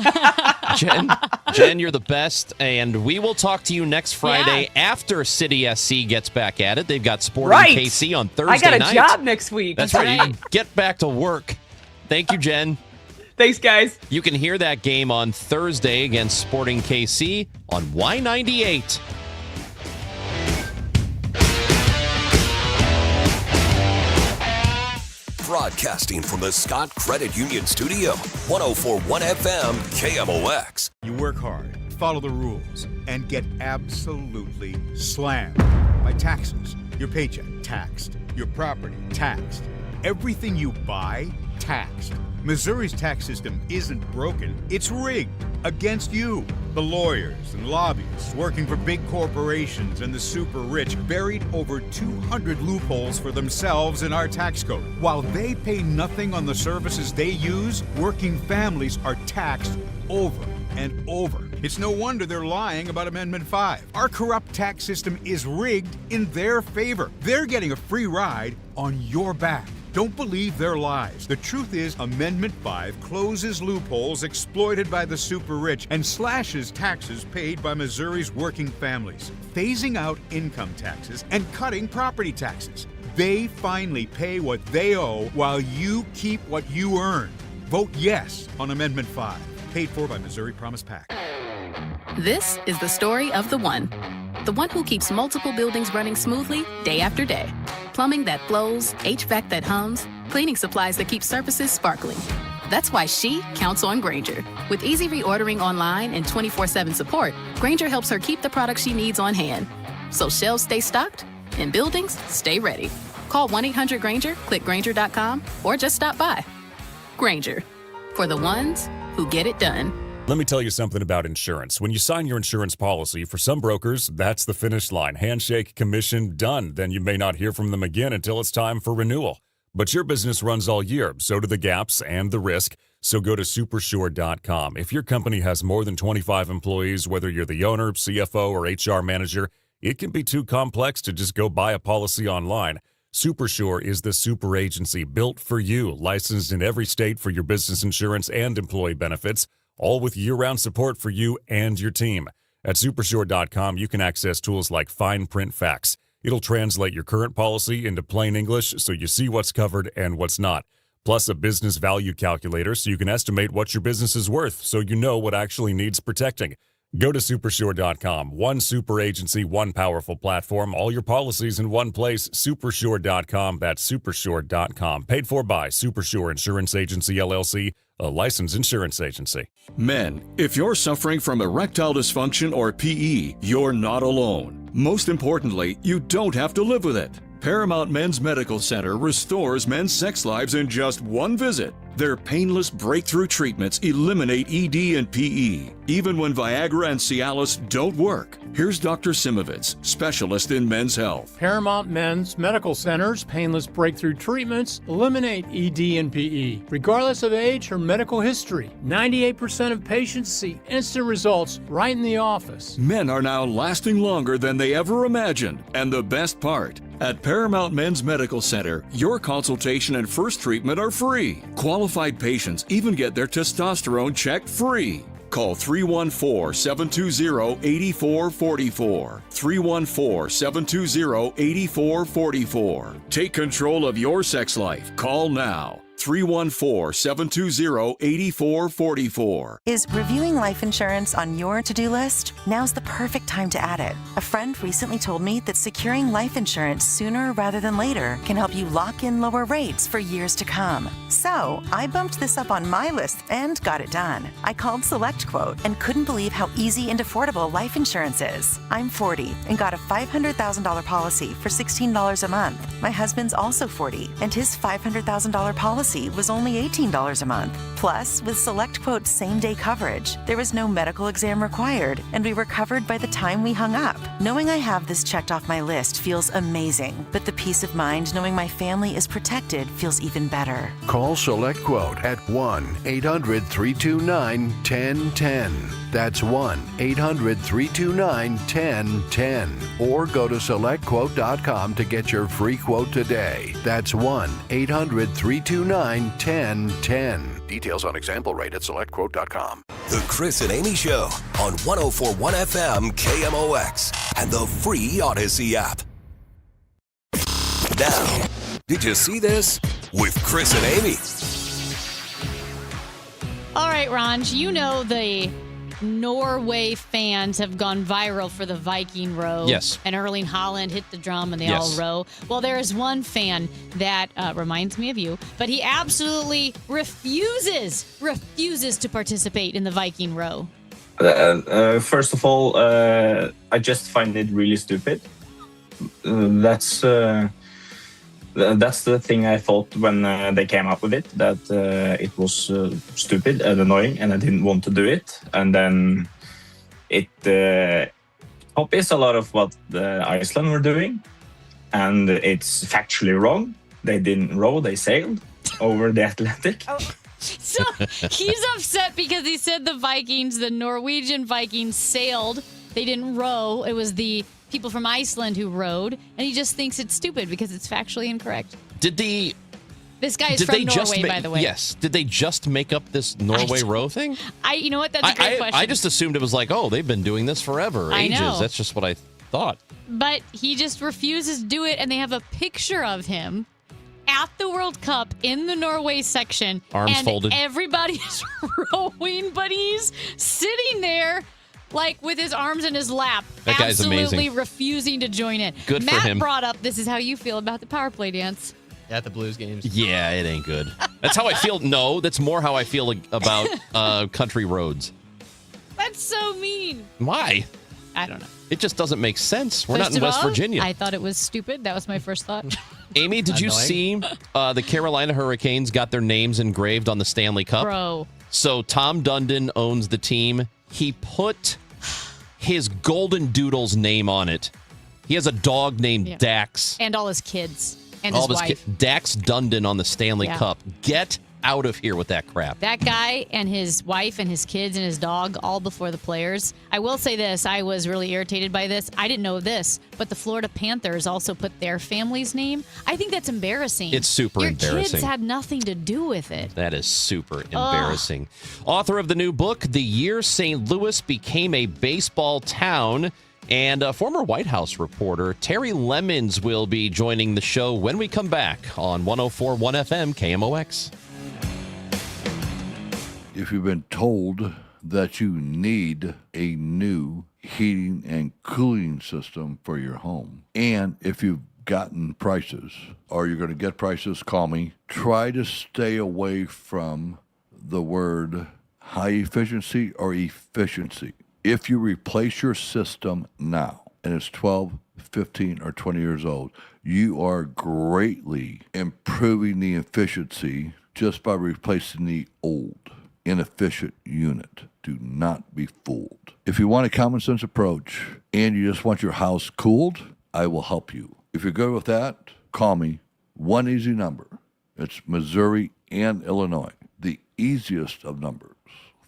Jen, you're the best. And we will talk to you next Friday after City SC gets back at it. They've got Sporting KC on Thursday night. I got a job next week. That's right. You can get back to work. Thank you, Jen. Thanks, guys. You can hear that game on Thursday against Sporting KC on Y98. Broadcasting from the Scott Credit Union Studio, 104.1 FM KMOX. You work hard, follow the rules, and get absolutely slammed by taxes. Your paycheck, taxed. Your property, taxed. Everything you buy, taxed. Missouri's tax system isn't broken, it's rigged against you. The lawyers and lobbyists working for big corporations and the super rich buried over 200 loopholes for themselves in our tax code. While they pay nothing on the services they use, working families are taxed over and over. It's no wonder they're lying about Amendment 5. Our corrupt tax system is rigged in their favor. They're getting a free ride on your back. Don't believe their lies. The truth is, Amendment 5 closes loopholes exploited by the super rich and slashes taxes paid by Missouri's working families, phasing out income taxes and cutting property taxes. They finally pay what they owe while you keep what you earn. Vote yes on Amendment 5. Paid for by Missouri Promise PAC. This is the story of the one who keeps multiple buildings running smoothly day after day. Plumbing that flows, HVAC that hums, cleaning supplies that keep surfaces sparkling. That's why she counts on Grainger. With easy reordering online and 24/7 support, Grainger helps her keep the products she needs on hand. So shelves stay stocked and buildings stay ready. Call 1-800-GRAINGER, click Grainger.com, or just stop by. Grainger, for the ones who get it done. Let me tell you something about insurance. When you sign your insurance policy, for some brokers, that's the finish line. Handshake, commission, done. Then you may not hear from them again until it's time for renewal. But your business runs all year, so do the gaps and the risk. So go to Supersure.com. If your company has more than 25 employees, whether you're the owner, CFO, or HR manager, it can be too complex to just go buy a policy online. Supersure is the super agency built for you, licensed in every state for your business insurance and employee benefits. all with year-round support for you and your team. At Supersure.com, you can access tools like fine print facts. It'll translate your current policy into plain English so you see what's covered and what's not. Plus a business value calculator so you can estimate what your business is worth so you know what actually needs protecting. Go to Supersure.com. One super agency, one powerful platform, all your policies in one place. Supersure.com. That's Supersure.com. Paid for by Supersure Insurance Agency, LLC, a licensed insurance agency. Men, if you're suffering from erectile dysfunction or PE, you're not alone. Most importantly, you don't have to live with it. Paramount Men's Medical Center restores men's sex lives in just one visit. Their painless breakthrough treatments eliminate ED and PE, even when Viagra and Cialis don't work. Here's Dr. Simovitz, specialist in men's health. Paramount Men's Medical Center's painless breakthrough treatments eliminate ED and PE, regardless of age or medical history. 98% of patients see instant results right in the office. Men are now lasting longer than they ever imagined. And the best part, at Paramount Men's Medical Center, your consultation and first treatment are free. Qualified patients even get their testosterone checked free. Call 314-720-8444. 314-720-8444. Take control of your sex life. Call now. 314-720-8444. Is reviewing life insurance on your to-do list? Now's the perfect time to add it. A friend recently told me that securing life insurance sooner rather than later can help you lock in lower rates for years to come. So I bumped this up on my list and got it done. I called SelectQuote and couldn't believe how easy and affordable life insurance is. I'm 40 and got a $500,000 policy for $16 a month. My husband's also 40 and his $500,000 policy was only $18 a month. Plus, with SelectQuote's same-day coverage, there was no medical exam required, and we were covered by the time we hung up. Knowing I have this checked off my list feels amazing, but the peace of mind knowing my family is protected feels even better. Call SelectQuote at 1-800-329-1010. That's 1-800-329-1010. Or go to SelectQuote.com to get your free quote today. That's 1-800-329-1010. Details on example rate at SelectQuote.com. The Chris and Amy Show on 104.1 FM KMOX and the free Odyssey app. Now, did you see this? With Chris and Amy. All right, Ranj, you know the Norway fans have gone viral for the Viking row. Yes. And Erling Haaland hit the drum and they all row. Well, there is one fan that reminds me of you, but he absolutely refuses to participate in the Viking row. First of all, I just find it really stupid. That's the thing I thought when they came up with it, that it was stupid and annoying and I didn't want to do it. And then it copies a lot of what Iceland were doing, and it's factually wrong. They didn't row, they sailed over the Atlantic. So he's upset because he said the Norwegian Vikings sailed. They didn't row. It was the people from Iceland who rowed, and he just thinks it's stupid because it's factually incorrect. This guy is from Norway, by the way. Yes. Did they just make up this Norway row thing? You know what? That's a great question. I just assumed it was like, oh, they've been doing this forever, ages. Know. That's just what I thought. But he just refuses to do it, and they have a picture of him at the World Cup in the Norway section. Arms folded. Everybody's rowing, but he's sitting there like with his arms in his lap. That guy's absolutely amazing. Refusing to join in. Good for him. Matt brought up, this is how you feel about the power play dance. At the Blues games. Yeah, it ain't good. That's how I feel. No, that's more how I feel about country roads. That's so mean. Why? I don't know. It just doesn't make sense. We're not in West Virginia. I thought it was stupid. That was my first thought. Amy, did you see the Carolina Hurricanes got their names engraved on the Stanley Cup? Bro. So Tom Dundon owns the team. He put his Golden Doodle's name on it. He has a dog named Dax. And all his kids. And all his wife. Dax Dundon on the Stanley Cup. Get out of here with that crap. That guy and his wife and his kids and his dog all before the players. I will say this. I was really irritated by this. I didn't know this, but the Florida Panthers also put their family's name. I think that's embarrassing. It's super embarrassing. Your kids had nothing to do with it. That is super embarrassing. Author of the new book, The Year St. Louis Became a Baseball Town, and former White House reporter Terry Lemons will be joining the show when we come back on 104.1 FM KMOX. If you've been told that you need a new heating and cooling system for your home, and if you've gotten prices or you're going to get prices, call me. Try to stay away from the word high efficiency or efficiency. If you replace your system now and it's 12, 15, or 20 years old, you are greatly improving the efficiency just by replacing the old, inefficient unit. Do not be fooled. If you want a common sense approach and you just want your house cooled, I will help you. If you're good with that, call me. One easy number. It's Missouri and Illinois. The easiest of numbers,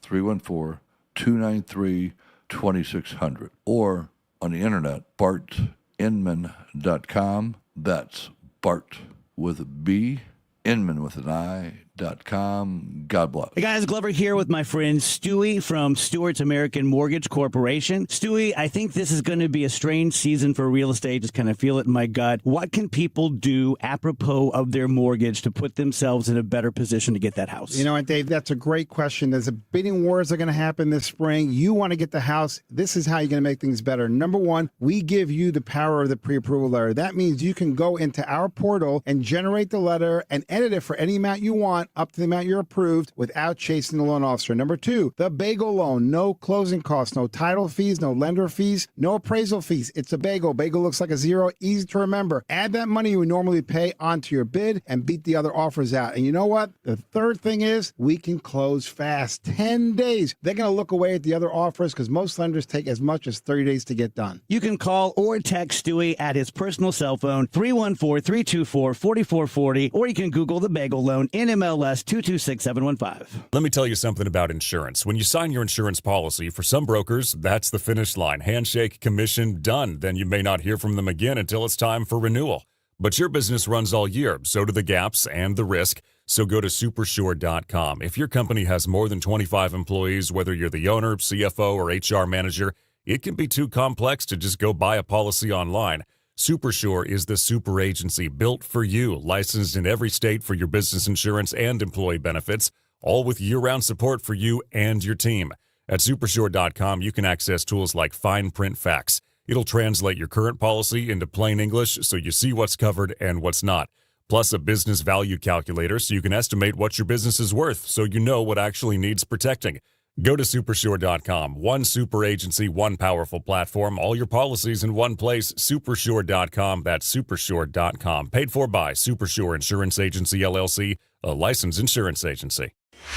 314-293-2600. Or on the internet, bartinman.com. That's Bart with a B, Inman with an I.com. God bless. Hey guys, Glover here with my friend Stewie from Stewart's American Mortgage Corporation. Stewie, I think this is going to be a strange season for real estate. Just kind of feel it in my gut. What can people do apropos of their mortgage to put themselves in a better position to get that house? You know what, Dave, that's a great question. There's a bidding wars that are going to happen this spring. You want to get the house. This is how you're going to make things better. Number one, we give you the power of the pre-approval letter. That means you can go into our portal and generate the letter and edit it for any amount you want up to the amount you're approved without chasing the loan officer. Number two, the bagel loan. No closing costs, no title fees, no lender fees, no appraisal fees. It's a bagel. Bagel looks like a zero, easy to remember. Add that money you would normally pay onto your bid and beat the other offers out. And you know what? The third thing is we can close fast. 10 days. They're going to look away at the other offers because most lenders take as much as 30 days to get done. You can call or text Stewie at his personal cell phone, 314-324-4440, or you can Google the bagel loan, NMLS 226715. Let me tell you something about insurance. When you sign your insurance policy, for some brokers, that's the finish line. Handshake, commission, done. Then you may not hear from them again until it's time for renewal. But your business runs all year, so do the gaps and the risk. So go to Supersure.com. If your company has more than 25 employees, whether you're the owner, CFO, or HR manager, it can be too complex to just go buy a policy online. Supersure is the super agency built for you, licensed in every state for your business insurance and employee benefits, all with year-round support for you and your team. At Supersure.com, you can access tools like fine print facts. It'll translate your current policy into plain English so you see what's covered and what's not. Plus a business value calculator so you can estimate what your business is worth so you know what actually needs protecting. Go to Supersure.com. One super agency, one powerful platform, all your policies in one place. Supersure.com. That's Supersure.com. Paid for by Supersure Insurance Agency, LLC, a licensed insurance agency.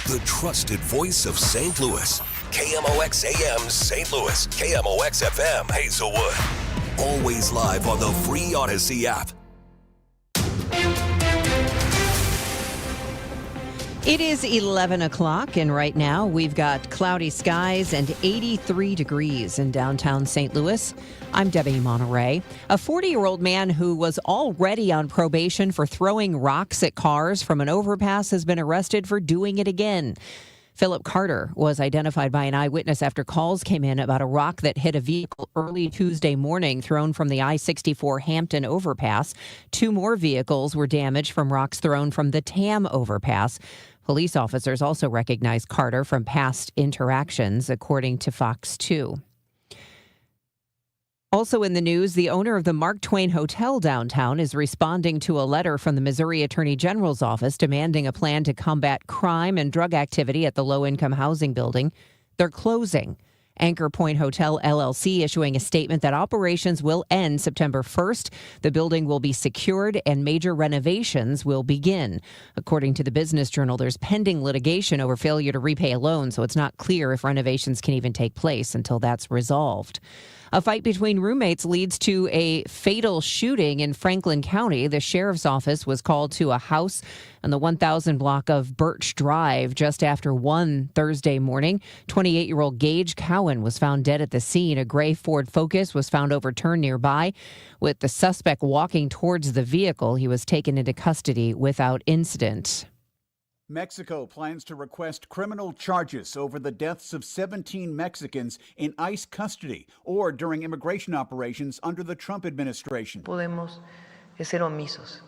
The trusted voice of St. Louis. KMOX AM St. Louis. KMOX FM Hazelwood. Always live on the free Odyssey app. It is 11 o'clock, and right now we've got cloudy skies and 83 degrees in downtown St. Louis. I'm Debbie Monterey. A 40-year-old man who was already on probation for throwing rocks at cars from an overpass has been arrested for doing it again. Philip Carter was identified by an eyewitness after calls came in about a rock that hit a vehicle early Tuesday morning thrown from the I-64 Hampton overpass. 2 more vehicles were damaged from rocks thrown from the Tam overpass. Police officers also recognized Carter from past interactions, according to Fox 2. Also in the news, the owner of the Mark Twain Hotel downtown is responding to a letter from the Missouri Attorney General's office demanding a plan to combat crime and drug activity at the low-income housing building. They're closing. Anchor Point Hotel LLC issuing a statement that operations will end September 1st. The building will be secured and major renovations will begin. According to the Business Journal, there's pending litigation over failure to repay a loan, so it's not clear if renovations can even take place until that's resolved. A fight between roommates leads to a fatal shooting in Franklin County. The sheriff's office was called to a house on the 1000 block of Birch Drive just after 1 Thursday morning. 28-year-old Gage Cowan was found dead at the scene. A gray Ford Focus was found overturned nearby. With the suspect walking towards the vehicle, he was taken into custody without incident. Mexico plans to request criminal charges over the deaths of 17 Mexicans in ICE custody or during immigration operations under the Trump administration. Podemos ser omisos.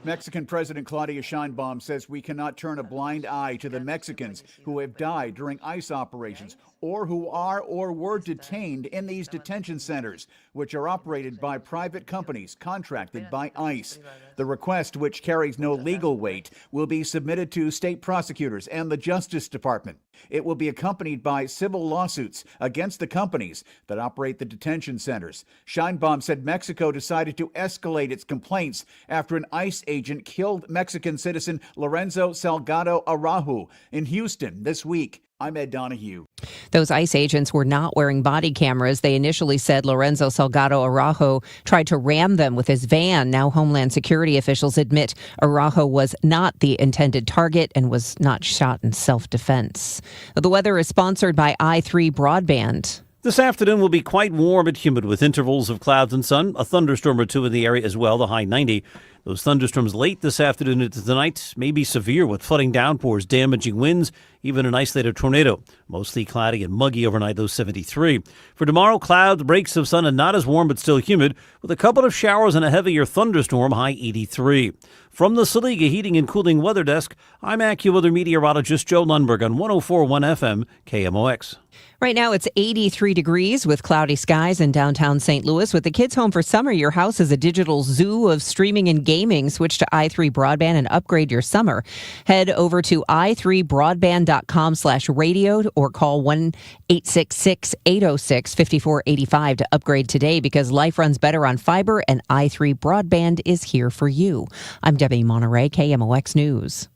Mexican President Claudia Sheinbaum says we cannot turn a blind eye to the Mexicans who have died during ICE operations or who are or were detained in these detention centers, which are operated by private companies contracted by ICE. The request, which carries no legal weight, will be submitted to state prosecutors and the Justice Department. It will be accompanied by civil lawsuits against the companies that operate the detention centers. Sheinbaum said Mexico decided to escalate its complaints after an ICE agent killed Mexican citizen Lorenzo Salgado Araujo in Houston this week. I'm Ed Donahue. Those ICE agents were not wearing body cameras. They initially said Lorenzo Salgado Araujo tried to ram them with his van. Now Homeland Security officials admit Araujo was not the intended target and was not shot in self-defense. The weather is sponsored by i3 Broadband. This afternoon will be quite warm and humid with intervals of clouds and sun. A thunderstorm or two in the area as well, the high 90. Those thunderstorms late this afternoon into tonight may be severe with flooding downpours, damaging winds, even an isolated tornado. Mostly cloudy and muggy overnight, those 73. For tomorrow, clouds, breaks of sun, and not as warm but still humid with a couple of showers and a heavier thunderstorm, high 83. From the Saliga Heating and Cooling Weather Desk, I'm AccuWeather meteorologist Joe Lundberg on 104.1 FM KMOX. Right now it's 83 degrees with cloudy skies in downtown St. Louis. With the kids home for summer, your house is a digital zoo of streaming and gaming. Switch to i3 Broadband and upgrade your summer. Head over to i3broadband.com/radio or call 1-866-806-5485 to upgrade today because life runs better on fiber and i3 Broadband is here for you. I'm Debbie Monterey, KMOX News.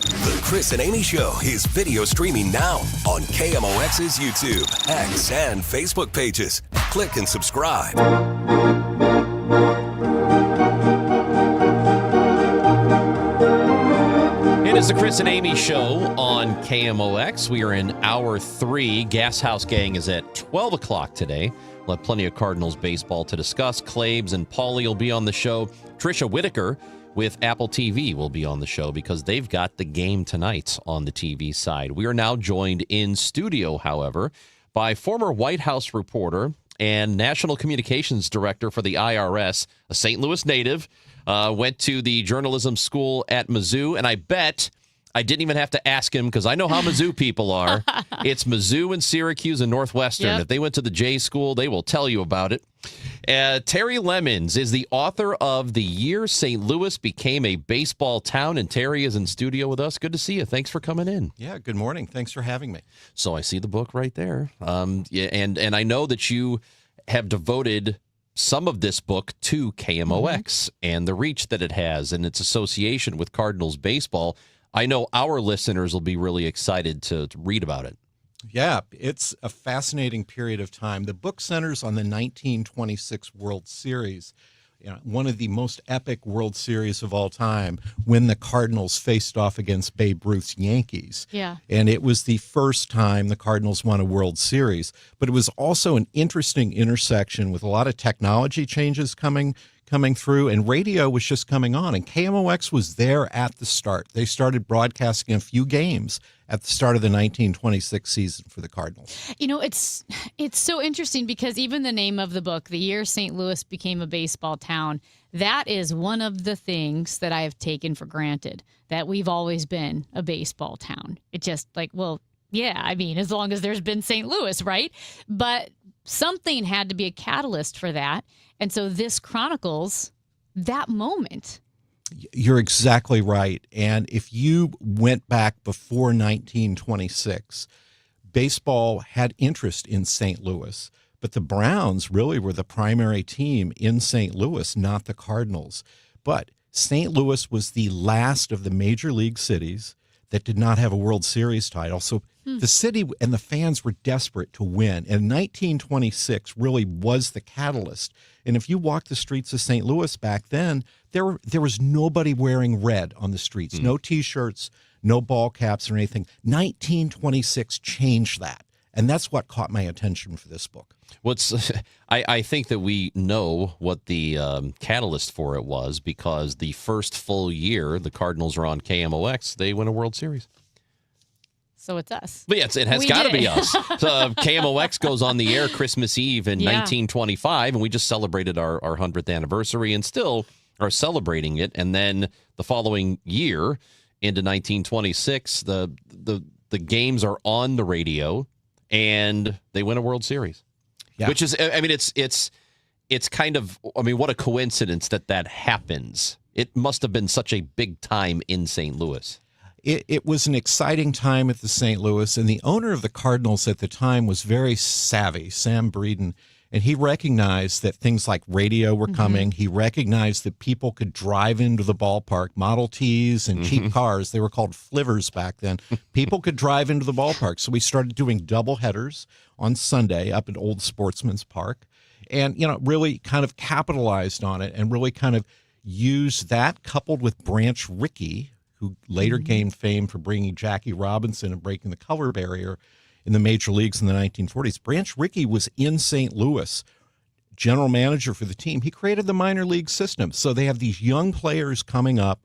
The Chris and Amy Show is video streaming now on KMOX's YouTube, X, and Facebook pages. Click and subscribe. It is the Chris and Amy Show on KMOX. We are in hour 3. Gas House Gang is at 12 o'clock today. We'll have plenty of Cardinals baseball to discuss. Claves and Paulie will be on the show. Trisha Whitaker with Apple TV will be on the show because they've got the game tonight on the TV side. We are now joined in studio, however, by former White House reporter and National Communications Director for the IRS, a St. Louis native, went to the journalism school at Mizzou, and I bet I didn't even have to ask him because I know how Mizzou people are. It's Mizzou and Syracuse and Northwestern. Yep. If they went to the J school, they will tell you about it. Terry Lemons is the author of The Year St. Louis Became a Baseball Town, and Terry is in studio with us. Good to see you. Thanks for coming in. Yeah, good morning. Thanks for having me. So I see the book right there. Yeah, and I know that you have devoted some of this book to KMOX and the reach that it has and its association with Cardinals baseball. I know our listeners will be really excited to read about it. Yeah, it's a fascinating period of time. The book centers on the 1926 World Series, one of the most epic World Series of all time, when the Cardinals faced off against Babe Ruth's Yankees. Yeah. And it was the first time the Cardinals won a World Series. But it was also an interesting intersection with a lot of technology changes coming through, and radio was just coming on, and KMOX was there at the start. They started broadcasting a few games at the start of the 1926 season for the Cardinals. You know, it's so interesting because even the name of the book, The Year St. Louis Became a Baseball Town, that is one of the things that I have taken for granted, that we've always been a baseball town. It just yeah, I mean, as long as there's been St. Louis, right? But something had to be a catalyst for that. And so this chronicles that moment. You're exactly right. And if you went back before 1926, baseball had interest in St. Louis, but the Browns really were the primary team in St. Louis, not the Cardinals. But St. Louis was the last of the major league cities that did not have a World Series title. So The city and the fans were desperate to win, and 1926 really was the catalyst. And if you walk the streets of St. Louis back then, there was nobody wearing red on the streets, no T-shirts, no ball caps or anything. 1926 changed that, and that's what caught my attention for this book. I think that we know what the catalyst for it was, because the first full year the Cardinals are on KMOX, they win a World Series. So it's us. But yes, it has got to be us. So KMOX goes on the air Christmas Eve in 1925, and we just celebrated our 100th anniversary and still are celebrating it. And then the following year, into 1926, the games are on the radio, and they win a World Series. Yeah. Which is, I mean, it's kind of, I mean, what a coincidence that happens. It must have been such a big time in St. Louis. It was an exciting time at the St. Louis, and the owner of the Cardinals at the time was very savvy, Sam Breeden, and he recognized that things like radio were coming. He recognized that people could drive into the ballpark, Model Ts and cheap cars. They were called flivvers back then. People could drive into the ballpark. So we started doing double headers on Sunday up at Old Sportsman's Park, and, you know, really kind of capitalized on it and really kind of used that, coupled with Branch Rickey, who later gained fame for bringing Jackie Robinson and breaking the color barrier in the major leagues in the 1940s. Branch Rickey was in St. Louis, general manager for the team. He created the minor league system. So they have these young players coming up.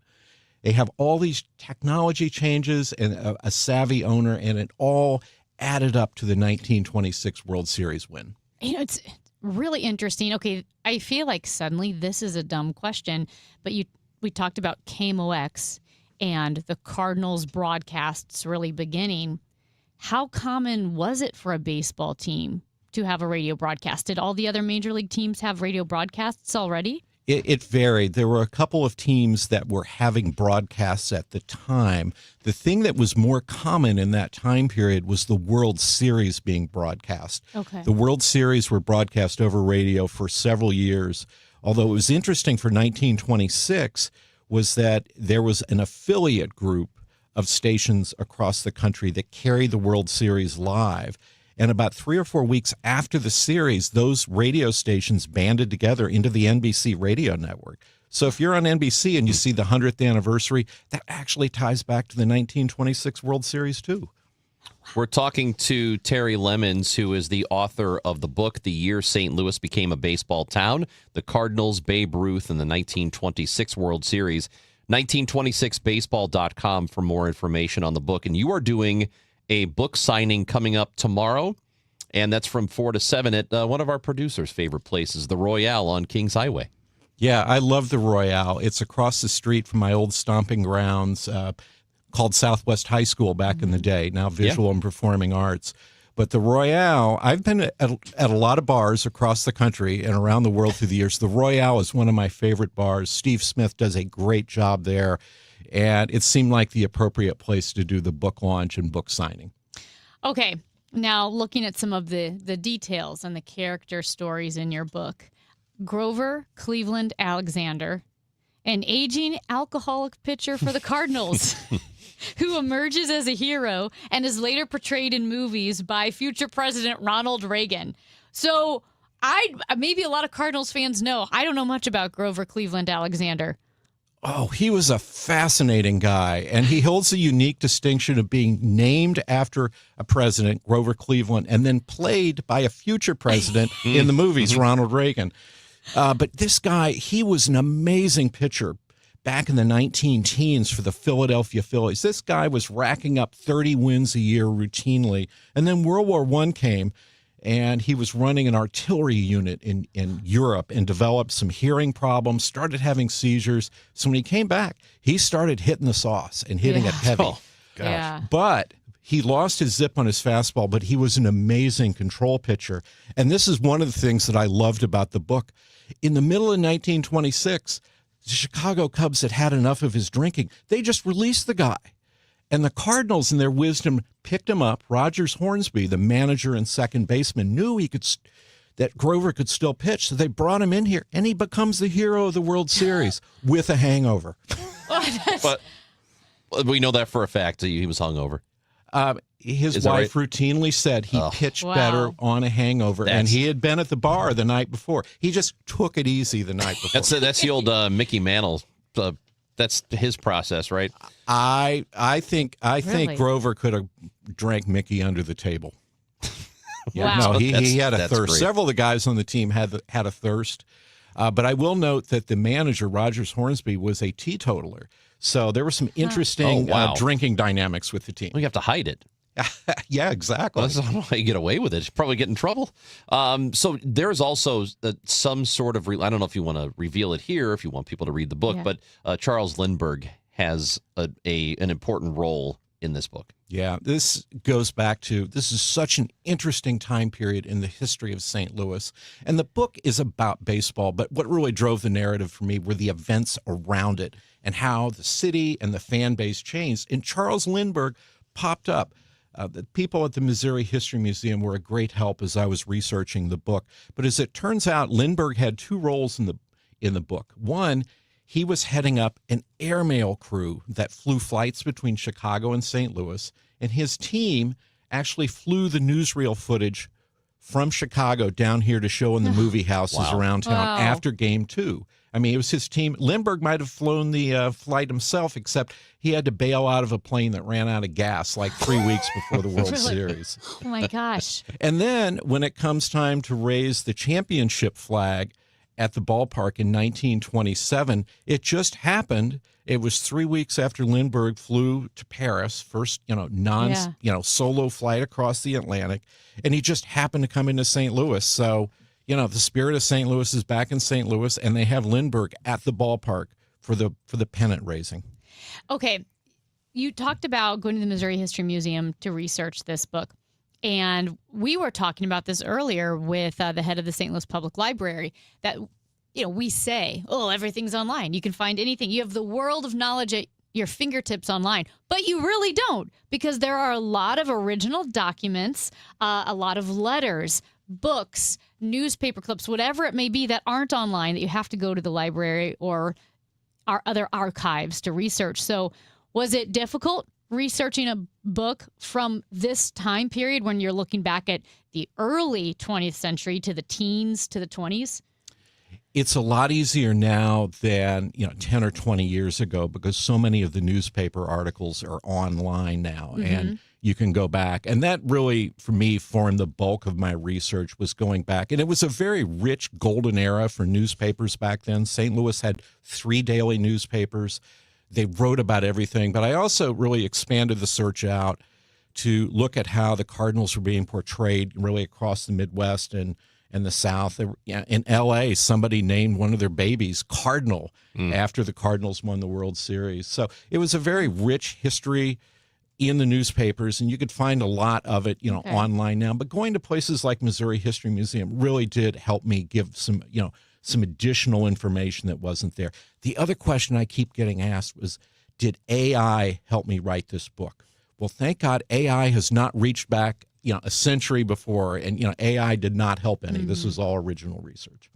They have all these technology changes and a savvy owner, and it all added up to the 1926 World Series win. You know, it's really interesting. Okay, I feel like suddenly this is a dumb question, but we talked about KMOX and the Cardinals broadcasts really beginning. How common was it for a baseball team to have a radio broadcast? Did all the other major league teams have radio broadcasts already? It varied. There were a couple of teams that were having broadcasts at the time. The thing that was more common in that time period was the World Series being broadcast. Okay. The World Series were broadcast over radio for several years. Although it was interesting for 1926 was that there was an affiliate group of stations across the country that carried the World Series live. And about 3 or 4 weeks after the series, those radio stations banded together into the NBC radio network. So if you're on NBC and you see the 100th anniversary, that actually ties back to the 1926 World Series, too. We're talking to Terry Lemons, who is the author of the book, The Year St. Louis Became a Baseball Town, the Cardinals, Babe Ruth, and the 1926 World Series. 1926baseball.com for more information on the book. And you are doing a book signing coming up tomorrow, and that's from 4 to 7 at one of our producers' favorite places, the Royale on Kings Highway. Yeah, I love the Royale. It's across the street from my old stomping grounds, called Southwest High School back in the day, now Visual and Performing Arts. But the Royale, I've been at a lot of bars across the country and around the world through the years. The Royale is one of my favorite bars. Steve Smith does a great job there, and it seemed like the appropriate place to do the book launch and book signing. Okay, now looking at some of the details and the character stories in your book, Grover Cleveland Alexander, an aging alcoholic pitcher for the Cardinals, who emerges as a hero and is later portrayed in movies by future President Ronald Reagan. So maybe a lot of Cardinals fans know. I don't know much about Grover Cleveland Alexander. Oh, he was a fascinating guy, and he holds the unique distinction of being named after a president, Grover Cleveland, and then played by a future president in the movies, Ronald Reagan. But this guy, he was an amazing pitcher back in the 19-teens for the Philadelphia Phillies. This guy was racking up 30 wins a year routinely. And then World War I came, and he was running an artillery unit in Europe and developed some hearing problems, started having seizures. So when he came back, he started hitting the sauce and hitting it heavy. Oh, gosh. Yeah. But he lost his zip on his fastball, but he was an amazing control pitcher. And this is one of the things that I loved about the book. In the middle of 1926, the Chicago Cubs had enough of his drinking. They just released the guy. And the Cardinals, in their wisdom, picked him up. Rogers Hornsby, the manager and second baseman, knew that Grover could still pitch, so they brought him in here, and he becomes the hero of the World Series with a hangover. But we know that for a fact. He was hungover. His Is that wife right? routinely said he pitched Wow. better on a hangover, and That's- he had been at the bar the night before. He just took it easy the night before. That's the old Mickey Mantle. That's his process, right? I think Really? Grover could have drank Mickey under the table. Wow. No, he had a That's thirst. great. Several of the guys on the team had a thirst. But I will note that the manager, Rogers Hornsby, was a teetotaler. So there were some interesting Oh, wow. drinking dynamics with the team. You have to hide it. Yeah, exactly. Well, I don't know how you get away with it. You probably get in trouble. So there's also some sort of, I don't know if you want to reveal it here, if you want people to read the book, Yeah. but Charles Lindbergh has an important role in this book. Yeah, this goes back to, this is such an interesting time period in the history of St. Louis. And the book is about baseball, but what really drove the narrative for me were the events around it and how the city and the fan base changed. And Charles Lindbergh popped up. The people at the Missouri History Museum were a great help as I was researching the book. But as it turns out, Lindbergh had two roles in the book. One, he was heading up an airmail crew that flew flights between Chicago and St. Louis, and his team actually flew the newsreel footage from Chicago down here to show in the movie houses Wow. around town Wow. after Game 2. I mean, it was his team. Lindbergh might have flown the flight himself, except he had to bail out of a plane that ran out of gas like 3 weeks before the World Really? Series. Oh my gosh. And then when it comes time to raise the championship flag at the ballpark in 1927, it just happened. It was 3 weeks after Lindbergh flew to Paris, first, solo flight across the Atlantic, and he just happened to come into St. Louis. So, the spirit of St. Louis is back in St. Louis, and they have Lindbergh at the ballpark for the pennant raising. Okay. You talked about going to the Missouri History Museum to research this book. And we were talking about this earlier with the head of the St. Louis Public Library that, we say, everything's online. You can find anything. You have the world of knowledge at your fingertips online. But you really don't, because there are a lot of original documents, a lot of letters, books, newspaper clips, whatever it may be that aren't online that you have to go to the library or our other archives to research. So was it difficult researching a book from this time period when you're looking back at the early 20th century to the teens to the 20s? It's a lot easier now than 10 or 20 years ago because so many of the newspaper articles are online now, and you can go back. And that really, for me, formed the bulk of my research, was going back. And it was a very rich golden era for newspapers back then. St. Louis had 3 daily newspapers. They wrote about everything. But I also really expanded the search out to look at how the Cardinals were being portrayed really across the Midwest and the South. In L.A., somebody named one of their babies Cardinal after the Cardinals won the World Series. So it was a very rich history in the newspapers, and you could find a lot of it, online now. But going to places like Missouri History Museum really did help me give some additional information that wasn't there. The other question I keep getting asked was, did AI help me write this book? Well, thank God AI has not reached back a century before, and AI did not help any. This was all original research.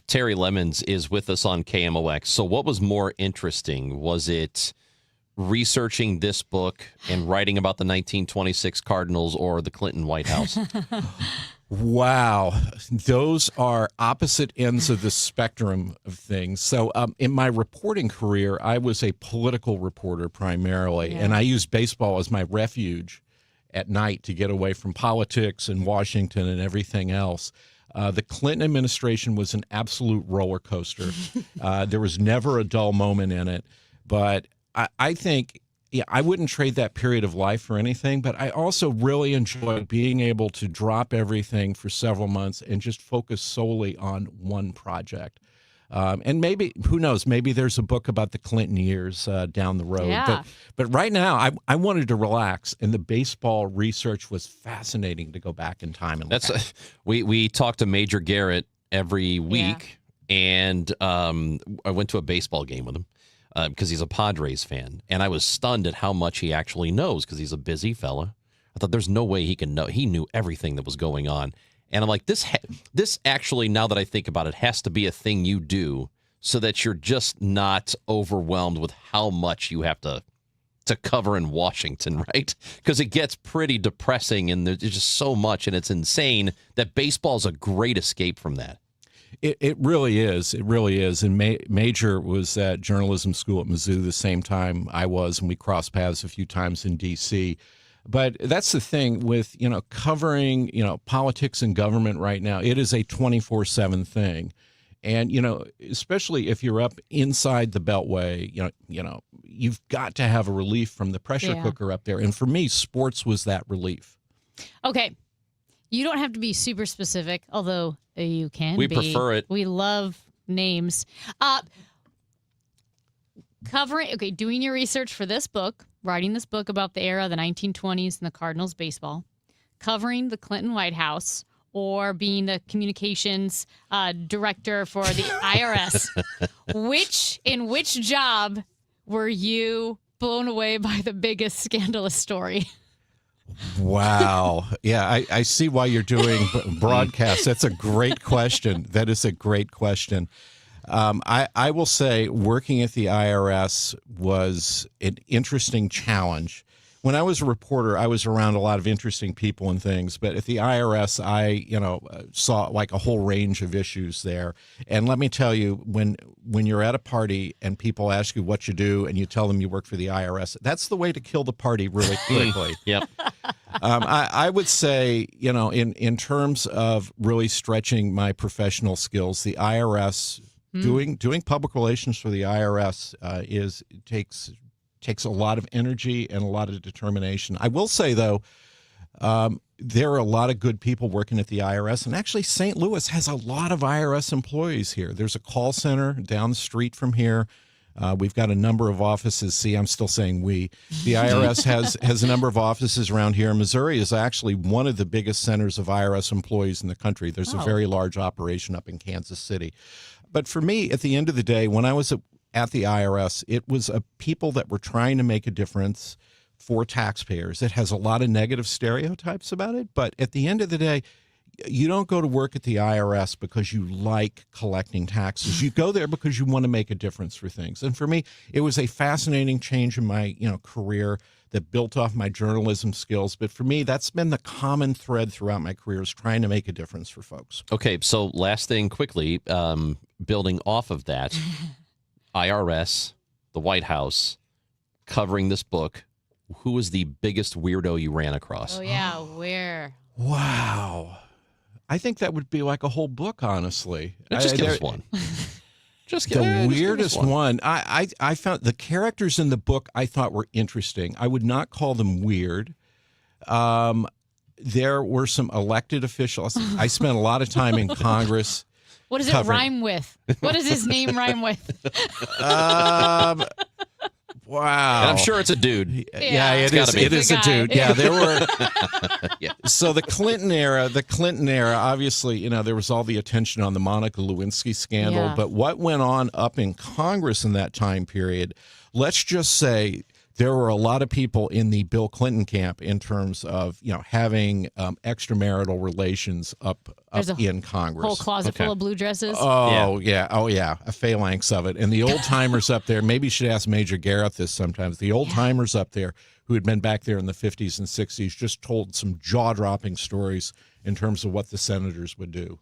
Terry Lemons is with us on KMOX. So what was more interesting? Was it researching this book and writing about the 1926 Cardinals or the Clinton White House? Wow. Those are opposite ends of the spectrum of things. So in my reporting career, I was a political reporter primarily, and I used baseball as my refuge at night to get away from politics and Washington and everything else. The Clinton administration was an absolute roller coaster. There was never a dull moment in it. But I think, I wouldn't trade that period of life for anything, but I also really enjoyed being able to drop everything for several months and just focus solely on one project. And maybe, who knows, maybe there's a book about the Clinton years down the road. Yeah. But right now, I wanted to relax, and the baseball research was fascinating to go back in time and look at. We talk to Major Garrett every week, and I went to a baseball game with him because he's a Padres fan, and I was stunned at how much he actually knows because he's a busy fella. I thought there's no way he can know. He knew everything that was going on. And I'm like, this actually, now that I think about it, has to be a thing you do so that you're just not overwhelmed with how much you have to to cover in Washington, right? Because it gets pretty depressing, and there's just so much, and it's insane that baseball's a great escape from that. It really is. It really is. And Major was at journalism school at Mizzou the same time I was, and we crossed paths a few times in D.C. But that's the thing with, covering, politics and government right now. It is a 24/7 thing. And, especially if you're up inside the Beltway, you've got to have a relief from the pressure cooker up there. And for me, sports was that relief. Okay. You don't have to be super specific, although you can We be. prefer it. We love names. Doing your research for this book, writing this book about the era of the 1920s and the Cardinals baseball, covering the Clinton White House, or being the communications director for the IRS. In which job were you blown away by the biggest scandalous story? Wow. Yeah, I see why you're doing broadcasts. That's a great question. That is a great question. I will say working at the IRS was an interesting challenge. When I was a reporter, I was around a lot of interesting people and things, but at the IRS, I saw like a whole range of issues there. And let me tell you, when you're at a party and people ask you what you do and you tell them you work for the IRS, that's the way to kill the party really quickly. Yep. I would say, in terms of really stretching my professional skills, the IRS, doing public relations for the IRS takes a lot of energy and a lot of determination. I will say, though, there are a lot of good people working at the IRS, and actually St. Louis has a lot of IRS employees here. There's a call center down the street from here. We've got a number of offices. See, I'm still saying we. The IRS has a number of offices around here. Missouri is actually one of the biggest centers of IRS employees in the country. There's a very large operation up in Kansas City. But for me, at the end of the day, when I was at the IRS, it was a people that were trying to make a difference for taxpayers. It has a lot of negative stereotypes about it, but at the end of the day, you don't go to work at the IRS because you like collecting taxes. You go there because you want to make a difference for things. And for me, it was a fascinating change in my career that built off my journalism skills. But for me, that's been the common thread throughout my career, is trying to make a difference for folks. Okay, so last thing quickly, building off of that, IRS, the White House, covering this book, who was the biggest weirdo you ran across? Oh, yeah, where? Wow. I think that would be like a whole book, honestly. Just give us one. The weirdest one. I found the characters in the book I thought were interesting. I would not call them weird. There were some elected officials. I spent a lot of time in Congress. What does it rhyme with? What does his name rhyme with? Wow. And I'm sure it's a dude. Yeah, it is. It is a dude. Yeah, there were. So the Clinton era, obviously, there was all the attention on the Monica Lewinsky scandal. Yeah. But what went on up in Congress in that time period, let's just say there were a lot of people in the Bill Clinton camp in terms of, having extramarital relations up in Congress. Whole closet full of blue dresses. Oh, yeah. A phalanx of it. And the old timers up there, maybe you should ask Major Garrett this sometimes. The old timers up there who had been back there in the 50s and 60s just told some jaw-dropping stories in terms of what the senators would do.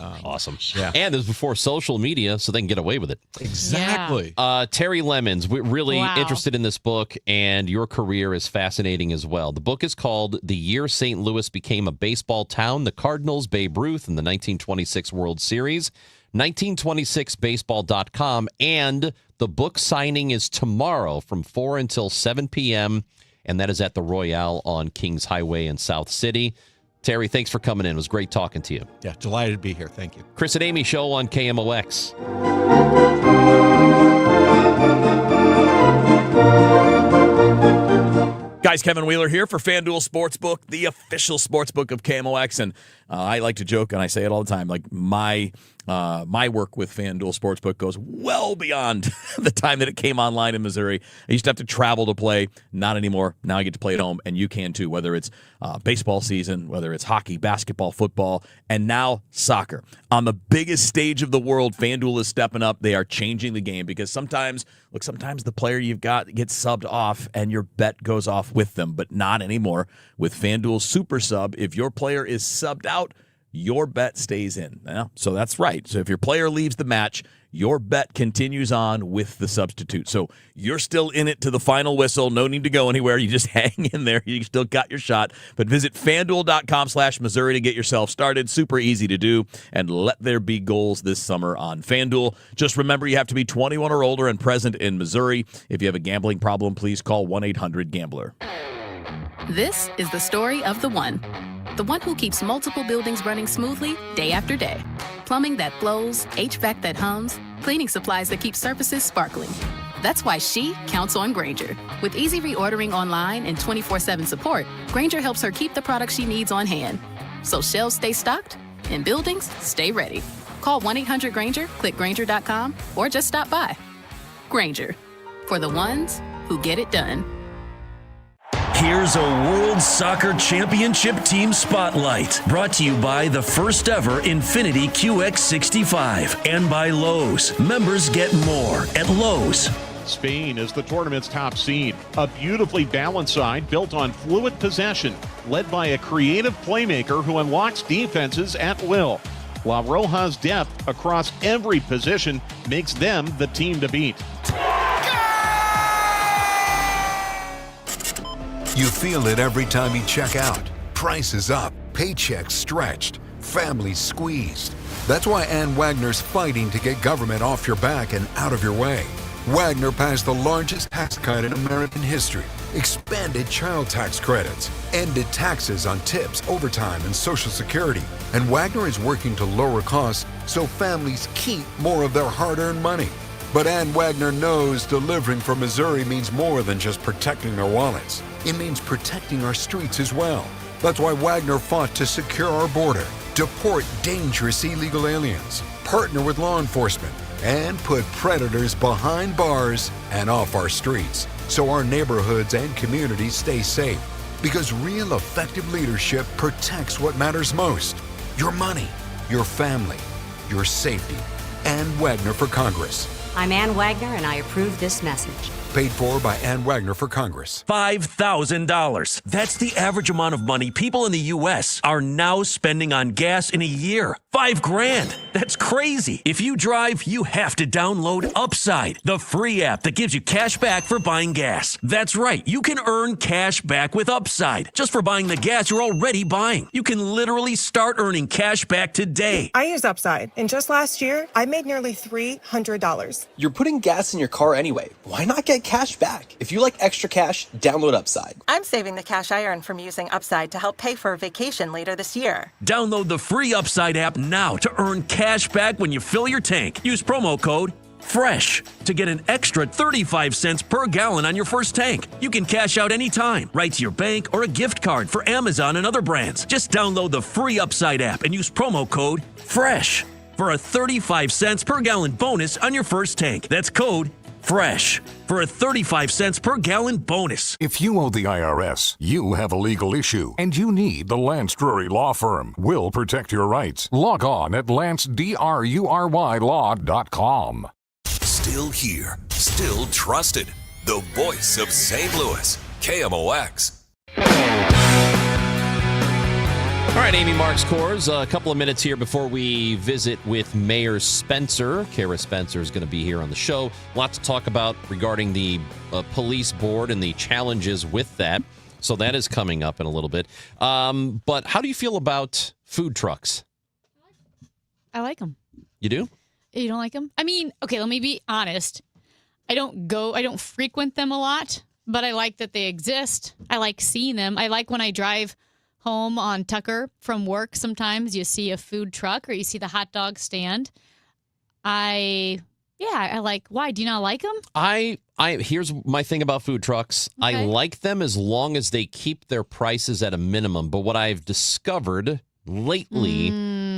Awesome. Yeah. And it was before social media, so they can get away with it. Exactly. Terry Lemons, we're really interested in this book, and your career is fascinating as well. The book is called The Year St. Louis Became a Baseball Town, the Cardinals, Babe Ruth, and the 1926 World Series, 1926baseball.com, and the book signing is tomorrow from 4 until 7 p.m., and that is at the Royale on Kings Highway in South City. Terry, thanks for coming in. It was great talking to you. Yeah, delighted to be here. Thank you. Chris and Amy Show on KMOX. Guys, Kevin Wheeler here for FanDuel Sportsbook, the official sportsbook of KMOX. And I like to joke, and I say it all the time, like my My work with FanDuel Sportsbook goes well beyond the time that it came online in Missouri. I used to have to travel to play. Not anymore. Now I get to play at home, and you can too, whether it's baseball season, whether it's hockey, basketball, football, and now soccer. On the biggest stage of the world, FanDuel is stepping up. They are changing the game because sometimes the player you've got gets subbed off and your bet goes off with them, but not anymore. With FanDuel Super Sub, if your player is subbed out, your bet stays in. So that's right. So if your player leaves the match, your bet continues on with the substitute. So you're still in it to the final whistle. No need to go anywhere. You just hang in there. You still got your shot. But visit FanDuel.com/Missouri to get yourself started. Super easy to do. And let there be goals this summer on FanDuel. Just remember, you have to be 21 or older and present in Missouri. If you have a gambling problem, please call 1-800-GAMBLER. This is the story of the one. The one who keeps multiple buildings running smoothly day after day. Plumbing that flows, HVAC that hums, cleaning supplies that keep surfaces sparkling. That's why she counts on Grainger. With easy reordering online and 24/7 support, Grainger helps her keep the products she needs on hand. So shelves stay stocked and buildings stay ready. Call 1-800-GRAINGER, click Grainger.com, or just stop by. Grainger, for the ones who get it done. Here's a World Soccer Championship Team Spotlight, brought to you by the first ever Infiniti QX65 and by Lowe's. Members get more at Lowe's. Spain is the tournament's top seed. A beautifully balanced side built on fluid possession, led by a creative playmaker who unlocks defenses at will. La Roja's depth across every position makes them the team to beat. You feel it every time you check out. Prices up, paychecks stretched, families squeezed. That's why Ann Wagner's fighting to get government off your back and out of your way. Wagner passed the largest tax cut in American history, expanded child tax credits, ended taxes on tips, overtime, and Social Security. And Wagner is working to lower costs so families keep more of their hard-earned money. But Ann Wagner knows delivering for Missouri means more than just protecting their wallets. It means protecting our streets as well. That's why Wagner fought to secure our border, deport dangerous illegal aliens, partner with law enforcement, and put predators behind bars and off our streets so our neighborhoods and communities stay safe. Because real effective leadership protects what matters most: your money, your family, your safety. Ann Wagner for Congress. I'm Ann Wagner, and I approve this message. Paid for by Ann Wagner for Congress. $5,000. That's the average amount of money people in the U.S. are now spending on gas in a year. $5,000. That's crazy. If you drive, you have to download Upside, the free app that gives you cash back for buying gas. That's right. You can earn cash back with Upside just for buying the gas you're already buying. You can literally start earning cash back today. I use Upside, and just last year, I made nearly $300. You're putting gas in your car anyway. Why not get cash back? If you like extra cash, download Upside. I'm saving the cash I earn from using Upside to help pay for a vacation later this year. Download the free Upside app now to earn cash back when you fill your tank. Use promo code FRESH to get an extra 35 cents per gallon on your first tank. You can cash out anytime, right to your bank or a gift card for Amazon and other brands. Just download the free Upside app and use promo code FRESH for a 35 cents per gallon bonus on your first tank. That's code FRESH for a 35 cents per gallon bonus. If you owe the IRS, you have a legal issue, and you need the Lance Drury Law Firm. We'll protect your rights. Log on at LanceDruryLaw.com. Still here, still trusted. The voice of St. Louis, KMOX. All right, Amy Marks Kors, a couple of minutes here before we visit with Mayor Spencer. Kara Spencer is going to be here on the show. Lots to talk about regarding the police board and the challenges with that. So that is coming up in a little bit. But how do you feel about food trucks? I like them. You do? You don't like them? I mean, okay, let me be honest. I don't frequent them a lot, but I like that they exist. I like seeing them. I like when I drive home on Tucker from work, sometimes you see a food truck or you see the hot dog stand. I like, why? Do you not like them? Here's my thing about food trucks. Okay. I like them as long as they keep their prices at a minimum. But what I've discovered lately,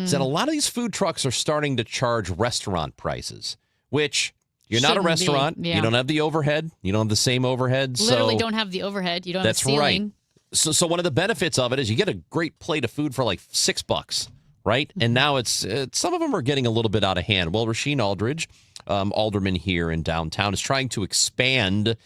is that a lot of these food trucks are starting to charge restaurant prices, which you're not a Shouldn't be, restaurant. yeah. You don't have the overhead. You don't have the same overhead. Literally so don't have the overhead. You don't have that's the ceiling. right. So one of the benefits of it is you get a great plate of food for like $6, right? And now it's some of them are getting a little bit out of hand. Well, Rasheed Aldridge, alderman here in downtown, is trying to expand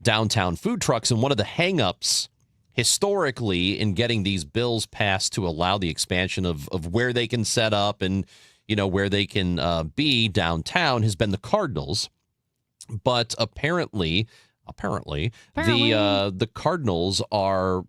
downtown food trucks, and one of the hangups historically in getting these bills passed to allow the expansion of where they can set up and where they can be downtown has been the Cardinals. But apparently the Cardinals are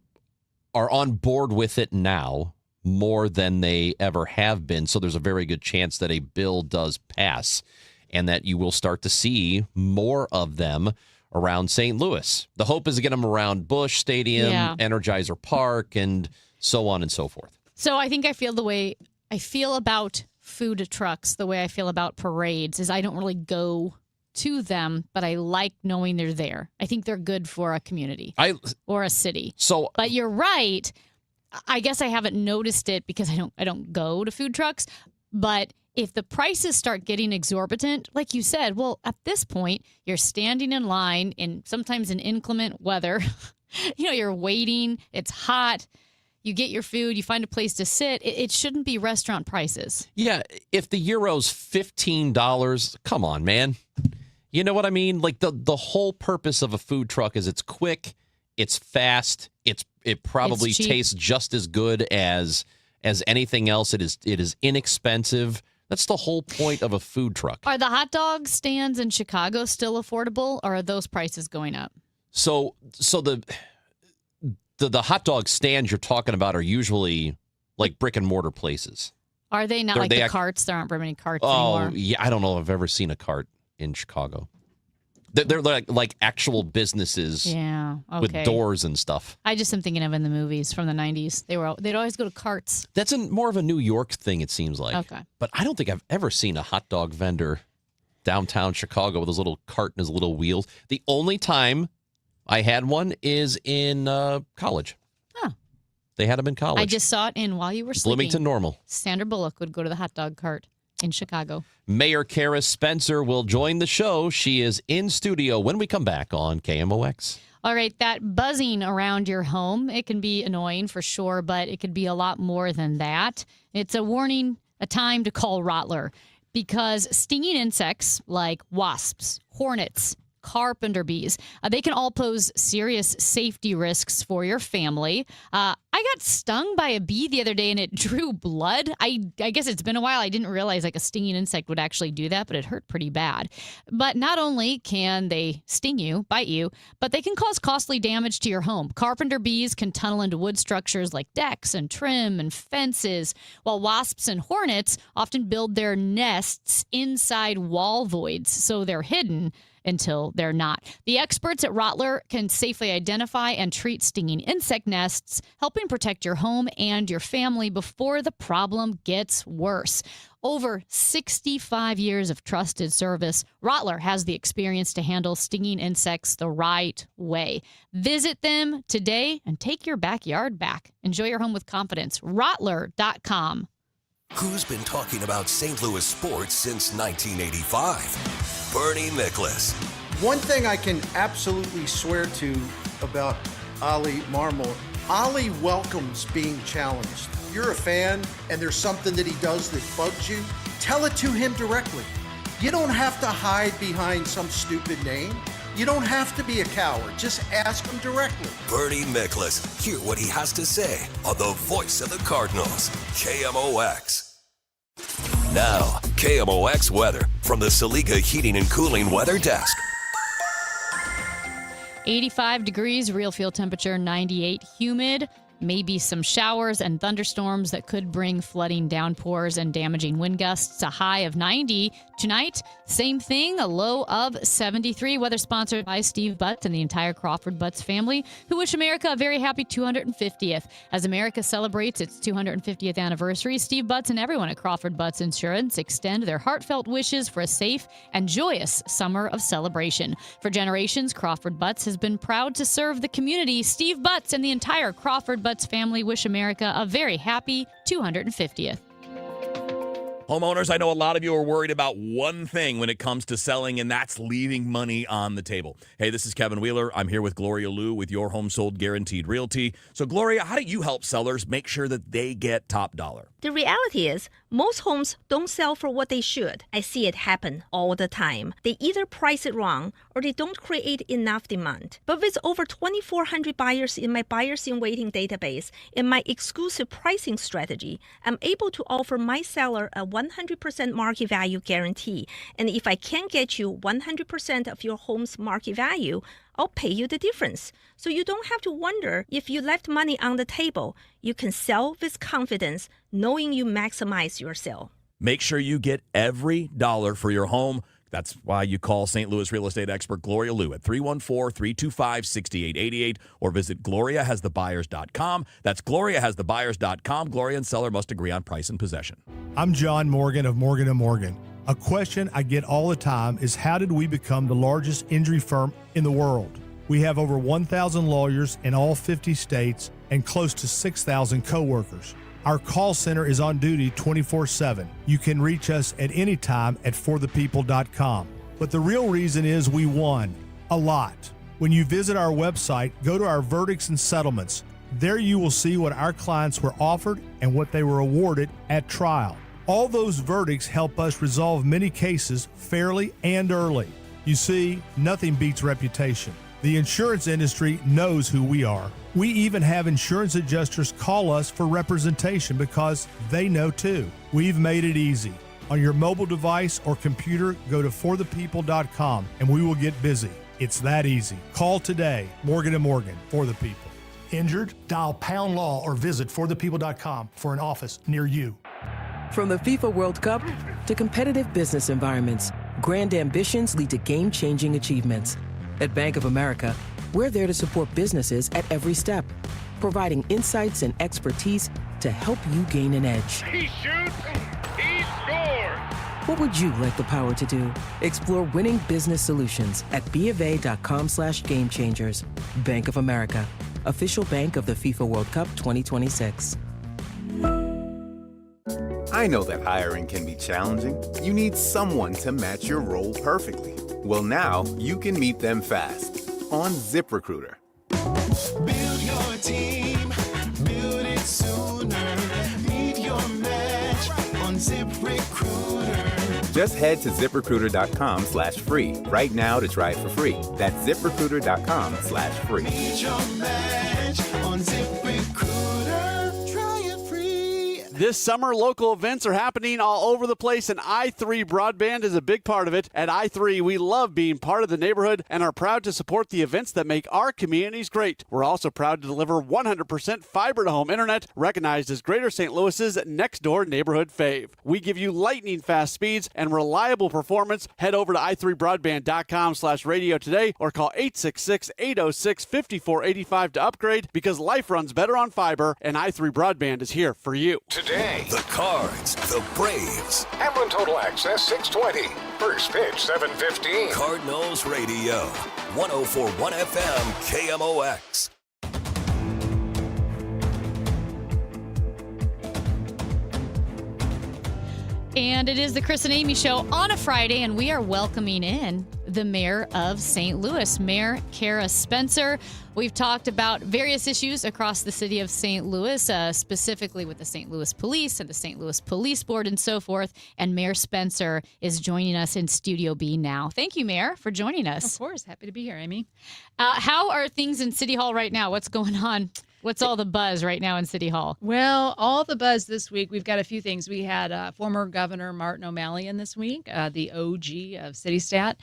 on board with it now more than they ever have been. So there's a very good chance that a bill does pass and that you will start to see more of them around St. Louis. The hope is to get them around Busch Stadium, Energizer Park, and so on and so forth. So I think I feel the way I feel about food trucks, the way I feel about parades, is I don't really go to them, but I like knowing they're there. I think they're good for a community or a city. But you're right. I guess I haven't noticed it because I don't go to food trucks. But if the prices start getting exorbitant, like you said, well, at this point, you're standing in line sometimes in inclement weather. You're waiting. It's hot. You get your food. You find a place to sit. It shouldn't be restaurant prices. Yeah. If the euro's $15, come on, man. You know what I mean? Like the whole purpose of a food truck is it's quick, it's fast, it probably tastes just as good as anything else. It is inexpensive. That's the whole point of a food truck. Are the hot dog stands in Chicago still affordable, or are those prices going up? So the hot dog stands you're talking about are usually like brick and mortar places. Are they not like the carts? There aren't very many carts anymore. Oh, yeah. I don't know if I've ever seen a cart in Chicago. They're like actual businesses with doors and stuff. I just am thinking of in the movies from the 90s. They'd always go to carts. That's more of a New York thing, it seems like. Okay. But I don't think I've ever seen a hot dog vendor downtown Chicago with his little cart and his little wheels. The only time I had one is in college. Huh. They had them in college. I just saw it in while you were sleeping. Bloomington Normal. Sandra Bullock would go to the hot dog cart in Chicago. Mayor Kara Spencer will join the show. She is in studio when we come back on KMOX. All right, that buzzing around your home, it can be annoying for sure, but it could be a lot more than that. It's a warning, a time to call Rottler, because stinging insects like wasps, hornets, carpenter bees, they can all pose serious safety risks for your family. I got stung by a bee the other day and it drew blood. I guess it's been a while. I didn't realize like a stinging insect would actually do that, but it hurt pretty bad. But not only can they sting you, bite you, but they can cause costly damage to your home. Carpenter bees can tunnel into wood structures like decks and trim and fences, while wasps and hornets often build their nests inside wall voids, so they're hidden until they're not. The experts at Rottler can safely identify and treat stinging insect nests, helping protect your home and your family before the problem gets worse. Over 65 years of trusted service, Rottler has the experience to handle stinging insects the right way. Visit them today and take your backyard back. Enjoy your home with confidence. Rottler.com. Who's been talking about St. Louis sports since 1985? Bernie Nicholas. One thing I can absolutely swear to about Ollie Marmol, Ollie welcomes being challenged. You're a fan and there's something that he does that bugs you, tell it to him directly. You don't have to hide behind some stupid name. You don't have to be a coward. Just ask him directly. Bernie Nicholas. Hear what he has to say on the voice of the Cardinals, KMOX. Now, KMOX weather from the Saliga Heating and Cooling Weather Desk. 85 degrees, real feel temperature 98, humid. Maybe some showers and thunderstorms that could bring flooding, downpours, and damaging wind gusts. A high of 90 tonight. Same thing, a low of 73. Weather sponsored by Steve Butts and the entire Crawford Butts family, who wish America a very happy 250th. As America celebrates its 250th anniversary, Steve Butts and everyone at Crawford Butts Insurance extend their heartfelt wishes for a safe and joyous summer of celebration. For generations, Crawford Butts has been proud to serve the community. Steve Butts and the entire Crawford Butts family wish America a very happy 250th. Homeowners, I know a lot of you are worried about one thing when it comes to selling, and that's leaving money on the table. Hey, this is Kevin Wheeler. I'm here with Gloria Liu with Your Home Sold Guaranteed Realty. So, Gloria, how do you help sellers make sure that they get top dollar? The reality is, most homes don't sell for what they should. I see it happen all the time. They either price it wrong or they don't create enough demand. But with over 2,400 buyers in my Buyers in Waiting database and my exclusive pricing strategy, I'm able to offer my seller a 100% market value guarantee. And if I can't get you 100% of your home's market value, I'll pay you the difference. So you don't have to wonder if you left money on the table. You can sell with confidence, knowing you maximize your sale. Make sure you get every dollar for your home. That's why you call St. Louis real estate expert Gloria Liu at 314-325-6888 or visit GloriaHasTheBuyers.com. That's GloriaHasTheBuyers.com. Gloria and seller must agree on price and possession. I'm John Morgan of Morgan & Morgan. A question I get all the time is, how did we become the largest injury firm in the world? We have over 1,000 lawyers in all 50 states and close to 6,000 coworkers. Our call center is on duty 24/7. You can reach us at any time at forthepeople.com. But the real reason is we won a lot. When you visit our website, go to our verdicts and settlements. There you will see what our clients were offered and what they were awarded at trial. All those verdicts help us resolve many cases fairly and early. You see, nothing beats reputation. The insurance industry knows who we are. We even have insurance adjusters call us for representation because they know too. We've made it easy. On your mobile device or computer, go to forthepeople.com and we will get busy. It's that easy. Call today. Morgan & Morgan, for the people. Injured? Dial # law or visit forthepeople.com for an office near you. From the FIFA World Cup to competitive business environments, grand ambitions lead to game-changing achievements. At Bank of America, we're there to support businesses at every step, providing insights and expertise to help you gain an edge. He shoots, he scores! What would you like the power to do? Explore winning business solutions at BofA.com/gamechangers. Bank of America, official bank of the FIFA World Cup 2026. I know that hiring can be challenging. You need someone to match your role perfectly. Well, now you can meet them fast on ZipRecruiter. Build your team, build it sooner. Meet your match on ZipRecruiter. Just head to ZipRecruiter.com/free right now to try it for free. That's ZipRecruiter.com/free. Meet your match on ZipRecruiter. Try it free. This summer, local events are happening all over the place, and i3 Broadband is a big part of it. At i3, we love being part of the neighborhood and are proud to support the events that make our communities great. We're also proud to deliver 100% fiber-to-home internet, recognized as Greater St. Louis's next-door neighborhood fave. We give you lightning-fast speeds and reliable performance. Head over to i3broadband.com/radio today or call 866-806-5485 to upgrade, because life runs better on fiber, and i3 Broadband is here for you. Today, the Cards, the Braves. Hamlin Total Access 620. First pitch 7:15. Cardinals Radio, 104.1 FM, KMOX. And it is the Chris and Amy Show on a Friday, and we are welcoming in the mayor of St. Louis, Mayor Kara Spencer. We've talked about various issues across the city of St. Louis, specifically with the St. Louis Police and the St. Louis Police Board and so forth. And Mayor Spencer is joining us in Studio B now. Thank you, Mayor, for joining us. Of course. Happy to be here, Amy. How are things in City Hall right now? What's going on? What's all the buzz right now in City Hall? Well, all the buzz this week, we've got a few things. We had former Governor Martin O'Malley in this week, the OG of CityStat,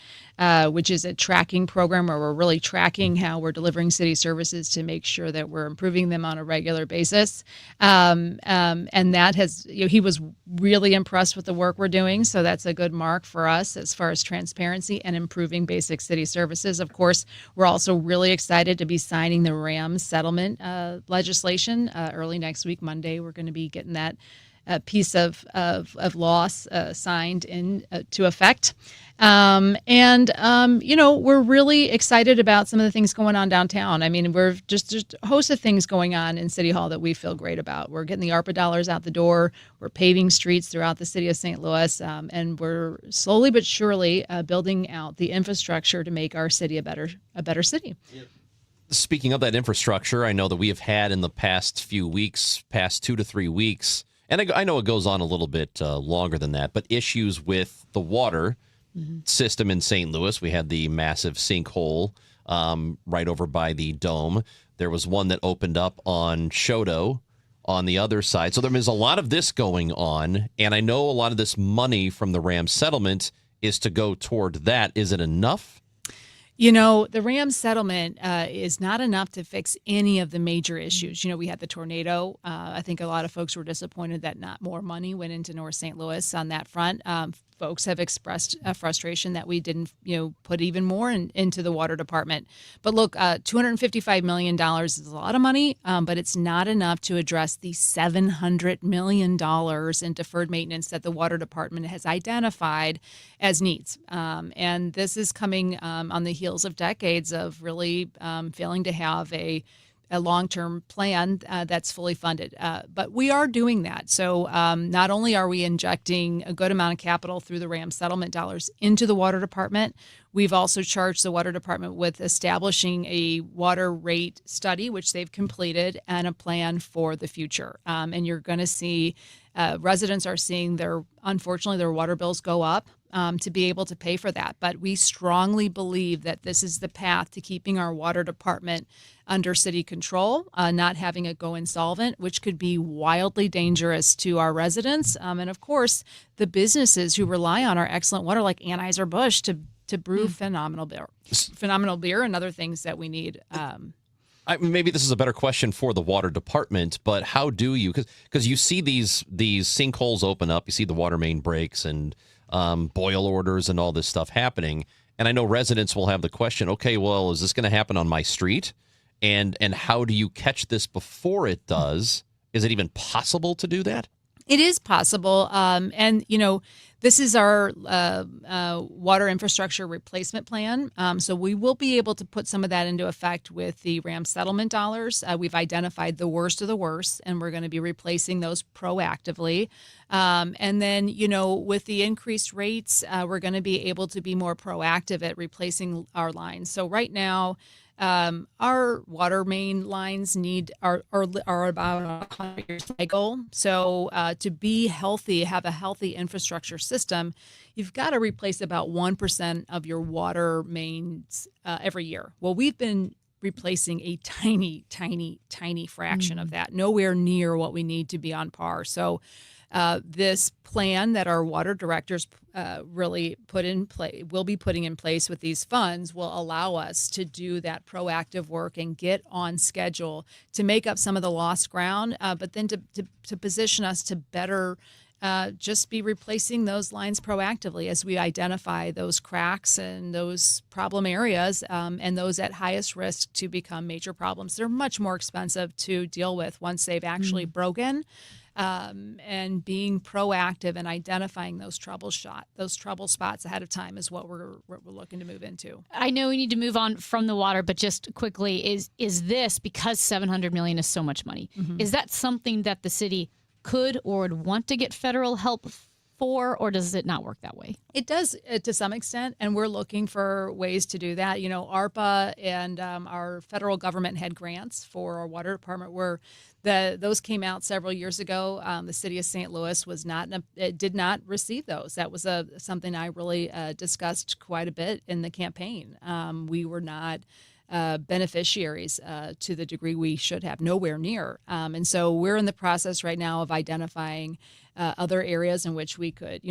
which is a tracking program where we're really tracking how we're delivering city services to make sure that we're improving them on a regular basis. And that has, he was really impressed with the work we're doing. So that's a good mark for us as far as transparency and improving basic city services. Of course, we're also really excited to be signing the RAM settlement legislation early next week, Monday. We're going to be getting that piece of law signed into effect. We're really excited about some of the things going on downtown. I mean, we're just a host of things going on in City Hall that we feel great about. We're getting the ARPA dollars out the door. We're paving streets throughout the city of St. Louis, and we're slowly but surely building out the infrastructure to make our city a better city. Speaking of that infrastructure, I know that we have had in the past few weeks, past 2 to 3 weeks, and I know it goes on a little bit longer than that, but issues with the water system in St. Louis. We had the massive sinkhole right over by the Dome. There was one that opened up on Choteau on the other side. So there is a lot of this going on, and I know a lot of this money from the Rams settlement is to go toward that. Is it enough? The Rams settlement is not enough to fix any of the major issues. We had the tornado. I think a lot of folks were disappointed that not more money went into North St. Louis on that front. Folks have expressed frustration that we didn't, put even more into the water department. But look, $255 million is a lot of money, but it's not enough to address the $700 million in deferred maintenance that the water department has identified as needs. And this is coming on the heels of decades of really failing to have a long-term plan that's fully funded. But we are doing that. So not only are we injecting a good amount of capital through the Rams settlement dollars into the water department, we've also charged the water department with establishing a water rate study, which they've completed, and a plan for the future. And you're going to see residents are seeing unfortunately, their water bills go up. To be able to pay for that. But we strongly believe that this is the path to keeping our water department under city control, not having it go insolvent, which could be wildly dangerous to our residents. And of course, the businesses who rely on our excellent water, like Anheuser-Busch, to brew phenomenal beer and other things that we need. Maybe this is a better question for the water department, but how do you, because you see these sinkholes open up, you see the water main breaks and boil orders and all this stuff happening. And I know residents will have the question, okay, well, is this going to happen on my street? And how do you catch this before it does? Is it even possible to do that? It is possible. This is our water infrastructure replacement plan. So we will be able to put some of that into effect with the Rams settlement dollars. We've identified the worst of the worst, and we're going to be replacing those proactively. And then, with the increased rates, we're going to be able to be more proactive at replacing our lines. So right now, our water main lines are about 100 years cycle. So to be healthy, have a healthy infrastructure system, you've got to replace about 1% of your water mains every year. Well, we've been replacing a tiny, tiny, tiny fraction of that, nowhere near what we need to be on par. So this plan that our water directors really will be putting in place with these funds will allow us to do that proactive work and get on schedule to make up some of the lost ground, but then to position us to better just be replacing those lines proactively as we identify those cracks and those problem areas and those at highest risk to become major problems. They're much more expensive to deal with once they've actually broken. And being proactive and identifying those trouble spots ahead of time is what we're looking to move into. I know we need to move on from the water, but just quickly, is this, because $700 million is so much money, is that something that the city could or would want to get federal help for, or does it not work that way? It does to some extent, and we're looking for ways to do that. ARPA and our federal government had grants for our water department where those came out several years ago. The city of St. Louis did not receive those. That was something I really discussed quite a bit in the campaign. We were not beneficiaries to the degree we should have, nowhere near. And so we're in the process right now of identifying other areas in which we could,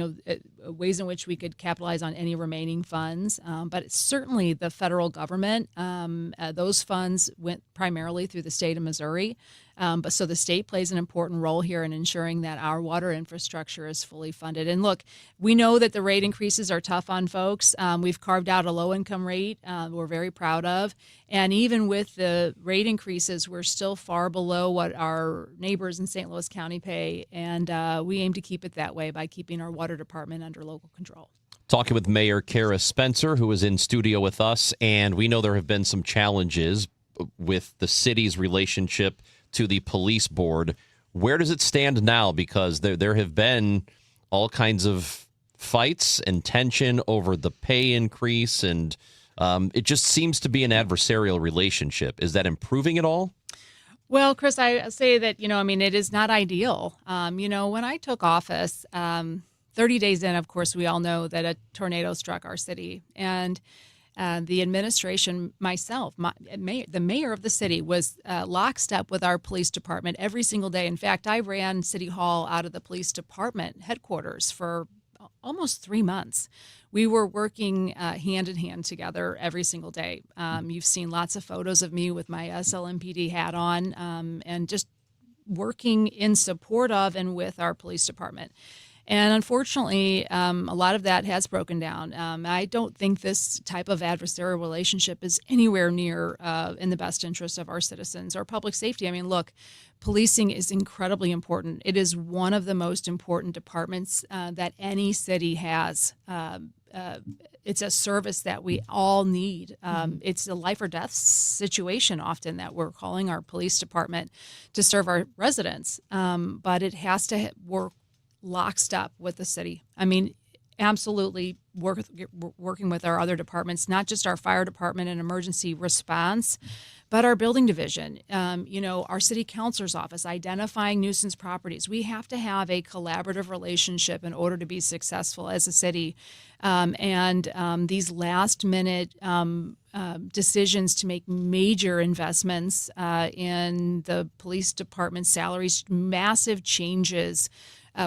ways in which we could capitalize on any remaining funds. But it's certainly the federal government, those funds went primarily through the state of Missouri. But so the state plays an important role here in ensuring that our water infrastructure is fully funded. And look, we know that the rate increases are tough on folks. We've carved out a low-income rate we're very proud of. And even with the rate increases, we're still far below what our neighbors in St. Louis County pay. And we aim to keep it that way by keeping our water department under local control. Talking with Mayor Kara Spencer, who is in studio with us, and we know there have been some challenges with the city's relationship to the police board. Where does it stand now? Because there have been all kinds of fights and tension over the pay increase, and it just seems to be an adversarial relationship. Is that improving at all? Well, Chris, I say that, it is not ideal. When I took office, 30 days in, of course, we all know that a tornado struck our city. And the administration, myself, the mayor of the city was lockstep with our police department every single day. In fact, I ran City Hall out of the police department headquarters for almost 3 months. We were working hand in hand together every single day. You've seen lots of photos of me with my SLMPD hat on and just working in support of and with our police department. And unfortunately, a lot of that has broken down. I don't think this type of adversarial relationship is anywhere near in the best interest of our citizens or public safety. Look, policing is incredibly important. It is one of the most important departments that any city has. It's a service that we all need. It's a life or death situation often that we're calling our police department to serve our residents. But it has to work lockstep with the city. Absolutely working with our other departments, not just our fire department and emergency response, but our building division, our city councilor's office, identifying nuisance properties. We have to have a collaborative relationship in order to be successful as a city. These last minute decisions to make major investments in the police department salaries, massive changes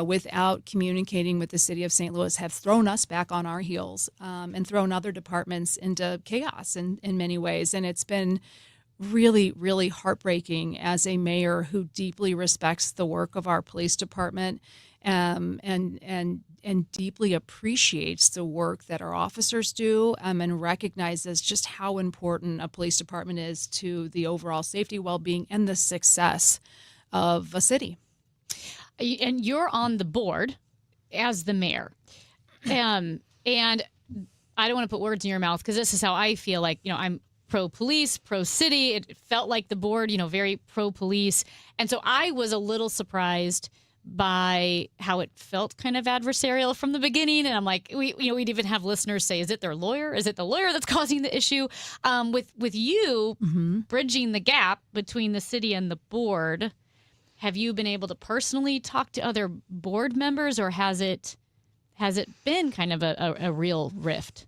without communicating with the city of St. Louis have thrown us back on our heels and thrown other departments into chaos in many ways. And it's been really, really heartbreaking as a mayor who deeply respects the work of our police department and deeply appreciates the work that our officers do and recognizes just how important a police department is to the overall safety, well-being, and the success of a city. And you're on the board as the mayor. And I don't want to put words in your mouth because this is how I feel. I'm pro-police, pro-city. It felt like the board, very pro-police. And so I was a little surprised by how it felt kind of adversarial from the beginning. And I'm like, we'd even have listeners say, is it their lawyer? Is it the lawyer that's causing the issue? With you bridging the gap between the city and the board, have you been able to personally talk to other board members, or has it been kind of a real rift?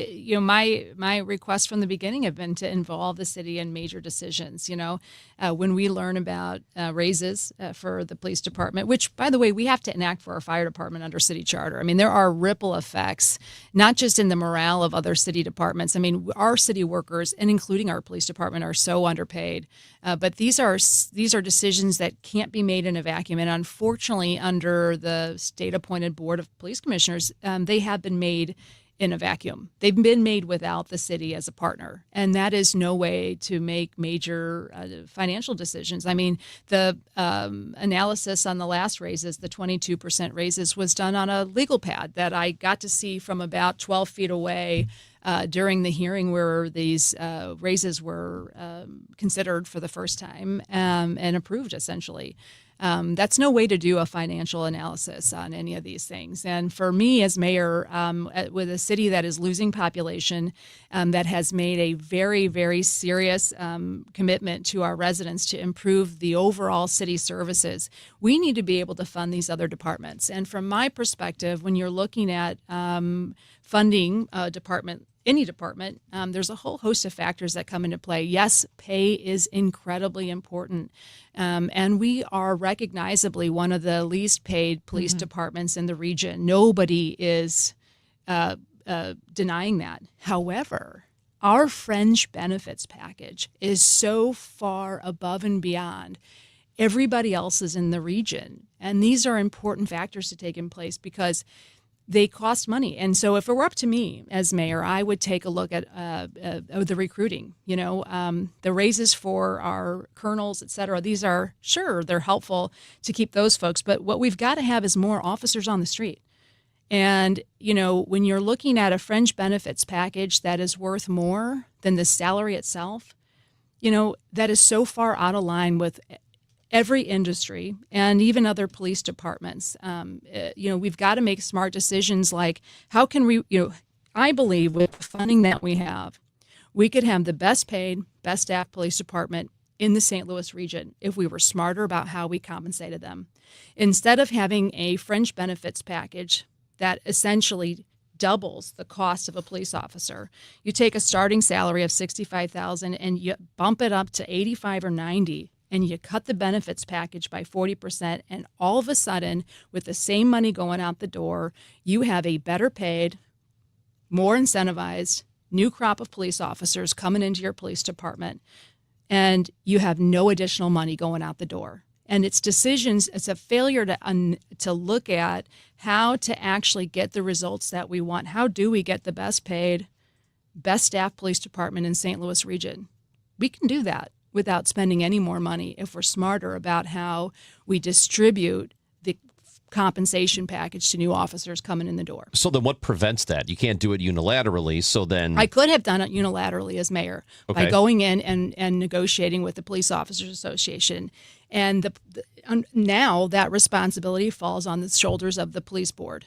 My requests from the beginning have been to involve the city in major decisions. When we learn about raises for the police department, which, by the way, we have to enact for our fire department under city charter. There are ripple effects, not just in the morale of other city departments. Our city workers, and including our police department, are so underpaid. But these are decisions that can't be made in a vacuum. And unfortunately, under the state-appointed board of police commissioners, they have been made in a vacuum. They've been made without the city as a partner, and that is no way to make major financial decisions. The analysis on the last raises, the 22% raises, was done on a legal pad that I got to see from about 12 feet away during the hearing where these raises were considered for the first time and approved, essentially. That's no way to do a financial analysis on any of these things. And for me as mayor, with a city that is losing population, that has made a very, very serious commitment to our residents to improve the overall city services, we need to be able to fund these other departments. And from my perspective, when you're looking at funding a department, any department, there's a whole host of factors that come into play. Yes, pay is incredibly important. And we are recognizably one of the least paid police departments in the region. Nobody is denying that. However, our fringe benefits package is so far above and beyond everybody else's in the region. And these are important factors to take in place because they cost money. And so if it were up to me as mayor, I would take a look at the recruiting, the raises for our colonels, et cetera. These are, sure, they're helpful to keep those folks. But what we've got to have is more officers on the street. And, when you're looking at a fringe benefits package that is worth more than the salary itself, that is so far out of line with every industry and even other police departments. We've got to make smart decisions like how can we, I believe with the funding that we have, we could have the best paid, best staffed police department in the St. Louis region if we were smarter about how we compensated them. Instead of having a fringe benefits package that essentially doubles the cost of a police officer, you take a starting salary of $65,000 and you bump it up to $85,000 or $90,000. And you cut the benefits package by 40%, and all of a sudden, with the same money going out the door, you have a better paid, more incentivized, new crop of police officers coming into your police department, and you have no additional money going out the door. And it's decisions, it's a failure to look at how to actually get the results that we want. How do we get the best paid, best staffed police department in St. Louis region? We can do that without spending any more money if we're smarter about how we distribute the compensation package to new officers coming in the door. So then what prevents that? You can't do it unilaterally, so then... I could have done it unilaterally as mayor by going in and negotiating with the Police Officers Association. And now that responsibility falls on the shoulders of the police board.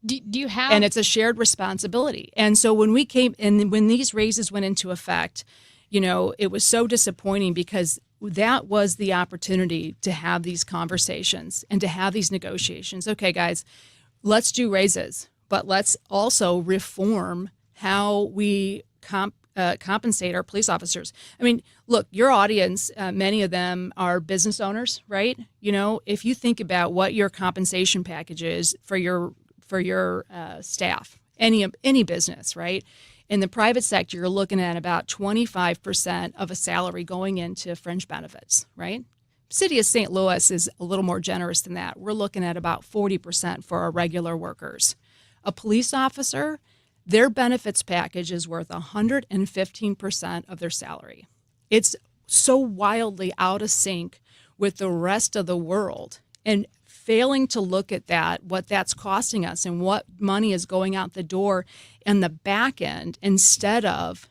Do you have... And it's a shared responsibility. And so when these raises went into effect, it was so disappointing because that was the opportunity to have these conversations and to have these negotiations. Okay, guys, let's do raises, but let's also reform how we compensate our police officers. I mean, look, your audience, many of them are business owners, right? If you think about what your compensation package is for your staff, any business, right? In the private sector, you're looking at about 25% of a salary going into fringe benefits, right? City of St. Louis is a little more generous than that. We're looking at about 40% for our regular workers. A police officer, their benefits package is worth 115% of their salary. It's so wildly out of sync with the rest of the world. And failing to look at that, what that's costing us and what money is going out the door in the back end, instead of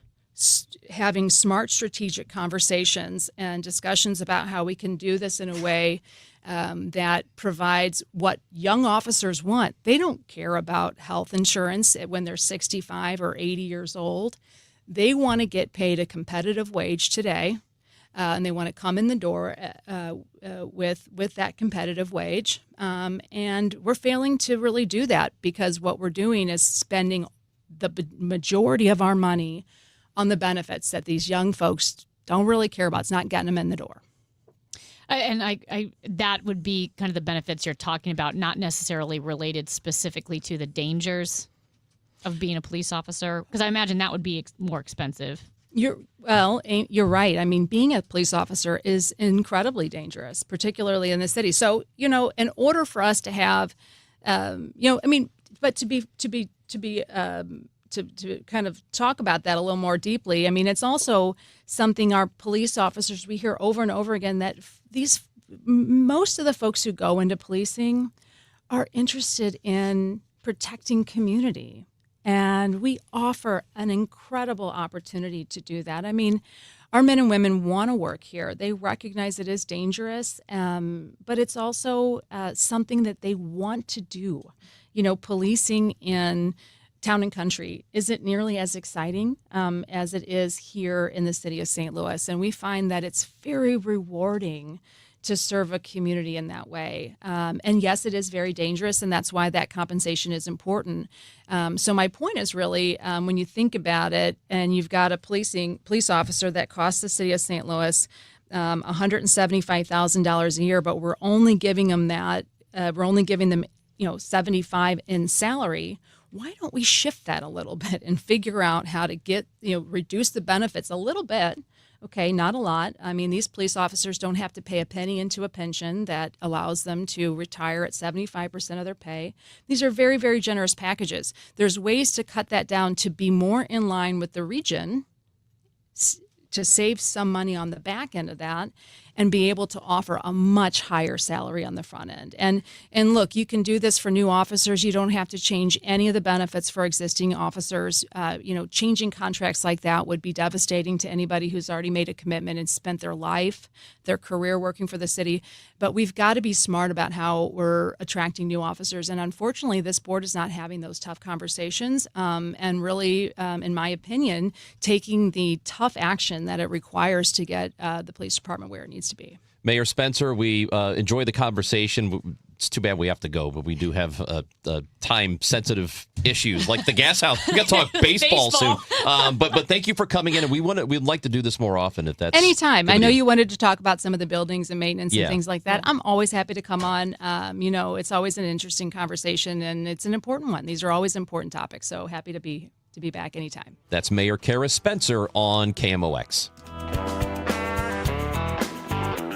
having smart strategic conversations and discussions about how we can do this in a way that provides what young officers want. They don't care about health insurance when they're 65 or 80 years old. They want to get paid a competitive wage today. And they want to come in the door with that competitive wage. And we're failing to really do that because what we're doing is spending the majority of our money on the benefits that these young folks don't really care about. It's not getting them in the door. And I that would be kind of the benefits you're talking about, not necessarily related specifically to the dangers of being a police officer, because I imagine that would be more expensive. You're right. I mean, being a police officer is incredibly dangerous, particularly in the city. So, in order for us to have, but to kind of talk about that a little more deeply, I mean, it's also something our police officers, we hear over and over again that most of the folks who go into policing are interested in protecting community. And we offer an incredible opportunity to do that. I mean, our men and women want to work here. They recognize it is dangerous, but it's also something that they want to do. Policing in town and country isn't nearly as exciting as it is here in the city of St. Louis. And we find that it's very rewarding to serve a community in that way. And yes, it is very dangerous, and that's why that compensation is important. So my point is really, when you think about it, and you've got a police officer that costs the city of St. Louis $175,000 a year, but we're only giving them that. We're only giving them, $75,000 in salary. Why don't we shift that a little bit and figure out how to get, reduce the benefits a little bit? Okay, not a lot. I mean, these police officers don't have to pay a penny into a pension that allows them to retire at 75% of their pay. These are very, very generous packages. There's ways to cut that down to be more in line with the region, to save some money on the back end of that, and be able to offer a much higher salary on the front end. And look, you can do this for new officers. You don't have to change any of the benefits for existing officers. Changing contracts like that would be devastating to anybody who's already made a commitment and spent their life, their career working for the city. But we've got to be smart about how we're attracting new officers. And unfortunately, this board is not having those tough conversations and really, in my opinion, taking the tough action that it requires to get the police department where it needs to be. Mayor Spencer, we enjoy the conversation. It's too bad we have to go, but we do have time-sensitive issues like the gas house. We got to talk baseball soon. But thank you for coming in, and we'd like to do this more often if that's anytime. I know you wanted to talk about some of the buildings and maintenance Yeah. and things like that. I'm always happy to come on. It's always an interesting conversation, and it's an important one. These are always important topics, so happy to be back anytime. That's Mayor Kara Spencer on KMOX.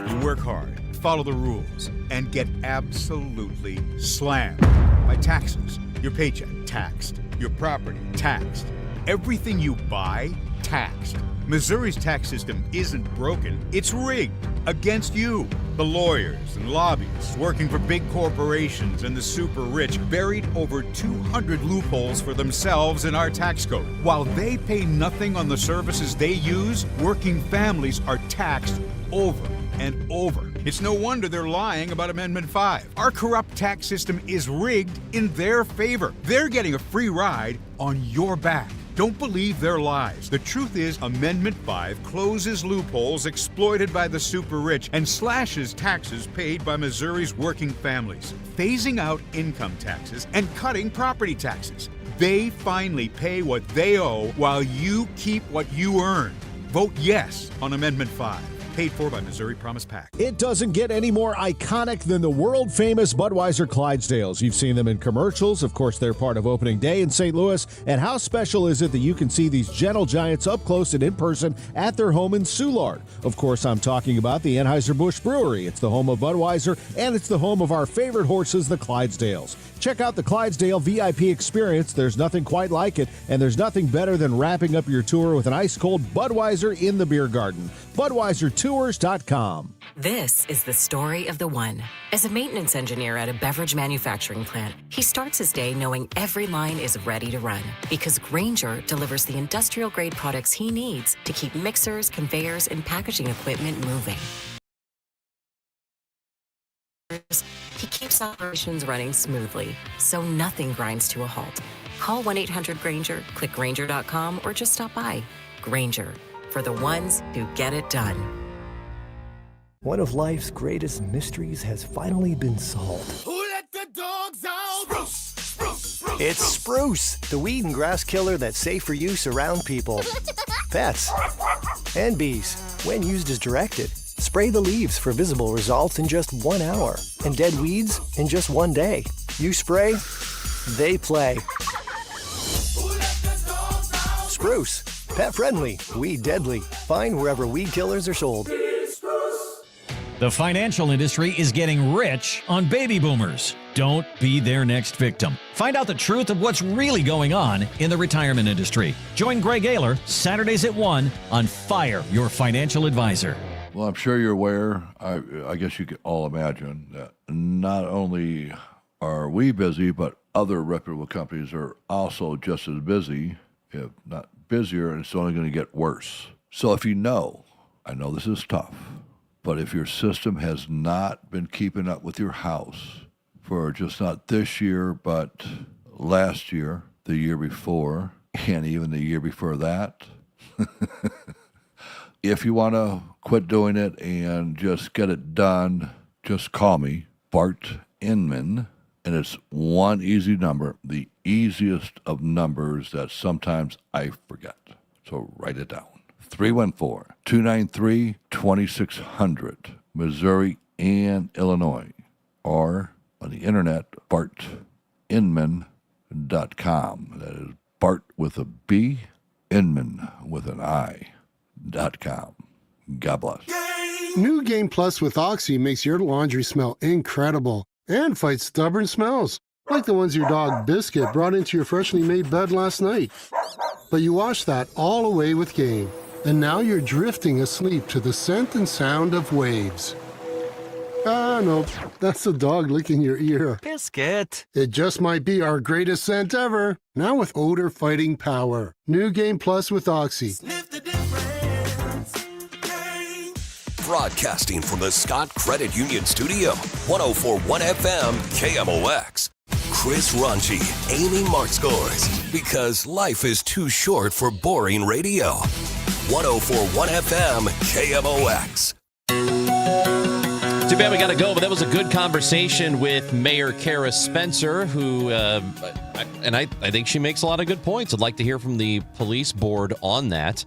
You work hard, follow the rules, and get absolutely slammed by taxes. Your paycheck taxed, your property taxed, everything you buy taxed. Missouri's tax system isn't broken, it's rigged against you. The lawyers and lobbyists working for big corporations and the super rich buried over 200 loopholes for themselves in our tax code. While they pay nothing on the services they use, working families are taxed over and over. It's no wonder they're lying about Amendment 5. Our corrupt tax system is rigged in their favor. They're getting a free ride on your back. Don't believe their lies. The truth is, Amendment 5 closes loopholes exploited by the super rich and slashes taxes paid by Missouri's working families, phasing out income taxes and cutting property taxes. They finally pay what they owe while you keep what you earn. Vote yes on Amendment 5. Paid for by Missouri Promise PAC. It doesn't get any more iconic than the world-famous Budweiser Clydesdales. You've seen them in commercials. Of course, they're part of opening day in St. Louis. And how special is it that you can see these gentle giants up close and in person at their home in Soulard? Of course, I'm talking about the Anheuser-Busch Brewery. It's the home of Budweiser, and it's the home of our favorite horses, the Clydesdales. Check out the Clydesdale VIP experience. There's nothing quite like it, and there's nothing better than wrapping up your tour with an ice-cold Budweiser in the beer garden. BudweiserTours.com. This is the story of the one. As a maintenance engineer at a beverage manufacturing plant, he starts his day knowing every line is ready to run because Grainger delivers the industrial-grade products he needs to keep mixers, conveyors, and packaging equipment moving. He keeps operations running smoothly, so nothing grinds to a halt. Call 1-800-GRAINGER, click Grainger.com, or just stop by. Grainger, for the ones who get it done. One of life's greatest mysteries has finally been solved. Who let the dogs out? Spruce, spruce, spruce. It's Spruce, the weed and grass killer that's safe for use around people, pets, and bees. When used as directed, spray the leaves for visible results in just 1 hour, and dead weeds in just 1 day. You spray, they play. Spruce, pet friendly, weed deadly. Find wherever weed killers are sold. The financial industry is getting rich on baby boomers. Don't be their next victim. Find out the truth of what's really going on in the retirement industry. Join Greg Ayler Saturdays at 1 on Fire Your Financial Advisor. Well, I'm sure you're aware, I guess you can all imagine, that not only are we busy, but other reputable companies are also just as busy, if not busier, and it's only going to get worse. So if you know, I know this is tough, but if your system has not been keeping up with your house for just not this year, but last year, the year before, and even the year before that, if you want to quit doing it and just get it done, just call me, Bart Inman, and it's one easy number, the easiest of numbers that sometimes I forget. So write it down. 314-293-2600, Missouri and Illinois, or on the internet, bartinman.com. That is Bart with a B, Inman with an I.com. God bless. New Game Plus with Oxy makes your laundry smell incredible and fights stubborn smells, like the ones your dog Biscuit brought into your freshly made bed last night. But you washed that all away with Game, and now you're drifting asleep to the scent and sound of waves. No, that's the dog licking your ear. Biscuit. It just might be our greatest scent ever, now with odor-fighting power. New Game Plus with Oxy. Broadcasting from the Scott Credit Union Studio, 104.1 FM KMOX. Chris Ranchi, Amy Markscores, because life is too short for boring radio. 104.1 FM KMOX. Too bad we got to go, but that was a good conversation with Mayor Kara Spencer, who, I think she makes a lot of good points. I'd like to hear from the police board on that.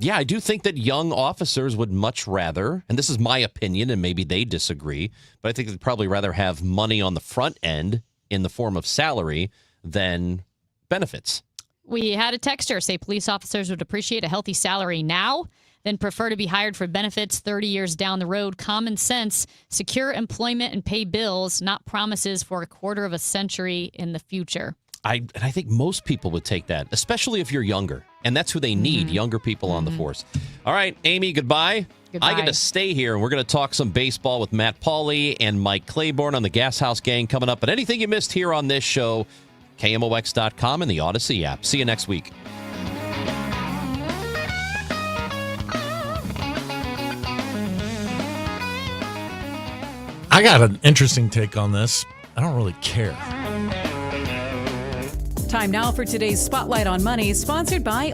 Yeah, I do think that young officers would much rather, and this is my opinion, and maybe they disagree, but I think they'd probably rather have money on the front end in the form of salary than benefits. We had a texter say police officers would appreciate a healthy salary now, then prefer to be hired for benefits 30 years down the road. Common sense, secure employment and pay bills, not promises for a quarter of a century in the future. I think most people would take that, especially if you're younger. And that's who they need, younger people on the force. All right, Amy, goodbye. Goodbye. I get to stay here, and we're going to talk some baseball with Matt Pauley and Mike Claiborne on the Gas House Gang coming up. But anything you missed here on this show, KMOX.com and the Odyssey app. See you next week. I got an interesting take on this. I don't really care. Time now for today's Spotlight on Money, sponsored by